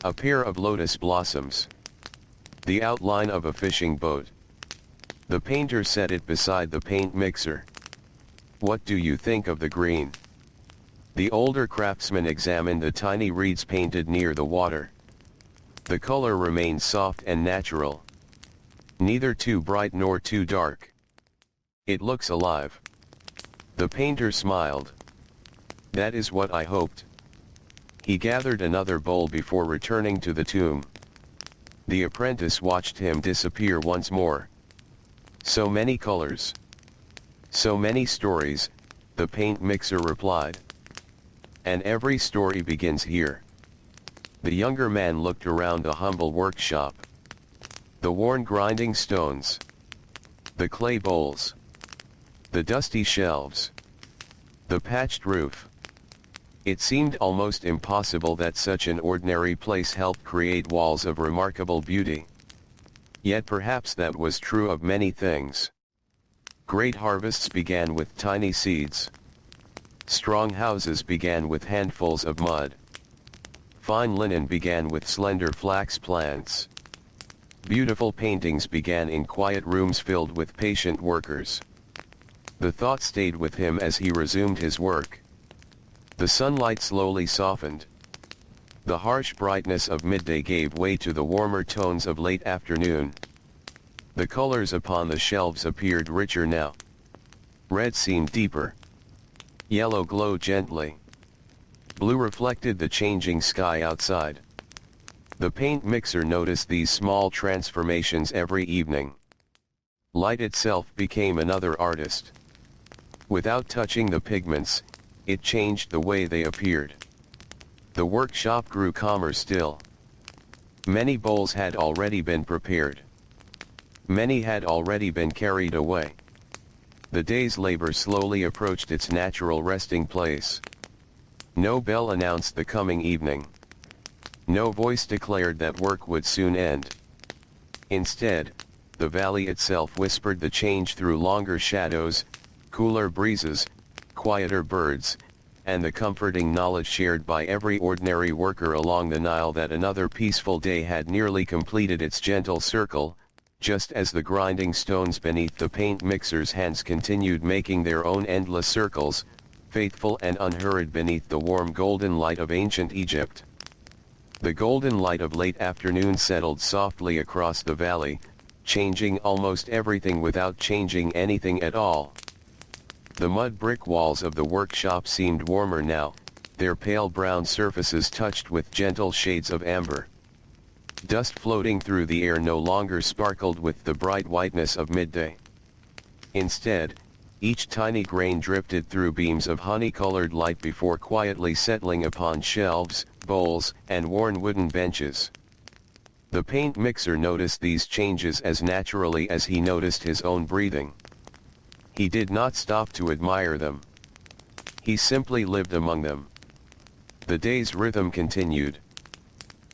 A pair of lotus blossoms. The outline of a fishing boat. The painter set it beside the paint mixer. "What do you think of the green?" The older craftsman examined the tiny reeds painted near the water. The color remained soft and natural. Neither too bright nor too dark. "It looks alive." The painter smiled. "That is what I hoped." He gathered another bowl before returning to the tomb. The apprentice watched him disappear once more. "So many colors. So many stories," the paint mixer replied. "And every story begins here." The younger man looked around the humble workshop. The worn grinding stones. The clay bowls. The dusty shelves. The patched roof. It seemed almost impossible that such an ordinary place helped create walls of remarkable beauty. Yet perhaps that was true of many things. Great harvests began with tiny seeds. Strong houses began with handfuls of mud. Fine linen began with slender flax plants. Beautiful paintings began in quiet rooms filled with patient workers. The thought stayed with him as he resumed his work. The sunlight slowly softened. The harsh brightness of midday gave way to the warmer tones of late afternoon. The colors upon the shelves appeared richer now. Red seemed deeper. Yellow glowed gently. Blue reflected the changing sky outside. The paint mixer noticed these small transformations every evening. Light itself became another artist. Without touching the pigments, it changed the way they appeared. The workshop grew calmer still. Many bowls had already been prepared. Many had already been carried away. The day's labor slowly approached its natural resting place. No bell announced the coming evening. No voice declared that work would soon end. Instead, the valley itself whispered the change through longer shadows, cooler breezes, quieter birds, and the comforting knowledge shared by every ordinary worker along the Nile that another peaceful day had nearly completed its gentle circle, just as the grinding stones beneath the paint mixer's hands continued making their own endless circles, faithful and unhurried beneath the warm golden light of ancient Egypt. The golden light of late afternoon settled softly across the valley, changing almost everything without changing anything at all. The mud brick walls of the workshop seemed warmer now, their pale brown surfaces touched with gentle shades of amber. Dust floating through the air no longer sparkled with the bright whiteness of midday. Instead, each tiny grain drifted through beams of honey-colored light before quietly settling upon shelves, bowls, and worn wooden benches. The paint mixer noticed these changes as naturally as he noticed his own breathing. He did not stop to admire them. He simply lived among them. The day's rhythm continued.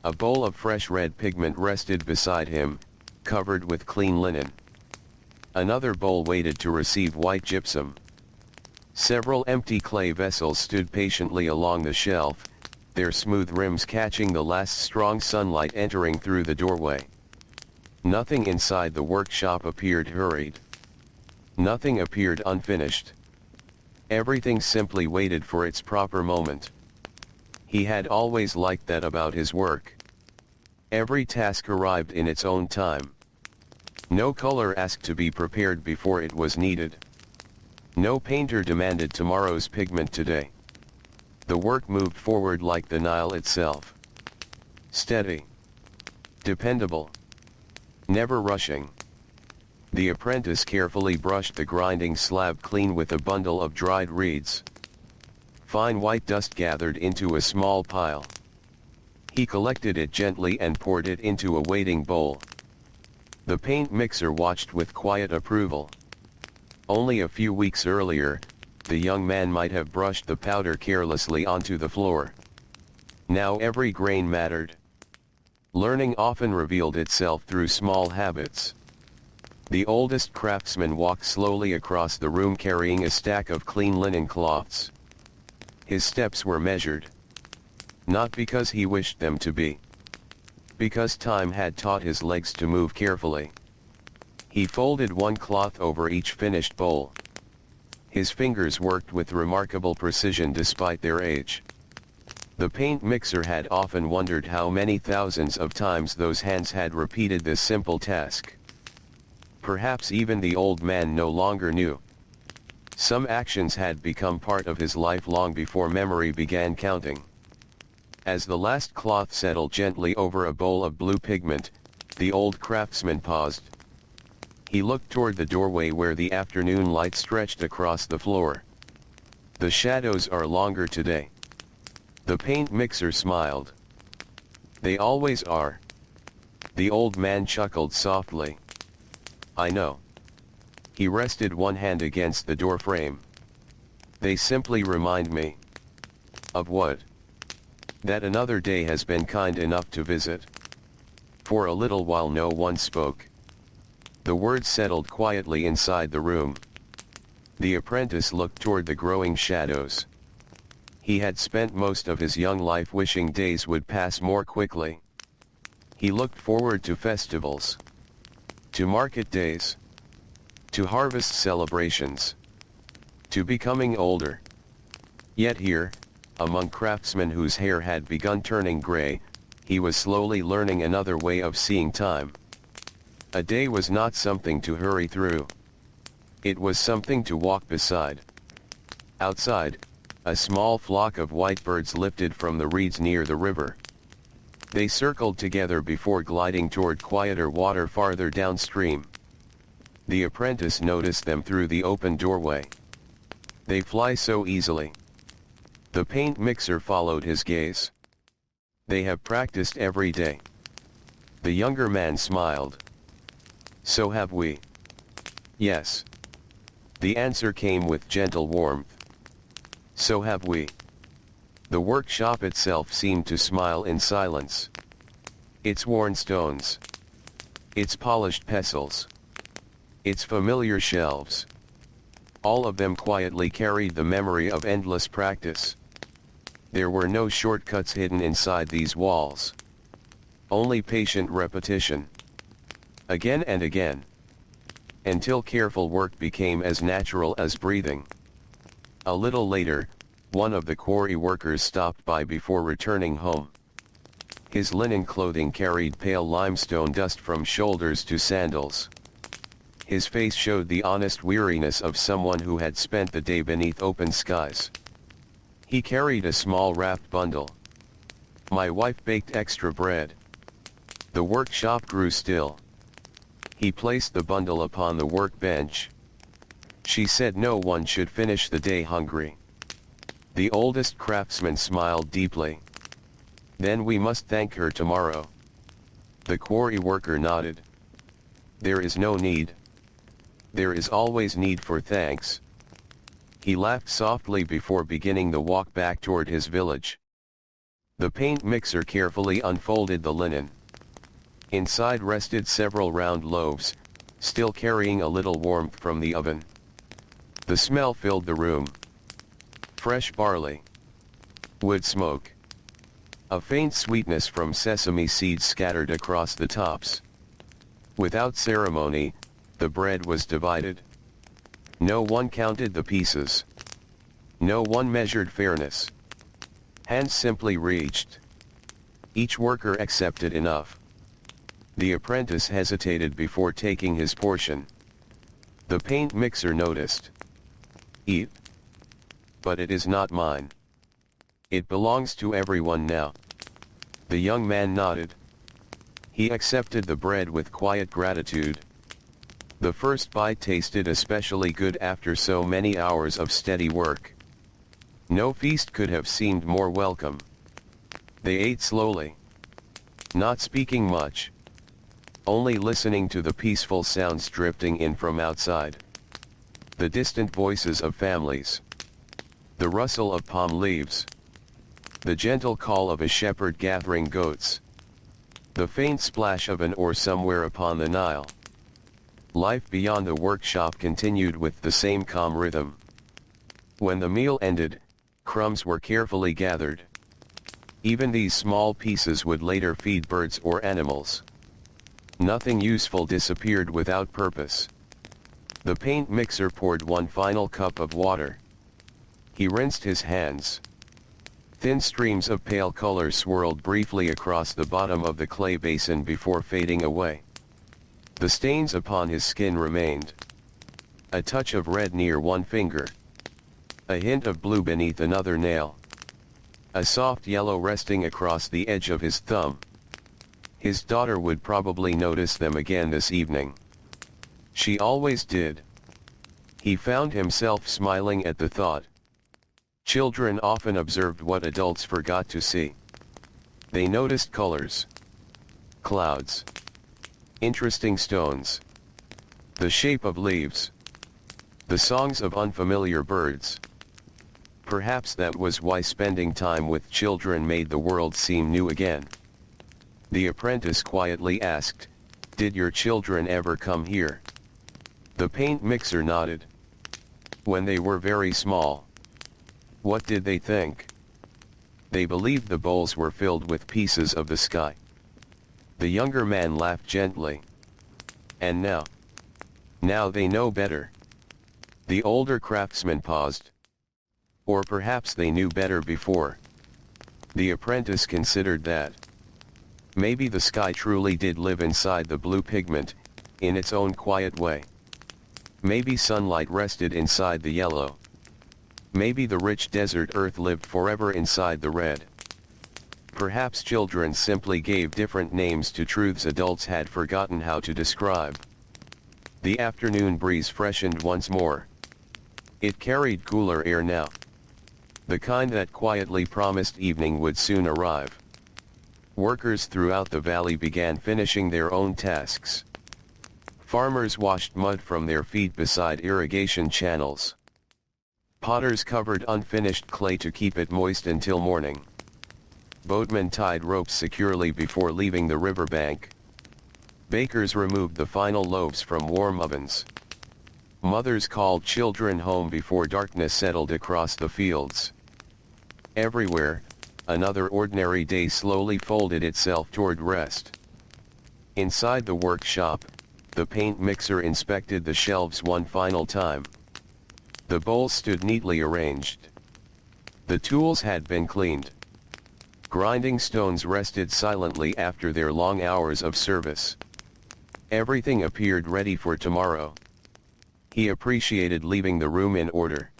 A bowl of fresh red pigment rested beside him, covered with clean linen. Another bowl waited to receive white gypsum. Several empty clay vessels stood patiently along the shelf, their smooth rims catching the last strong sunlight entering through the doorway. Nothing inside the workshop appeared hurried. Nothing appeared unfinished. Everything simply waited for its proper moment. He had always liked that about his work. Every task arrived in its own time. No color asked to be prepared before it was needed. No painter demanded tomorrow's pigment today. The work moved forward like the Nile itself. Steady. Dependable. Never rushing. The apprentice carefully brushed the grinding slab clean with a bundle of dried reeds. Fine white dust gathered into a small pile. He collected it gently and poured it into a waiting bowl. The paint mixer watched with quiet approval. Only a few weeks earlier, the young man might have brushed the powder carelessly onto the floor. Now every grain mattered. Learning often revealed itself through small habits. The oldest craftsman walked slowly across the room carrying a stack of clean linen cloths. His steps were measured. Not because he wished them to be. Because time had taught his legs to move carefully. He folded one cloth over each finished bowl. His fingers worked with remarkable precision despite their age. The paint mixer had often wondered how many thousands of times those hands had repeated this simple task. Perhaps even the old man no longer knew. Some actions had become part of his life long before memory began counting. As the last cloth settled gently over a bowl of blue pigment, the old craftsman paused. He looked toward the doorway where the afternoon light stretched across the floor. The shadows are longer today. The paint mixer smiled. They always are. The old man chuckled softly. I know. He rested one hand against the door frame. They simply remind me. Of what? That another day has been kind enough to visit. For a little while no one spoke. The words settled quietly inside the room. The apprentice looked toward the growing shadows. He had spent most of his young life wishing days would pass more quickly. He looked forward to festivals. To market days. To harvest celebrations. To becoming older. Yet here, among craftsmen whose hair had begun turning gray, he was slowly learning another way of seeing time. A day was not something to hurry through. It was something to walk beside. Outside, a small flock of white birds lifted from the reeds near the river. They circled together before gliding toward quieter water farther downstream. The apprentice noticed them through the open doorway. They fly so easily. The paint mixer followed his gaze. They have practiced every day. The younger man smiled. So have we. Yes. The answer came with gentle warmth. So have we. The workshop itself seemed to smile in silence. Its worn stones. Its polished pestles. Its familiar shelves. All of them quietly carried the memory of endless practice. There were no shortcuts hidden inside these walls. Only patient repetition. Again and again. Until careful work became as natural as breathing. A little later, one of the quarry workers stopped by before returning home. His linen clothing carried pale limestone dust from shoulders to sandals. His face showed the honest weariness of someone who had spent the day beneath open skies. He carried a small wrapped bundle. My wife baked extra bread. The workshop grew still. He placed the bundle upon the workbench. She said no one should finish the day hungry. The oldest craftsman smiled deeply. Then we must thank her tomorrow. The quarry worker nodded. There is no need. There is always need for thanks. He laughed softly before beginning the walk back toward his village. The paint mixer carefully unfolded the linen. Inside rested several round loaves, still carrying a little warmth from the oven. The smell filled the room. Fresh barley. Wood smoke. A faint sweetness from sesame seeds scattered across the tops. Without ceremony, the bread was divided. No one counted the pieces. No one measured fairness. Hands simply reached. Each worker accepted enough. The apprentice hesitated before taking his portion. The paint mixer noticed. Eat. But it is not mine. It belongs to everyone now. The young man nodded. He accepted the bread with quiet gratitude. The first bite tasted especially good after so many hours of steady work. No feast could have seemed more welcome. They ate slowly. Not speaking much. Only listening to the peaceful sounds drifting in from outside. The distant voices of families. The rustle of palm leaves. The gentle call of a shepherd gathering goats. The faint splash of an oar somewhere upon the Nile. Life beyond the workshop continued with the same calm rhythm. When the meal ended, crumbs were carefully gathered. Even these small pieces would later feed birds or animals. Nothing useful disappeared without purpose. The paint mixer poured one final cup of water. He rinsed his hands. Thin streams of pale color swirled briefly across the bottom of the clay basin before fading away. The stains upon his skin remained. A touch of red near one finger. A hint of blue beneath another nail. A soft yellow resting across the edge of his thumb. His daughter would probably notice them again this evening. She always did. He found himself smiling at the thought. Children often observed what adults forgot to see. They noticed colors. Clouds. Interesting stones. The shape of leaves. The songs of unfamiliar birds. Perhaps that was why spending time with children made the world seem new again. The apprentice quietly asked, "Did your children ever come here?" The paint mixer nodded. When they were very small. What did they think? They believed the bowls were filled with pieces of the sky. The younger man laughed gently. And now? Now they know better. The older craftsman paused. Or perhaps they knew better before. The apprentice considered that. Maybe the sky truly did live inside the blue pigment, in its own quiet way. Maybe sunlight rested inside the yellow. Maybe the rich desert earth lived forever inside the red. Perhaps children simply gave different names to truths adults had forgotten how to describe. The afternoon breeze freshened once more. It carried cooler air now, the kind that quietly promised evening would soon arrive. Workers throughout the valley began finishing their own tasks. Farmers washed mud from their feet beside irrigation channels. Potters covered unfinished clay to keep it moist until morning. Boatmen tied ropes securely before leaving the riverbank. Bakers removed the final loaves from warm ovens. Mothers called children home before darkness settled across the fields. Everywhere, another ordinary day slowly folded itself toward rest. Inside the workshop, the paint mixer inspected the shelves one final time. The bowls stood neatly arranged. The tools had been cleaned. Grinding stones rested silently after their long hours of service. Everything appeared ready for tomorrow. He appreciated leaving the room in order.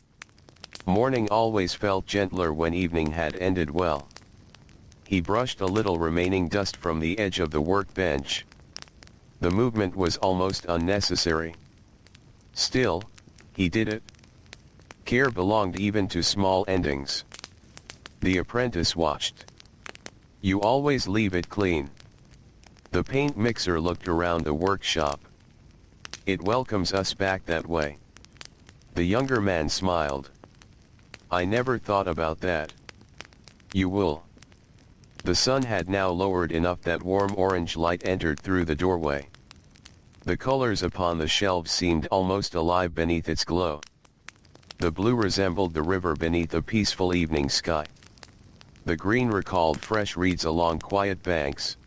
Morning always felt gentler when evening had ended well. He brushed a little remaining dust from the edge of the workbench. The movement was almost unnecessary. Still, he did it. Care belonged even to small endings. The apprentice watched. You always leave it clean. The paint mixer looked around the workshop. It welcomes us back that way. The younger man smiled. I never thought about that. You will. The sun had now lowered enough that warm orange light entered through the doorway. The colors upon the shelves seemed almost alive beneath its glow. The blue resembled the river beneath a peaceful evening sky. The green recalled fresh reeds along quiet banks.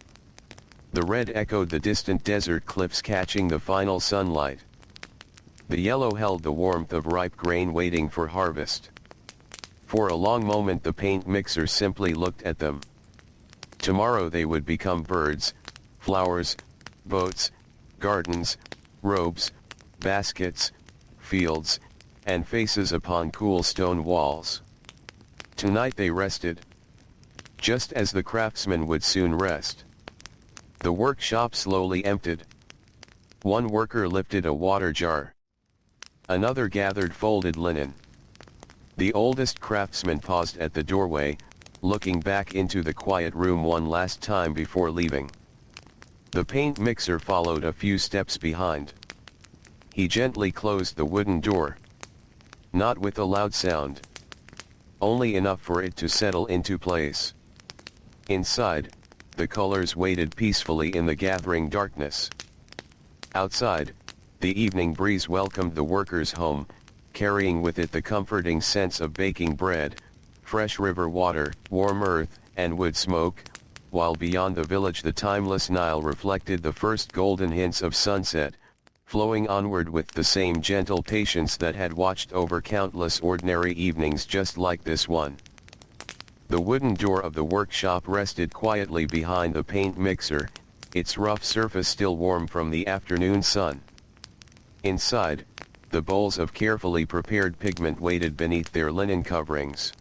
The red echoed the distant desert cliffs catching the final sunlight. The yellow held the warmth of ripe grain waiting for harvest. For a long moment the paint mixer simply looked at them. Tomorrow they would become birds, flowers, boats, gardens, robes, baskets, fields, and faces upon cool stone walls. Tonight they rested. Just as the craftsmen would soon rest. The workshop slowly emptied. One worker lifted a water jar. Another gathered folded linen. The oldest craftsman paused at the doorway, looking back into the quiet room one last time before leaving. The paint mixer followed a few steps behind. He gently closed the wooden door. Not with a loud sound. Only enough for it to settle into place. Inside, the colors waited peacefully in the gathering darkness. Outside, the evening breeze welcomed the workers home, carrying with it the comforting sense of baking bread, fresh river water, warm earth, and wood smoke, while beyond the village the timeless Nile reflected the first golden hints of sunset, flowing onward with the same gentle patience that had watched over countless ordinary evenings just like this one. The wooden door of the workshop rested quietly behind the paint mixer, its rough surface still warm from the afternoon sun. Inside, the bowls of carefully prepared pigment waited beneath their linen coverings.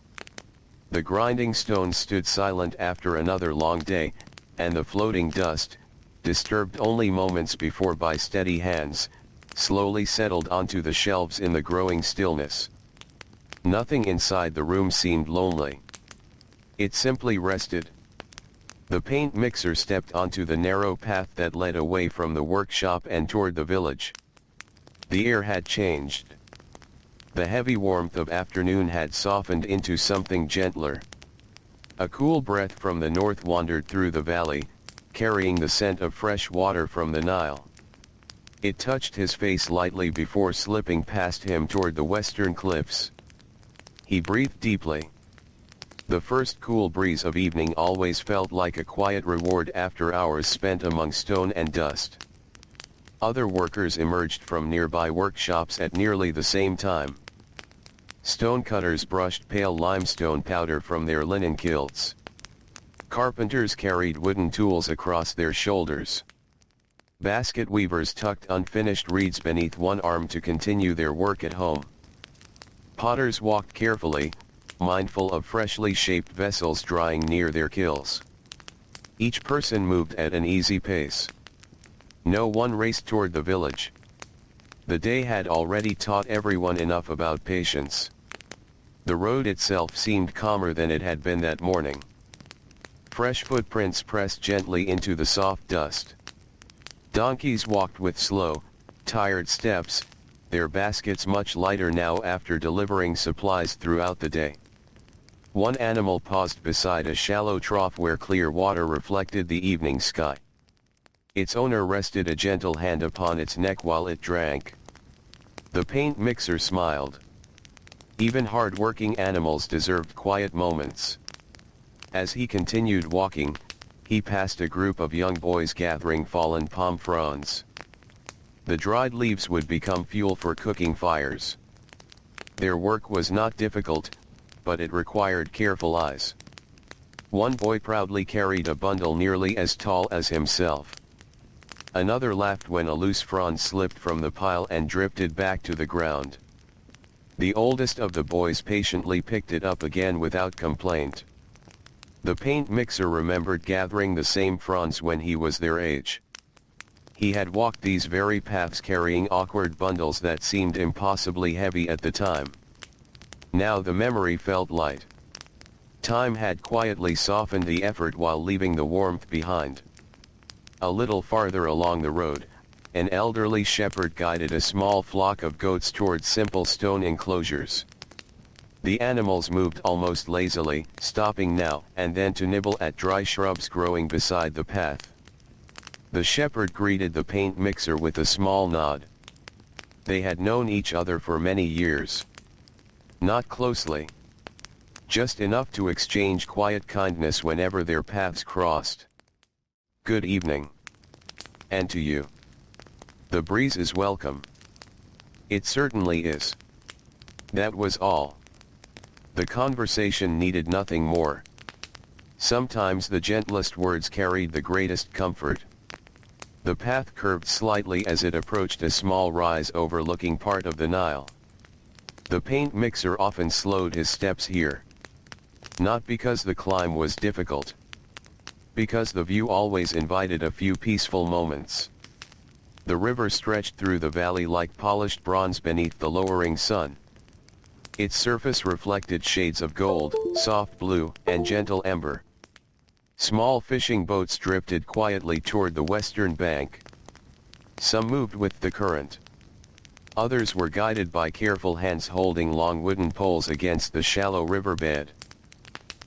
The grinding stones stood silent after another long day, and the floating dust, disturbed only moments before by steady hands, slowly settled onto the shelves in the growing stillness. Nothing inside the room seemed lonely. It simply rested. The paint mixer stepped onto the narrow path that led away from the workshop and toward the village. The air had changed. The heavy warmth of afternoon had softened into something gentler. A cool breath from the north wandered through the valley, carrying the scent of fresh water from the Nile. It touched his face lightly before slipping past him toward the western cliffs. He breathed deeply. The first cool breeze of evening always felt like a quiet reward after hours spent among stone and dust. Other workers emerged from nearby workshops at nearly the same time. Stonecutters brushed pale limestone powder from their linen kilts. Carpenters carried wooden tools across their shoulders. Basket weavers tucked unfinished reeds beneath one arm to continue their work at home. Potters walked carefully, mindful of freshly shaped vessels drying near their kilns. Each person moved at an easy pace. No one raced toward the village. The day had already taught everyone enough about patience. The road itself seemed calmer than it had been that morning. Fresh footprints pressed gently into the soft dust. Donkeys walked with slow, tired steps, their baskets much lighter now after delivering supplies throughout the day. One animal paused beside a shallow trough where clear water reflected the evening sky. Its owner rested a gentle hand upon its neck while it drank. The paint mixer smiled. Even hard-working animals deserved quiet moments. As he continued walking, he passed a group of young boys gathering fallen palm fronds. The dried leaves would become fuel for cooking fires. Their work was not difficult, but it required careful eyes. One boy proudly carried a bundle nearly as tall as himself. Another laughed when a loose frond slipped from the pile and drifted back to the ground. The oldest of the boys patiently picked it up again without complaint. The paint mixer remembered gathering the same fronds when he was their age. He had walked these very paths carrying awkward bundles that seemed impossibly heavy at the time. Now the memory felt light. Time had quietly softened the effort while leaving the warmth behind. A little farther along the road, an elderly shepherd guided a small flock of goats towards simple stone enclosures. The animals moved almost lazily, stopping now and then to nibble at dry shrubs growing beside the path. The shepherd greeted the paint mixer with a small nod. They had known each other for many years. Not closely. Just enough to exchange quiet kindness whenever their paths crossed. "Good evening. And to you. The breeze is welcome." "It certainly is." That was all. The conversation needed nothing more. Sometimes the gentlest words carried the greatest comfort. The path curved slightly as it approached a small rise overlooking part of the Nile. The paint mixer often slowed his steps here. Not because the climb was difficult. Because the view always invited a few peaceful moments. The river stretched through the valley like polished bronze beneath the lowering sun. Its surface reflected shades of gold, soft blue, and gentle amber. Small fishing boats drifted quietly toward the western bank. Some moved with the current. Others were guided by careful hands holding long wooden poles against the shallow riverbed.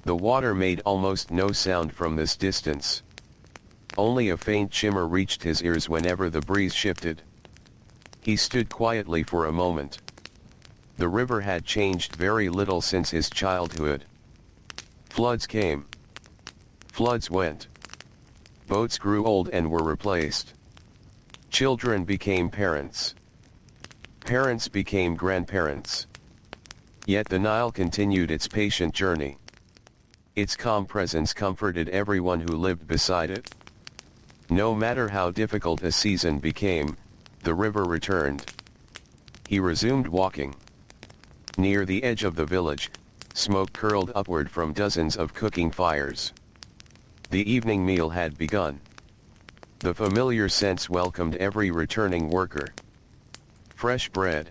The water made almost no sound from this distance. Only a faint shimmer reached his ears whenever the breeze shifted. He stood quietly for a moment. The river had changed very little since his childhood. Floods came. Floods went. Boats grew old and were replaced. Children became parents. Parents became grandparents. Yet the Nile continued its patient journey. Its calm presence comforted everyone who lived beside it. No matter how difficult a season became, the river returned. He resumed walking. Near the edge of the village, smoke curled upward from dozens of cooking fires. The evening meal had begun. The familiar scents welcomed every returning worker. Fresh bread.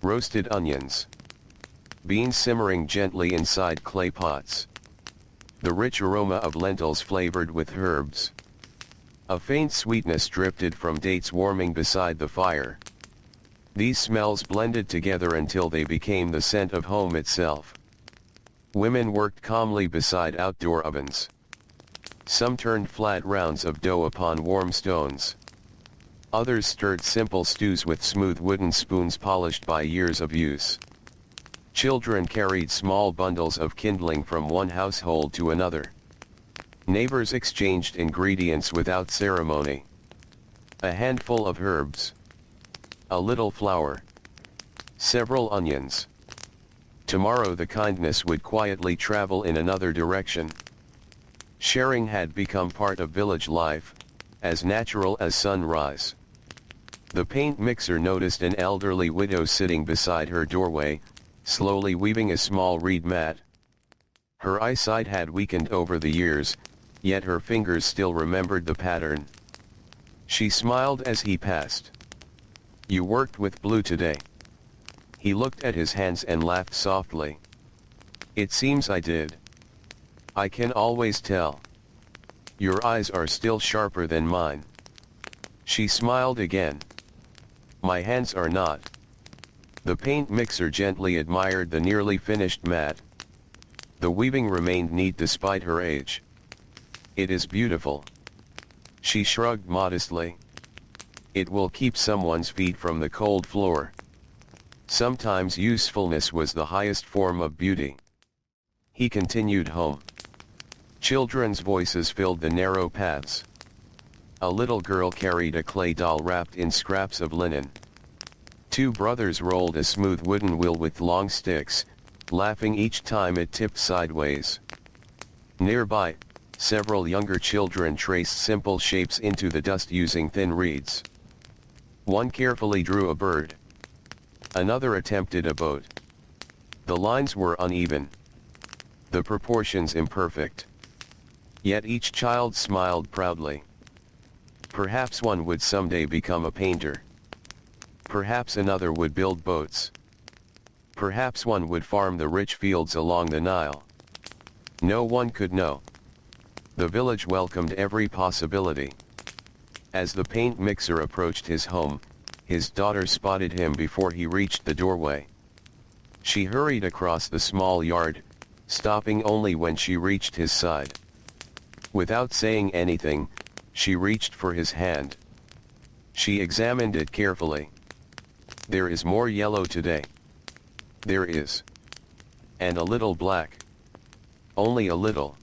Roasted onions. Beans simmering gently inside clay pots. The rich aroma of lentils flavored with herbs. A faint sweetness drifted from dates warming beside the fire. These smells blended together until they became the scent of home itself. Women worked calmly beside outdoor ovens. Some turned flat rounds of dough upon warm stones. Others stirred simple stews with smooth wooden spoons polished by years of use. Children carried small bundles of kindling from one household to another. Neighbors exchanged ingredients without ceremony. A handful of herbs. A little flour. Several onions. Tomorrow the kindness would quietly travel in another direction. Sharing had become part of village life, as natural as sunrise. The paint mixer noticed an elderly widow sitting beside her doorway, slowly weaving a small reed mat. Her eyesight had weakened over the years, yet her fingers still remembered the pattern. She smiled as he passed. You worked with blue today. He looked at his hands and laughed softly. It seems I did. I can always tell. Your eyes are still sharper than mine. She smiled again. My hands are not. The paint mixer gently admired the nearly finished mat. The weaving remained neat despite her age. It is beautiful. She shrugged modestly. It will keep someone's feet from the cold floor. Sometimes usefulness was the highest form of beauty. He continued home. Children's voices filled the narrow paths. A little girl carried a clay doll wrapped in scraps of linen. Two brothers rolled a smooth wooden wheel with long sticks, laughing each time it tipped sideways. Nearby, several younger children traced simple shapes into the dust using thin reeds. One carefully drew a bird. Another attempted a boat. The lines were uneven. The proportions imperfect. Yet each child smiled proudly. Perhaps one would someday become a painter. Perhaps another would build boats. Perhaps one would farm the rich fields along the Nile. No one could know. The village welcomed every possibility. As the paint mixer approached his home, his daughter spotted him before he reached the doorway. She hurried across the small yard, stopping only when she reached his side. Without saying anything, she reached for his hand. She examined it carefully. There is more yellow today. There is. And a little black. Only a little.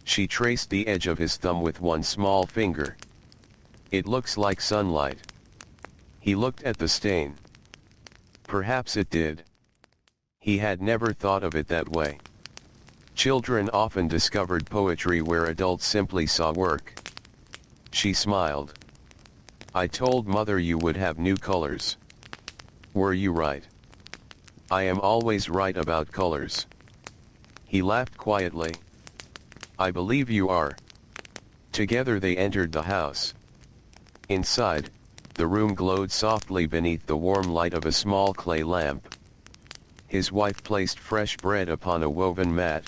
She traced the edge of his thumb with one small finger. It looks like sunlight. He looked at the stain. Perhaps it did. He had never thought of it that way. Children often discovered poetry where adults simply saw work. She smiled. I told Mother you would have new colors. Were you right? I am always right about colors. He laughed quietly. I believe you are. Together they entered the house. Inside, the room glowed softly beneath the warm light of a small clay lamp. His wife placed fresh bread upon a woven mat.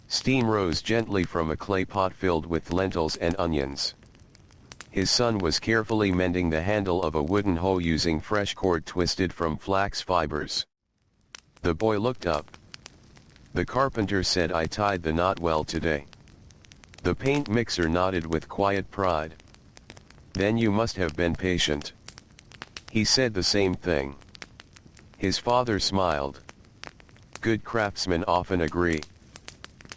Steam rose gently from a clay pot filled with lentils and onions. His son was carefully mending the handle of a wooden hoe using fresh cord twisted from flax fibers. The boy looked up. The carpenter said I tied the knot well today. The paint mixer nodded with quiet pride. Then you must have been patient. He said the same thing. His father smiled. Good craftsmen often agree.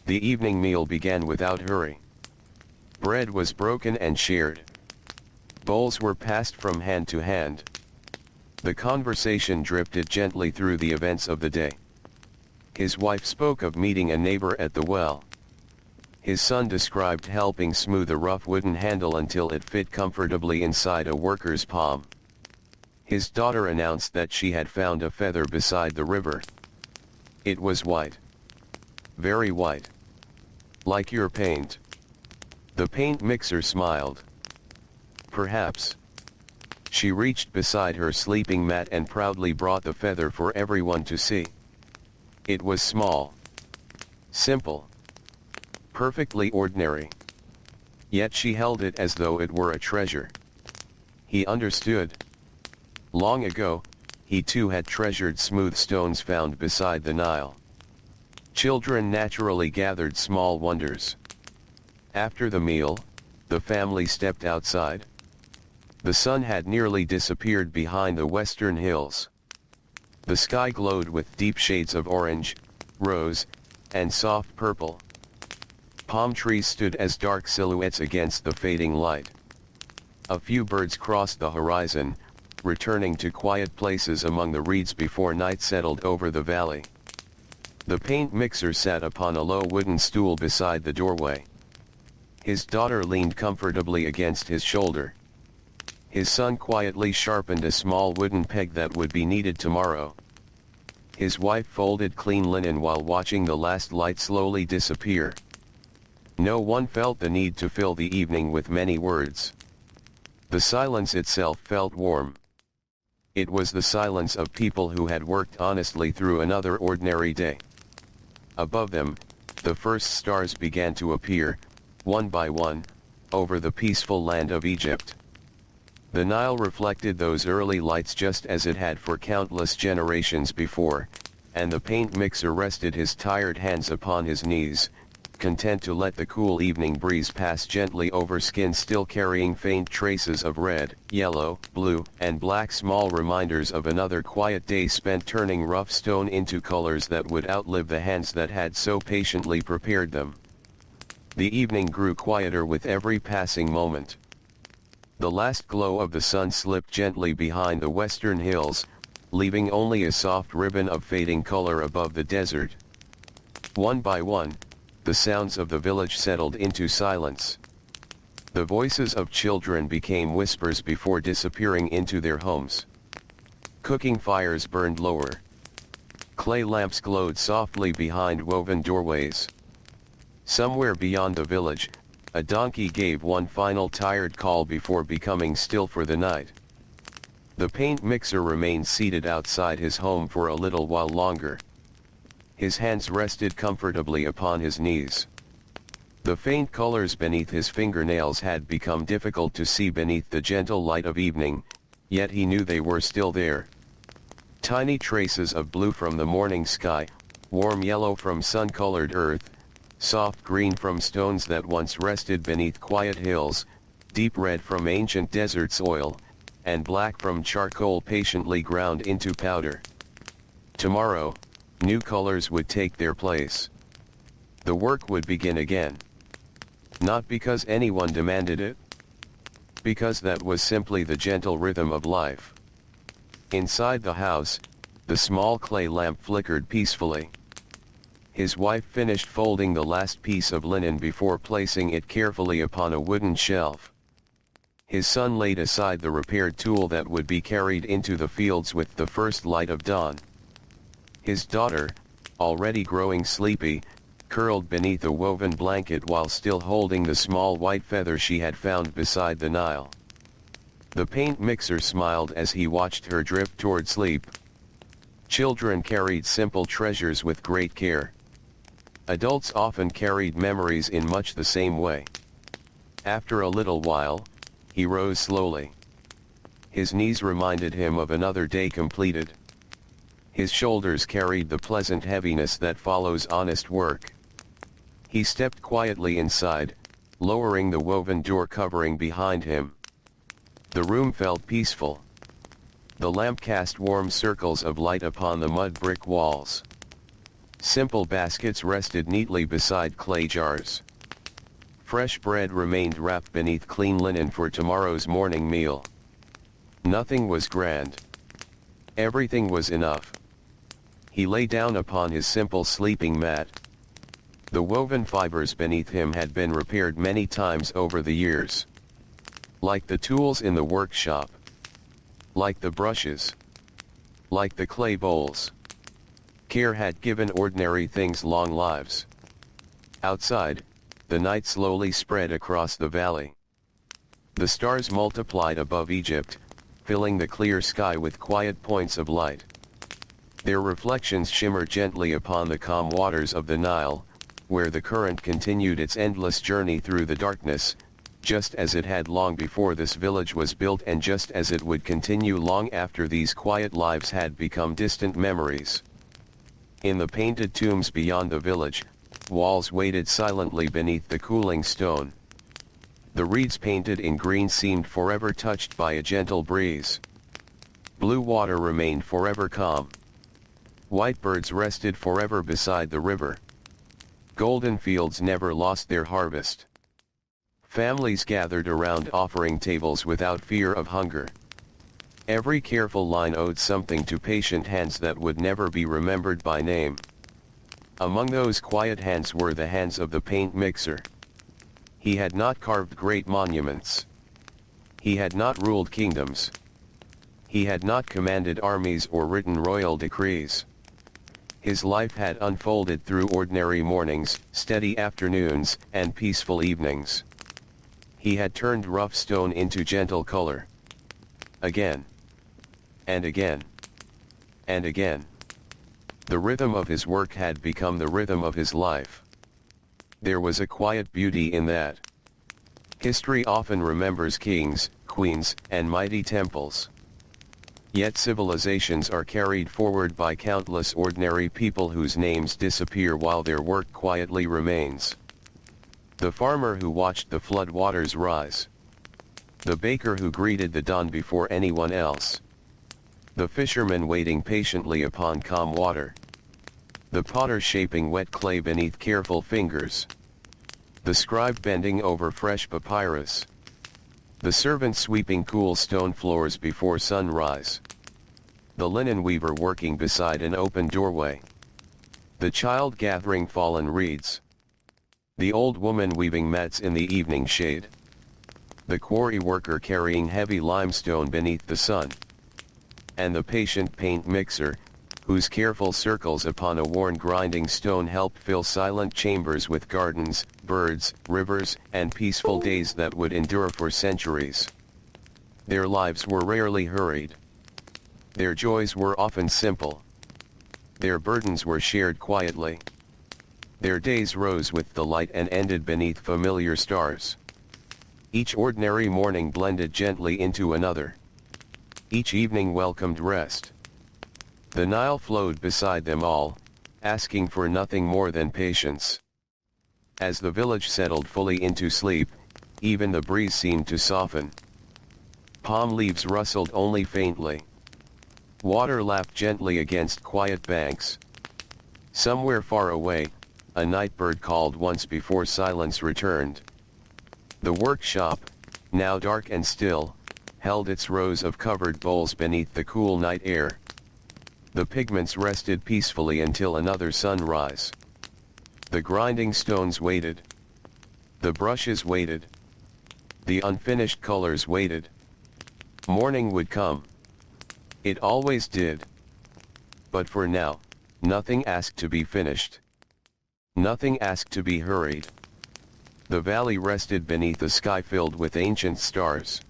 The evening meal began without hurry. Bread was broken and shared. Bowls were passed from hand to hand. The conversation drifted gently through the events of the day. His wife spoke of meeting a neighbor at the well. His son described helping smooth a rough wooden handle until it fit comfortably inside a worker's palm. His daughter announced that she had found a feather beside the river. It was white. Very white. Like your paint. The paint mixer smiled. Perhaps. She reached beside her sleeping mat and proudly brought the feather for everyone to see. It was small. Simple. Perfectly ordinary. Yet she held it as though it were a treasure. He understood. Long ago, he too had treasured smooth stones found beside the Nile. Children naturally gathered small wonders. After the meal, the family stepped outside. The sun had nearly disappeared behind the western hills. The sky glowed with deep shades of orange, rose, and soft purple. Palm trees stood as dark silhouettes against the fading light. A few birds crossed the horizon, returning to quiet places among the reeds before night settled over the valley. The paint mixer sat upon a low wooden stool beside the doorway. His daughter leaned comfortably against his shoulder. His son quietly sharpened a small wooden peg that would be needed tomorrow. His wife folded clean linen while watching the last light slowly disappear. No one felt the need to fill the evening with many words. The silence itself felt warm. It was the silence of people who had worked honestly through another ordinary day. Above them, the first stars began to appear, one by one, over the peaceful land of Egypt. The Nile reflected those early lights just as it had for countless generations before, and the paint mixer rested his tired hands upon his knees, content to let the cool evening breeze pass gently over skin still carrying faint traces of red, yellow, blue, and black, small reminders of another quiet day spent turning rough stone into colors that would outlive the hands that had so patiently prepared them. The evening grew quieter with every passing moment. The last glow of the sun slipped gently behind the western hills, leaving only a soft ribbon of fading color above the desert. One by one, the sounds of the village settled into silence. The voices of children became whispers before disappearing into their homes. Cooking fires burned lower. Clay lamps glowed softly behind woven doorways. Somewhere beyond the village, a donkey gave one final tired call before becoming still for the night. The paint mixer remained seated outside his home for a little while longer. His hands rested comfortably upon his knees. The faint colors beneath his fingernails had become difficult to see beneath the gentle light of evening, yet he knew they were still there. Tiny traces of blue from the morning sky, warm yellow from sun-colored earth, soft green from stones that once rested beneath quiet hills, deep red from ancient desert soil, and black from charcoal patiently ground into powder. Tomorrow, new colors would take their place. The work would begin again. Not because anyone demanded it. Because that was simply the gentle rhythm of life. Inside the house, the small clay lamp flickered peacefully. His wife finished folding the last piece of linen before placing it carefully upon a wooden shelf. His son laid aside the repaired tool that would be carried into the fields with the first light of dawn. His daughter, already growing sleepy, curled beneath a woven blanket while still holding the small white feather she had found beside the Nile. The paint mixer smiled as he watched her drift toward sleep. Children carried simple treasures with great care. Adults often carried memories in much the same way. After a little while, he rose slowly. His knees reminded him of another day completed. His shoulders carried the pleasant heaviness that follows honest work. He stepped quietly inside, lowering the woven door covering behind him. The room felt peaceful. The lamp cast warm circles of light upon the mud brick walls. Simple baskets rested neatly beside clay jars. Fresh bread remained wrapped beneath clean linen for tomorrow's morning meal. Nothing was grand. Everything was enough. He lay down upon his simple sleeping mat. The woven fibers beneath him had been repaired many times over the years. Like the tools in the workshop. Like the brushes. Like the clay bowls. Care had given ordinary things long lives. Outside, the night slowly spread across the valley. The stars multiplied above Egypt, filling the clear sky with quiet points of light. Their reflections shimmered gently upon the calm waters of the Nile, where the current continued its endless journey through the darkness, just as it had long before this village was built and just as it would continue long after these quiet lives had become distant memories. In the painted tombs beyond the village, walls waited silently beneath the cooling stone. The reeds painted in green seemed forever touched by a gentle breeze. Blue water remained forever calm. White birds rested forever beside the river. Golden fields never lost their harvest. Families gathered around offering tables without fear of hunger. Every careful line owed something to patient hands that would never be remembered by name. Among those quiet hands were the hands of the paint mixer. He had not carved great monuments. He had not ruled kingdoms. He had not commanded armies or written royal decrees. His life had unfolded through ordinary mornings, steady afternoons, and peaceful evenings. He had turned rough stone into gentle color. Again. and again, and again. The rhythm of his work had become the rhythm of his life. There was a quiet beauty in that. History often remembers kings, queens, and mighty temples. Yet civilizations are carried forward by countless ordinary people whose names disappear while their work quietly remains. The farmer who watched the flood waters rise. The baker who greeted the dawn before anyone else. The fisherman waiting patiently upon calm water. The potter shaping wet clay beneath careful fingers. The scribe bending over fresh papyrus. The servant sweeping cool stone floors before sunrise. The linen weaver working beside an open doorway. The child gathering fallen reeds. The old woman weaving mats in the evening shade. The quarry worker carrying heavy limestone beneath the sun. And the patient paint mixer, whose careful circles upon a worn grinding stone helped fill silent chambers with gardens, birds, rivers, and peaceful days that would endure for centuries. Their lives were rarely hurried. Their joys were often simple. Their burdens were shared quietly. Their days rose with the light and ended beneath familiar stars. Each ordinary morning blended gently into another. Each evening welcomed rest. The Nile flowed beside them all, asking for nothing more than patience. As the village settled fully into sleep, even the breeze seemed to soften. Palm leaves rustled only faintly. Water lapped gently against quiet banks. Somewhere far away, a night bird called once before silence returned. The workshop, now dark and still, held its rows of covered bowls beneath the cool night air. The pigments rested peacefully until another sunrise. The grinding stones waited. The brushes waited. The unfinished colors waited. Morning would come. It always did. But for now, nothing asked to be finished. Nothing asked to be hurried. The valley rested beneath a sky filled with ancient stars.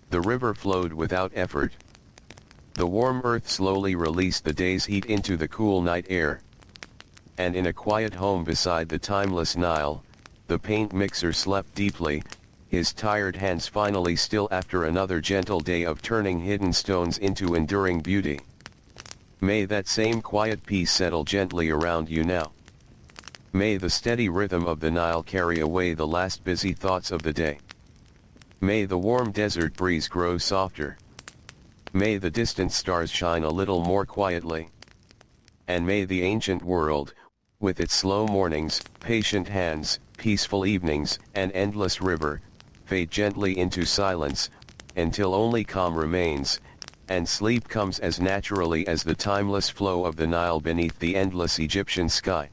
The river flowed without effort. The warm earth slowly released the day's heat into the cool night air. And in a quiet home beside the timeless Nile, the paint mixer slept deeply, his tired hands finally still after another gentle day of turning hidden stones into enduring beauty. May that same quiet peace settle gently around you now. May the steady rhythm of the Nile carry away the last busy thoughts of the day. May the warm desert breeze grow softer. May the distant stars shine a little more quietly. And may the ancient world, with its slow mornings, patient hands, peaceful evenings, and endless river, fade gently into silence, until only calm remains, and sleep comes as naturally as the timeless flow of the Nile beneath the endless Egyptian sky.